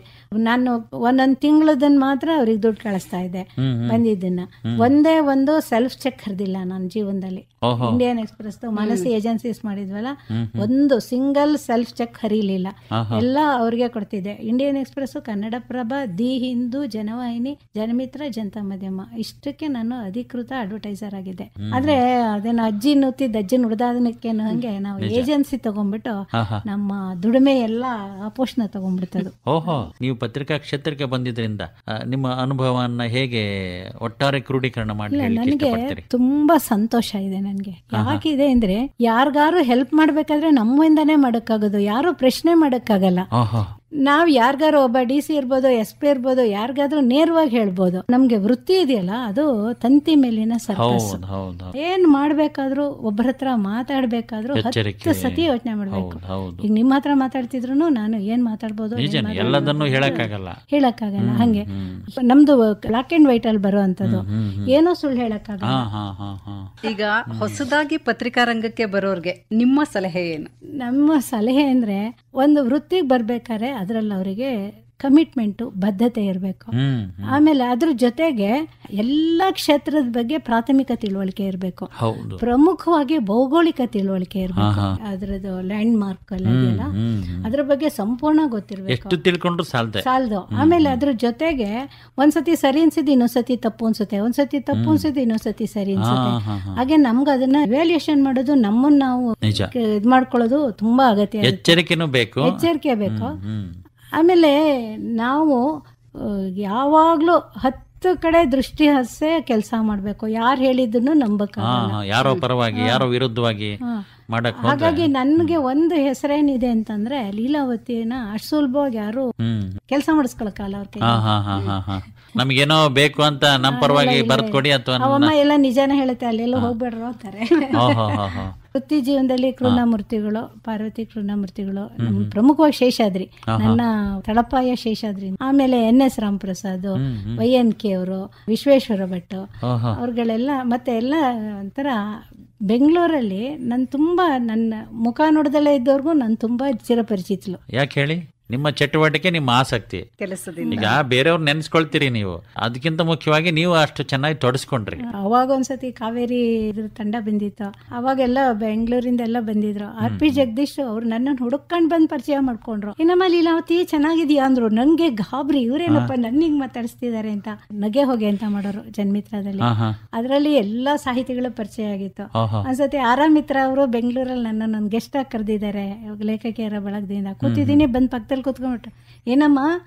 ನಾನು ಒಂದೊಂದು ತಿಂಗಳದನ್ನ ಮಾತ್ರ ಅವ್ರಿಗೆ ದುಡ್ಡು ಕಳಿಸ್ತಾ ಇದ್ದೆ ಬಂದಿದ್ದನ್ನ. ಒಂದೇ ಒಂದು ಸೆಲ್ಫ್ ಚೆಕ್ ಹರಿದಿಲ್ಲ ನನ್ನ ಜೀವನದಲ್ಲಿ. ಇಂಡಿಯನ್ ಎಕ್ಸ್ಪ್ರೆಸ್ ಮಾನಸಿ ಏಜೆನ್ಸೀಸ್ ಮಾಡಿದ್ವಲ್ಲ, ಒಂದು ಸಿಂಗಲ್ ಸೆಲ್ಫ್ ಚೆಕ್ ಹರಿಲಿಲ್ಲ, ಎಲ್ಲ ಅವ್ರಿಗೆ ಕೊಡ್ತಿದ್ದೆ. Indian Express, Kannadaprabha, the Hindu, Janavahini, Janamitra, Janata Madhyama, ಇಷ್ಟಕ್ಕೆ ನಾನು ಅಧಿಕೃತ ಅಡ್ವರ್ಟೈಸರ್ ಆಗಿದ್ದೆ. ಆದ್ರೆ ಅದೇನು ಅಜ್ಜಿ ನುತ್ತಿದ್ದ ಅಜ್ಜಿ ನುಡ್ದಾದನಕ್ಕೆ ಹಂಗೆ ನಾವು ಏಜೆನ್ಸಿ ತಗೊಂಡ್ಬಿಟ್ಟು ನಮ್ಮ ದುಡಿಮೆ ಎಲ್ಲ ಅಪೋಷಣ ತಗೊಂಡ್ಬಿಡ್ತದೆ. ಓಹೋ, ನೀವು ಪತ್ರಿಕಾ ಕ್ಷೇತ್ರಕ್ಕೆ ಬಂದಿದ್ರಿಂದ ನಿಮ್ಮ ಅನುಭವವನ್ನ ಹೇಗೆ ಒಟ್ಟಾರೆ ಕ್ರೋಢೀಕರಣ ಮಾಡಿ? ನನಗೆ ತುಂಬಾ ಸಂತೋಷ ಇದೆ. ನನಗೆ ಯಾಕಿದೆ ಅಂದ್ರೆ, ಯಾರಿಗಾರು ಹೆಲ್ಪ್ ಮಾಡ್ಬೇಕಾದ್ರೆ ನಮ್ಮಿಂದಾನೇ ಮಾಡಕ್ಕಾಗೋದು, ಯಾರು ಪ್ರಶ್ನೆ ಮಾಡಕ್ಕಾಗಲ್ಲ. ನಾವ್ ಯಾರಿಗಾರು ಒಬ್ಬ DC ಇರ್ಬೋದು, SP ಇರ್ಬೋದು, ಯಾರಿಗಾದ್ರೂ ನೇರವಾಗಿ ಹೇಳ್ಬೋದು. ನಮ್ಗೆ ವೃತ್ತಿ ಇದೆಯಲ್ಲ, ಅದು ತಂತಿ ಮೇಲಿನ ಸರ್ಕಸ್. ಏನ್ ಮಾಡ್ಬೇಕಾದ್ರೂ ಒಬ್ಬರ ಹತ್ರ ಮಾತಾಡ್ಬೇಕಾದ್ರೂ 10 ಸತಿ ಯೋಚನೆ ಮಾಡ್ಬೇಕು. ಈಗ ನಿಮ್ಮ ಹತ್ರ ಮಾತಾಡ್ತಿದ್ರು ನಾನು ಏನ್ ಮಾತಾಡ್ಬೋದು, ಹೇಳಕ್ಕಾಗಲ್ಲ. ಹಂಗೆ ನಮ್ದು ಬ್ಲಾಕ್ ಅಂಡ್ ವೈಟ್ ಅಲ್ಲಿ ಬರುವಂತದ್ದು, ಏನೋ ಸುಳ್ಳು ಹೇಳಕ್ಕಾಗಲ್ಲ. ಈಗ ಹೊಸದಾಗಿ ಪತ್ರಿಕಾ ರಂಗಕ್ಕೆ ಬರೋರ್ಗೆ ನಿಮ್ಮ ಸಲಹೆ ಏನು? ನಮ್ಮ ಸಲಹೆ ಅಂದ್ರೆ, ಒಂದು ವೃತ್ತಿಗೆ ಬರ್ಬೇಕಾದ್ರೆ ಅದ್ರಲ್ಲಿ ಅವರಿಗೆ ಕಮಿಟ್ಮೆಂಟು, ಬದ್ಧತೆ ಇರಬೇಕು. ಆಮೇಲೆ ಅದ್ರ ಜೊತೆಗೆ ಎಲ್ಲ ಕ್ಷೇತ್ರದ ಬಗ್ಗೆ ಪ್ರಾಥಮಿಕ ತಿಳುವಳಿಕೆ ಇರಬೇಕು. ಪ್ರಮುಖವಾಗಿ ಭೌಗೋಳಿಕ ತಿಳುವಳಿಕೆ ಇರಬೇಕು. ಅದ್ರದ್ದು ಲ್ಯಾಂಡ್ ಮಾರ್ಕ್ ಎಲ್ಲ ಇದೆಯಲ್ಲ, ಅದ್ರ ಬಗ್ಗೆ ಸಂಪೂರ್ಣ ಗೊತ್ತಿರ್ಬೇಕು, ಸಾಲದು. ಆಮೇಲೆ ಅದ್ರ ಜೊತೆಗೆ ಒಂದ್ಸತಿ ಸರಿ ಅನ್ಸಿದ್ದು ಇನ್ನೊಂದ್ಸತಿ ತಪ್ಪು ಅನ್ಸುತ್ತೆ, ಒಂದ್ಸತಿ ತಪ್ಪು ಅನ್ಸಿದ್ದು ಇನ್ನೊಂದ್ಸತಿ ಸರಿ ಅನ್ಸುತ್ತೆ. ಹಾಗೆ ನಮ್ಗೆ ಅದನ್ನ ಇವ್ಯಾಲ್ಯೂಯೇಷನ್ ಮಾಡೋದು, ನಮ್ಮನ್ನ ನಾವು ಇದ್ ಮಾಡ್ಕೊಳ್ಳೋದು ತುಂಬಾ ಅಗತ್ಯ. ಎಚ್ಚರಿಕೆ ಬೇಕು. ಆಮೇಲೆ ನಾವು ಯಾವಾಗ್ಲೂ 10 ಕಡೆ ದೃಷ್ಟಿ ಹಸೆ ಕೆಲಸ ಮಾಡ್ಬೇಕು. ಯಾರು ಹೇಳಿದ್ದನ್ನು ನಂಬಕ್ಕಾಗಲ್ಲ, ಯಾರೋ ಪರವಾಗಿ ಯಾರೋ ವಿರುದ್ಧವಾಗಿ. ಹಾಗಾಗಿ ನನ್ಗೆ ಒಂದು ಹೆಸರೇನಿದೆ ಅಂತಂದ್ರೆ, ಲೀಲಾವತಿನ ಅಷ್ಟು ಸುಲಭವಾಗಿ ಯಾರು ಕೆಲಸ ಮಾಡಿಸ್ಕೊಳಕಲ್ಲ. ಅವ್ರ ನಮ್ಗೇನೋ ಬೇಕು ಅಂತ ನಮ್ಮ ಪರವಾಗಿ ಬರ್ಕೊಡಿ ಅಥವಾ ಅವಮ್ಮ ಎಲ್ಲ ನಿಜಾನ ಹೇಳುತ್ತೆ, ಅಲ್ಲೆಲ್ಲ ಹೋಗ್ಬೇಡ್ರು ಅಂತಾರೆ. ವೃತ್ತಿ ಜೀವನದಲ್ಲಿ ಕೃಷ್ಣಮೂರ್ತಿಗಳು, ಪಾರ್ವತಿ ಕೃಷ್ಣಮೂರ್ತಿಗಳು, ಪ್ರಮುಖವಾಗಿ ಶೇಷಾದ್ರಿ, ನನ್ನ ತಳಪಾಯ ಶೇಷಾದ್ರಿ. ಆಮೇಲೆ NS ರಾಮಪ್ರಸಾದ್, YNK ಅವರು, ವಿಶ್ವೇಶ್ವರ ಭಟ್ ಅವ್ರಗಳೆಲ್ಲ, ಮತ್ತೆ ಎಲ್ಲ ಒಂಥರ ಬೆಂಗಳೂರಲ್ಲಿ ನನ್ನ ಮುಖ ನೋಡ್ದಲ್ಲೇ ಇದ್ದವ್ರಿಗೂ ನಾನು ತುಂಬಾ ಚಿರಪರಿಚಿತಳು. ಯಾಕೆ ಹೇಳಿ? ನಿಮ್ಮ ಚಟುವಟಿಕೆ, ನಿಮ್ಮ ಆಸಕ್ತಿ. ಕೆಲಸದಿಂದ ಈಗ ಬೇರೆಯವ್ರು ನೆನ್ಸ್ಕೊಳ್ತೀರಿ ನೀವು, ಅದಕ್ಕಿಂತ ಮುಖ್ಯವಾಗಿ ನೀವು ಅಷ್ಟು ಚೆನ್ನಾಗಿ ತೊಡಸ್ಕೊಂಡ್ರಿ. ಅವಾಗ ಒಂದ್ಸತಿ ಕಾವೇರಿ ಇದ್ರ ತಂಡ ಬಂದಿತ್ತು, ಅವಾಗೆಲ್ಲ ಬೆಂಗಳೂರಿಂದ ಎಲ್ಲ ಬಂದಿದ್ರು. RP ಜಗದೀಶ್ ಅವ್ರು ನನ್ನನ್ನು ಹುಡುಕೊಂಡ್ ಬಂದ್ ಪರಿಚಯ ಮಾಡ್ಕೊಂಡ್ರು. ಇನ್ನಮ್ಮ ಲೀಲಾವತಿ ಚೆನ್ನಾಗಿದ್ಯಾ ಅಂದ್ರು. ನಂಗೆ ಗಾಬರಿ, ಇವ್ರೇನಪ್ಪ ನನ್ನಿಂಗ್ ಮಾತಾಡಿಸ್ತಿದ್ದಾರೆ ಅಂತ. ನಗೆ ಹೋಗಿ ಅಂತ ಮಾಡೋರು ಜನ್ಮಿತ್ರದಲ್ಲಿ. ಅದ್ರಲ್ಲಿ ಎಲ್ಲಾ ಸಾಹಿತಿಗಳ ಪರಿಚಯ ಆಗಿತ್ತು. ಒಂದ್ಸತಿ ಆರಾಮಿತ್ರ ಅವರು ಬೆಂಗಳೂರಲ್ಲಿ ನನ್ನ ಗೆಸ್ಟ್ ಆಗಿ ಕರೆದಿದ್ದಾರೆ, ಲೇಖಕಿಯರ ಬಳಗದಿಂದ. ಕೂತಿದ್ದೀನಿ, ಬಂದ್ ಪಕ್ಕದಲ್ಲಿ ಕೂತ್ಕೊಂಡ್ಬಿಟ್ಟು, ಏನಮ್ಮ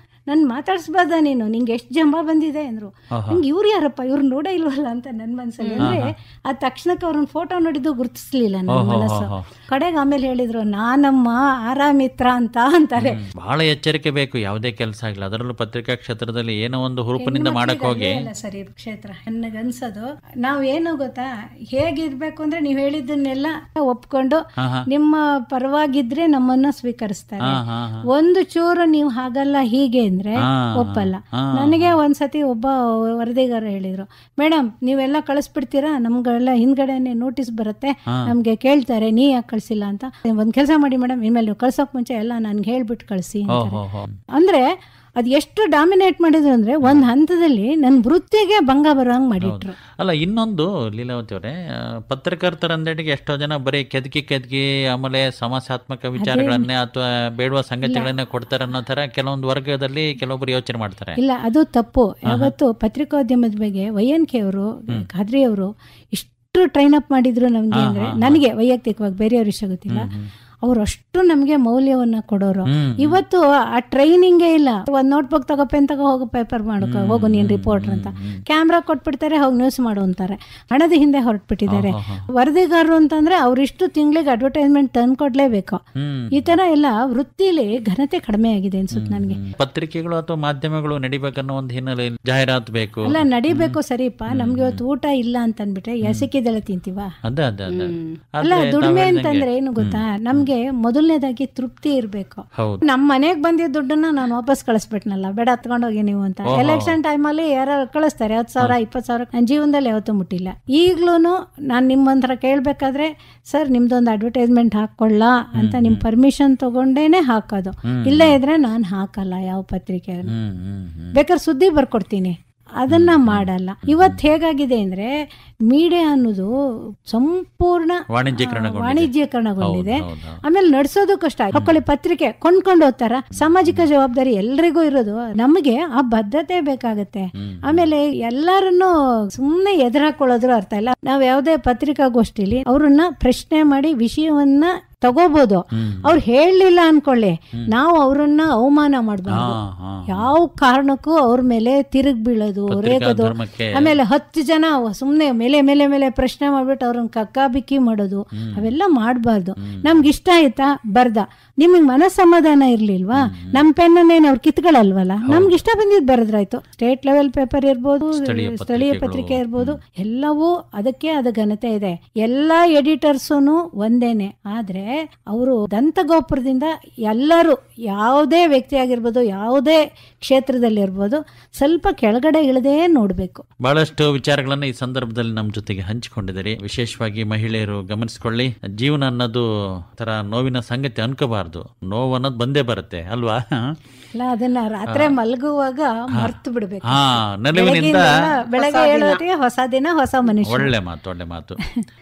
ನನ್ ಮಾತಾಡ್ಸ್ಬಾರ್ದ ನೀನು, ನಿಂಗೆ ಎಷ್ಟು ಜಂಬ ಬಂದಿದೆ ಅಂದ್ರು. ನಂಗೆ ಇವ್ರು ಯಾರಪ್ಪ, ಇವ್ರು ನೋಡೇ ಇಲ್ವಲ್ಲ ಅಂತ ನನ್ ಮನ್ಸಲ್ಲಿ. ಅಂದ್ರೆ ಆ ತಕ್ಷಣಕ್ಕೆ ಅವ್ರನ್ನ ಫೋಟೋ ನೋಡಿದ್ದು ಗುರುತಿಸ್ಲಿಲ್ಲ ನನ್ನ ಮನಸ್ಸು. ಕಡೆಗೆ ಆಮೇಲೆ ಹೇಳಿದ್ರು, ನಾನಮ್ಮ ಆರಾಮಿತ್ರ ಅಂತ ಅಂತಾರೆ. ಬಹಳ ಎಚ್ಚರಿಕೆ ಬೇಕು ಯಾವುದೇ ಕೆಲಸ ಆಗ್ಲಿ, ಅದರಲ್ಲೂ ಪತ್ರಿಕಾ ಕ್ಷೇತ್ರದಲ್ಲಿ ಏನೋ ಒಂದು ಹುರುಪಿನಿಂದ ಮಾಡಕ್ ಹೋಗಿ. ಸರಿ, ಕ್ಷೇತ್ರ ನನಗನ್ಸೋದು ನಾವ್ ಏನು ಗೊತ್ತಾ, ಹೇಗಿರ್ಬೇಕು ಅಂದ್ರೆ ನೀವ್ ಹೇಳಿದ್ದನ್ನೆಲ್ಲ ಒಪ್ಕೊಂಡು ನಿಮ್ಮ ಪರವಾಗಿದ್ರೆ ನಮ್ಮನ್ನ ಸ್ವೀಕರಿಸ್ತಾರೆ. ಒಂದು ಚೂರು ನೀವು ಹಾಗಲ್ಲ ಹೀಗೆ ಅಂದ್ರೆ ಒಪ್ಪಲ್ಲ. ನನಗೆ ಒಂದ್ಸತಿ ಒಬ್ಬ ವರದಿಗಾರ ಹೇಳಿದ್ರು, ಮೇಡಮ್ ನೀವೆಲ್ಲ ಕಳಿಸ್ಬಿಡ್ತೀರಾ, ನಮ್ಗೆಲ್ಲ ಹಿಂದ್ಗಡೆನೆ ನೋಟಿಸ್ ಬರುತ್ತೆ, ನಮ್ಗೆ ಕೇಳ್ತಾರೆ ನೀ ಯಾಕೆ ಕಳ್ಸಿಲ್ಲ ಅಂತ. ಒಂದ್ ಕೆಲಸ ಮಾಡಿ ಮೇಡಮ್, ಇನ್ಮೇಲೆ ನೀವು ಕಳ್ಸೋಕ್ ಮುಂಚೆ ಎಲ್ಲ ನನ್ಗೆ ಹೇಳ್ಬಿಟ್ಟು ಕಳ್ಸಿ ಅಂದ್ರೆ ಅದು ಎಷ್ಟು ಡಾಮಿನೇಟ್ ಮಾಡಿದ್ರು ಅಂದ್ರೆ ಒಂದ್ ಹಂತದಲ್ಲಿ ನನ್ನ ವೃತ್ತಿಗೆ ಭಂಗ ಬರೋಂಗ್ ಮಾಡಿಟ್ರು. ಅಲ್ಲ, ಇನ್ನೊಂದು ಲೀಲಾವತಿ ಅವರೇ, ಪತ್ರಕರ್ತರಂದೇಟಿಗೆ ಎಷ್ಟೋ ಜನ ಬರೀ ಕೆದಕಿ ಆಮೇಲೆ ಸಮಸ್ಯಾತ್ಮಕ ವಿಚಾರಗಳನ್ನೇ ಅಥವಾ ಬೇಡುವ ಸಂಗತಿಗಳನ್ನೇ ಕೊಡ್ತಾರೆ ಅನ್ನೋ ತರ ಕೆಲವೊಂದು ವರ್ಗದಲ್ಲಿ ಕೆಲವೊಬ್ರು ಯೋಚನೆ ಮಾಡ್ತಾರೆ. ಇಲ್ಲ, ಅದು ತಪ್ಪು. ಯಾವತ್ತು ಪತ್ರಿಕೋದ್ಯಮದ ಬಗ್ಗೆ YNK ಅವರು, ಖಾದ್ರಿ ಅವರು ಇಷ್ಟು ಟ್ರೈನ್ ಅಪ್ ಮಾಡಿದ್ರು ನಮ್ಗೆ ಅಂದ್ರೆ, ನನಗೆ ವೈಯಕ್ತಿಕವಾಗಿ, ಬೇರೆಯವ್ರ ವಿಷಯ ಗೊತ್ತಿಲ್ಲ, ಅವ್ರು ಅಷ್ಟು ನಮ್ಗೆ ಮೌಲ್ಯವನ್ನ ಕೊಡೋರು. ಇವತ್ತು ಆ ಟ್ರೈನಿಂಗೇ ಇಲ್ಲ. ಒಂದ್ ನೋಟ್ಬುಕ್ ತಗೋ, ಪೆನ್ ತಗೋ, ಹೋಗು ಪೇಪರ್ ಮಾಡ್ಕೊ, ಹೋಗು ನೀನ್ ರಿಪೋರ್ಟರ್ ಅಂತ. ಕ್ಯಾಮ್ರಾ ಕೊಟ್ಬಿಡ್ತಾರೆ, ಹೋಗಿ ನ್ಯೂಸ್ ಮಾಡು ಅಂತಾರೆ. ಹಣದ ಹಿಂದೆ ಹೊರಟ್ಬಿಟ್ಟಿದ್ದಾರೆ ವರದಿಗಾರರು ಅಂತಂದ್ರೆ. ಅವ್ರಿಷ್ಟು ತಿಂಗಳಿಗೆ ಅಡ್ವರ್ಟೈಸ್ಮೆಂಟ್ ತಂದ್ಕೊಡ್ಲೇಬೇಕು. ಈ ತರ ಎಲ್ಲ ವೃತ್ತಿಲಿ ಘನತೆ ಕಡಿಮೆ ಆಗಿದೆ ಅನ್ಸುತ್ತೆ ನನಗೆ. ಪತ್ರಿಕೆಗಳು ಅಥವಾ ಮಾಧ್ಯಮಗಳು ನಡಿಬೇಕನ್ನೋ ಒಂದು ಹಿನ್ನೆಲೆ ಜಾಹೀರಾತು ಬೇಕು. ಅಲ್ಲ, ನಡಿಬೇಕು ಸರಿಪಾ. ನಮ್ಗೆ ಇವತ್ತು ಊಟ ಇಲ್ಲ ಅಂತ ಅಂದ್ಬಿಟ್ರೆ ಸಿಕ್ಕಿದೆಲ್ಲ ತಿಂತೀವ. ಅಲ್ಲ, ದುಡಿಮೆ ಅಂತಂದ್ರೆ ಏನು ಗೊತ್ತಾ, ನಮ್ಗೆ ಮೊದಲನೇದಾಗಿ ತೃಪ್ತಿ ಇರ್ಬೇಕು. ನಮ್ ಮನೆಗ್ ಬಂದಿದ್ದ ದುಡ್ಡನ್ನ ನಾನು ವಾಪಸ್ ಕಳಿಸ್ಬಿಟ್ನಲ್ಲ, ಬೇಡ ಹತ್ಕೊಂಡೋಗಿ ನೀವು ಅಂತ. ಎಲೆಕ್ಷನ್ ಟೈಮಲ್ಲಿ ಯಾರು ಕಳಿಸ್ತಾರೆ 10,000 20,000, ನನ್ನ ಜೀವನದಲ್ಲಿ ಯಾವತ್ತೂ ಮುಟ್ಟಿಲ್ಲ. ಈಗ್ಲೂ ನಾನು ನಿಮ್ಮಂತರ ಕೇಳ್ಬೇಕಾದ್ರೆ, ಸರ್ ನಿಮ್ದೊಂದು ಅಡ್ವರ್ಟೈಸ್ಮೆಂಟ್ ಹಾಕೊಳ್ಳ ಅಂತ ನಿಮ್ ಪರ್ಮಿಷನ್ ತಗೊಂಡೇನೆ ಹಾಕೋದು. ಇಲ್ಲೇ ಇದ್ರೆ ನಾನು ಹಾಕಲ್ಲ ಯಾವ ಪತ್ರಿಕೆ. ಬೇಕಾದ್ರೆ ಸುದ್ದಿ ಬರ್ಕೊಡ್ತೀನಿ, ಅದನ್ನ ಮಾಡಲ್ಲ. ಇವತ್ತು ಹೇಗಾಗಿದೆ ಅಂದ್ರೆ, ಮೀಡಿಯಾ ಅನ್ನೋದು ಸಂಪೂರ್ಣ ವಾಣಿಜ್ಯೀಕರಣಗೊಂಡಿದೆ. ಆಮೇಲೆ ನಡೆಸೋದು ಕಷ್ಟ. ಮಕ್ಕಳಿ ಪತ್ರಿಕೆ ಕೊಂಡ್ಕೊಂಡು ಹೋಗ್ತಾರ. ಸಾಮಾಜಿಕ ಜವಾಬ್ದಾರಿ ಎಲ್ರಿಗೂ ಇರೋದು. ನಮಗೆ ಆ ಬದ್ಧತೆ ಬೇಕಾಗತ್ತೆ. ಆಮೇಲೆ ಎಲ್ಲರನ್ನು ಸುಮ್ಮನೆ ಎದುರಾಕೊಳ್ಳೋದ್ರು ಅರ್ಥ ಇಲ್ಲ. ನಾವ್ ಯಾವುದೇ ಪತ್ರಿಕಾಗೋಷ್ಠಿಲಿ ಅವ್ರನ್ನ ಪ್ರಶ್ನೆ ಮಾಡಿ ವಿಷಯವನ್ನ ತಗೋಬಹುದು. ಅವ್ರು ಹೇಳಲಿಲ್ಲ ಅನ್ಕೊಳ್ಳಿ, ನಾವು ಅವ್ರನ್ನ ಅವಮಾನ ಮಾಡಬಾರ್ದು. ಯಾವ ಕಾರಣಕ್ಕೂ ಅವ್ರ ಮೇಲೆ ತಿರುಗಿ ಬೀಳೋದು, ರೇಗೋದು. ಆಮೇಲೆ 10 ಜನ ಸುಮ್ನೆ ಮೇಲೆ ಪ್ರಶ್ನೆ ಮಾಡ್ಬಿಟ್ಟು ಅವ್ರನ್ನ ಕಕ್ಕಾಬಿಕ್ಕಿ ಮಾಡೋದು, ಅವೆಲ್ಲ ಮಾಡಬಾರ್ದು. ನಮ್ಗೆ ಇಷ್ಟ ಆಯ್ತಾ ಬರ್ದ, ನಿಮಗ್ ಮನಸ್ಸಮಾಧಾನ ಇರ್ಲಿಲ್ವಾ, ನಮ್ ಪೆನ್ನೇನು ಅವ್ರು ಕಿತ್ಗಳಲ್ವಲ್ಲ, ನಮ್ಗೆ ಇಷ್ಟ ಬಂದಿದ್ ಬರದ್ರಾಯ್ತು. ಸ್ಟೇಟ್ ಲೆವೆಲ್ ಪೇಪರ್ ಇರ್ಬೋದು, ಸ್ಥಳೀಯ ಪತ್ರಿಕೆ ಇರ್ಬೋದು, ಎಲ್ಲವೂ ಅದಕ್ಕೆ ಅದ ಘನತೆ ಇದೆ. ಎಲ್ಲಾ ಎಡಿಟರ್ಸೂನು ಒಂದೇನೆ. ಆದ್ರೆ ಅವರು ದಂತಗೋಪುರದಿಂದ ಎಲ್ಲರೂ, ಯಾವುದೇ ವ್ಯಕ್ತಿ ಆಗಿರ್ಬೋದು, ಯಾವುದೇ ಕ್ಷೇತ್ರದಲ್ಲಿ ಇರ್ಬೋದು, ಸ್ವಲ್ಪ ಕೆಳಗಡೆ ಇಳದೇ ನೋಡ್ಬೇಕು. ಬಹಳಷ್ಟು ವಿಚಾರಗಳನ್ನ ಈ ಸಂದರ್ಭದಲ್ಲಿ ನಮ್ಮ ಜೊತೆಗೆ ಹಂಚಿಕೊಂಡಿದ್ದೀರಿ. ವಿಶೇಷವಾಗಿ ಮಹಿಳೆಯರು ಗಮನಿಸ್ಕೊಳ್ಳಿ, ಜೀವನ ಅನ್ನೋದು ತರ ನೋವಿನ ಸಂಗತಿ ಅನ್ಕೋಬಾರ್ದು. ನೋವು ಅನ್ನೋದು ಬಂದೇ ಬರುತ್ತೆ ಅಲ್ವಾ? ಅಲ್ಲ, ಅದನ್ನ ರಾತ್ರಿ ಮಲಗುವಾಗ ಮರ್ತು ಬಿಡ್ಬೇಕು. ನಲಿವಿನಿಂದ ಬೆಳಗ್ಗೆ ಹೇಳೋದಿಗೆ ಹೊಸ ದಿನ, ಹೊಸ ಮನುಷ್ಯ. ಒಳ್ಳೆ ಮಾತು.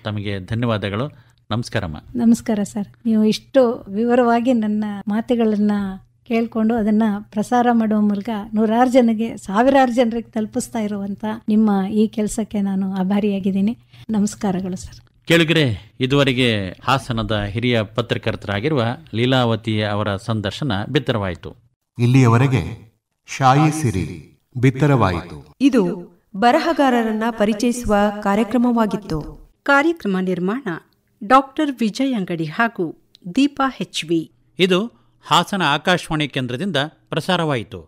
ತಮಗೆ ಧನ್ಯವಾದಗಳು. ನಮಸ್ಕಾರಮ್ಮ. ನಮಸ್ಕಾರ ಸರ್. ನೀವು ಇಷ್ಟು ವಿವರವಾಗಿ ನನ್ನ ಮಾತುಗಳನ್ನ ಕೇಳ್ಕೊಂಡು ಅದನ್ನ ಪ್ರಸಾರ ಮಾಡುವ ಮೂಲಕ ನೂರಾರು ಜನಗೆ, ಸಾವಿರಾರು ಜನರಿಗೆ ತಲುಪಿಸ್ತಾ ಇರುವಂತ ನಿಮ್ಮ ಈ ಕೆಲಸಕ್ಕೆ ನಾನು ಆಭಾರಿಯಾಗಿದ್ದೀನಿ. ನಮಸ್ಕಾರಗಳು ಸರ್. ಕೇಳಿದ್ರೆ, ಇದುವರೆಗೆ ಹಾಸನದ ಹಿರಿಯ ಪತ್ರಕರ್ತರಾಗಿರುವ ಲೀಲಾವತಿ ಅವರ ಸಂದರ್ಶನ ಬಿತ್ತರವಾಯಿತು. ಇಲ್ಲಿಯವರೆಗೆ ಶಾಯಿ ಸಿರಿ ಬಿತ್ತರವಾಯಿತು. ಇದು ಬರಹಗಾರರನ್ನ ಪರಿಚಯಿಸುವ ಕಾರ್ಯಕ್ರಮವಾಗಿತ್ತು. ಕಾರ್ಯಕ್ರಮ ನಿರ್ಮಾಣ ಡಾಕ್ಟರ್ ವಿಜಯ್ ಅಂಗಡಿ ಹಾಗೂ ದೀಪಾ HV. ಇದು ಹಾಸನ ಆಕಾಶವಾಣಿ ಕೇಂದ್ರದಿಂದ ಪ್ರಸಾರವಾಯಿತು.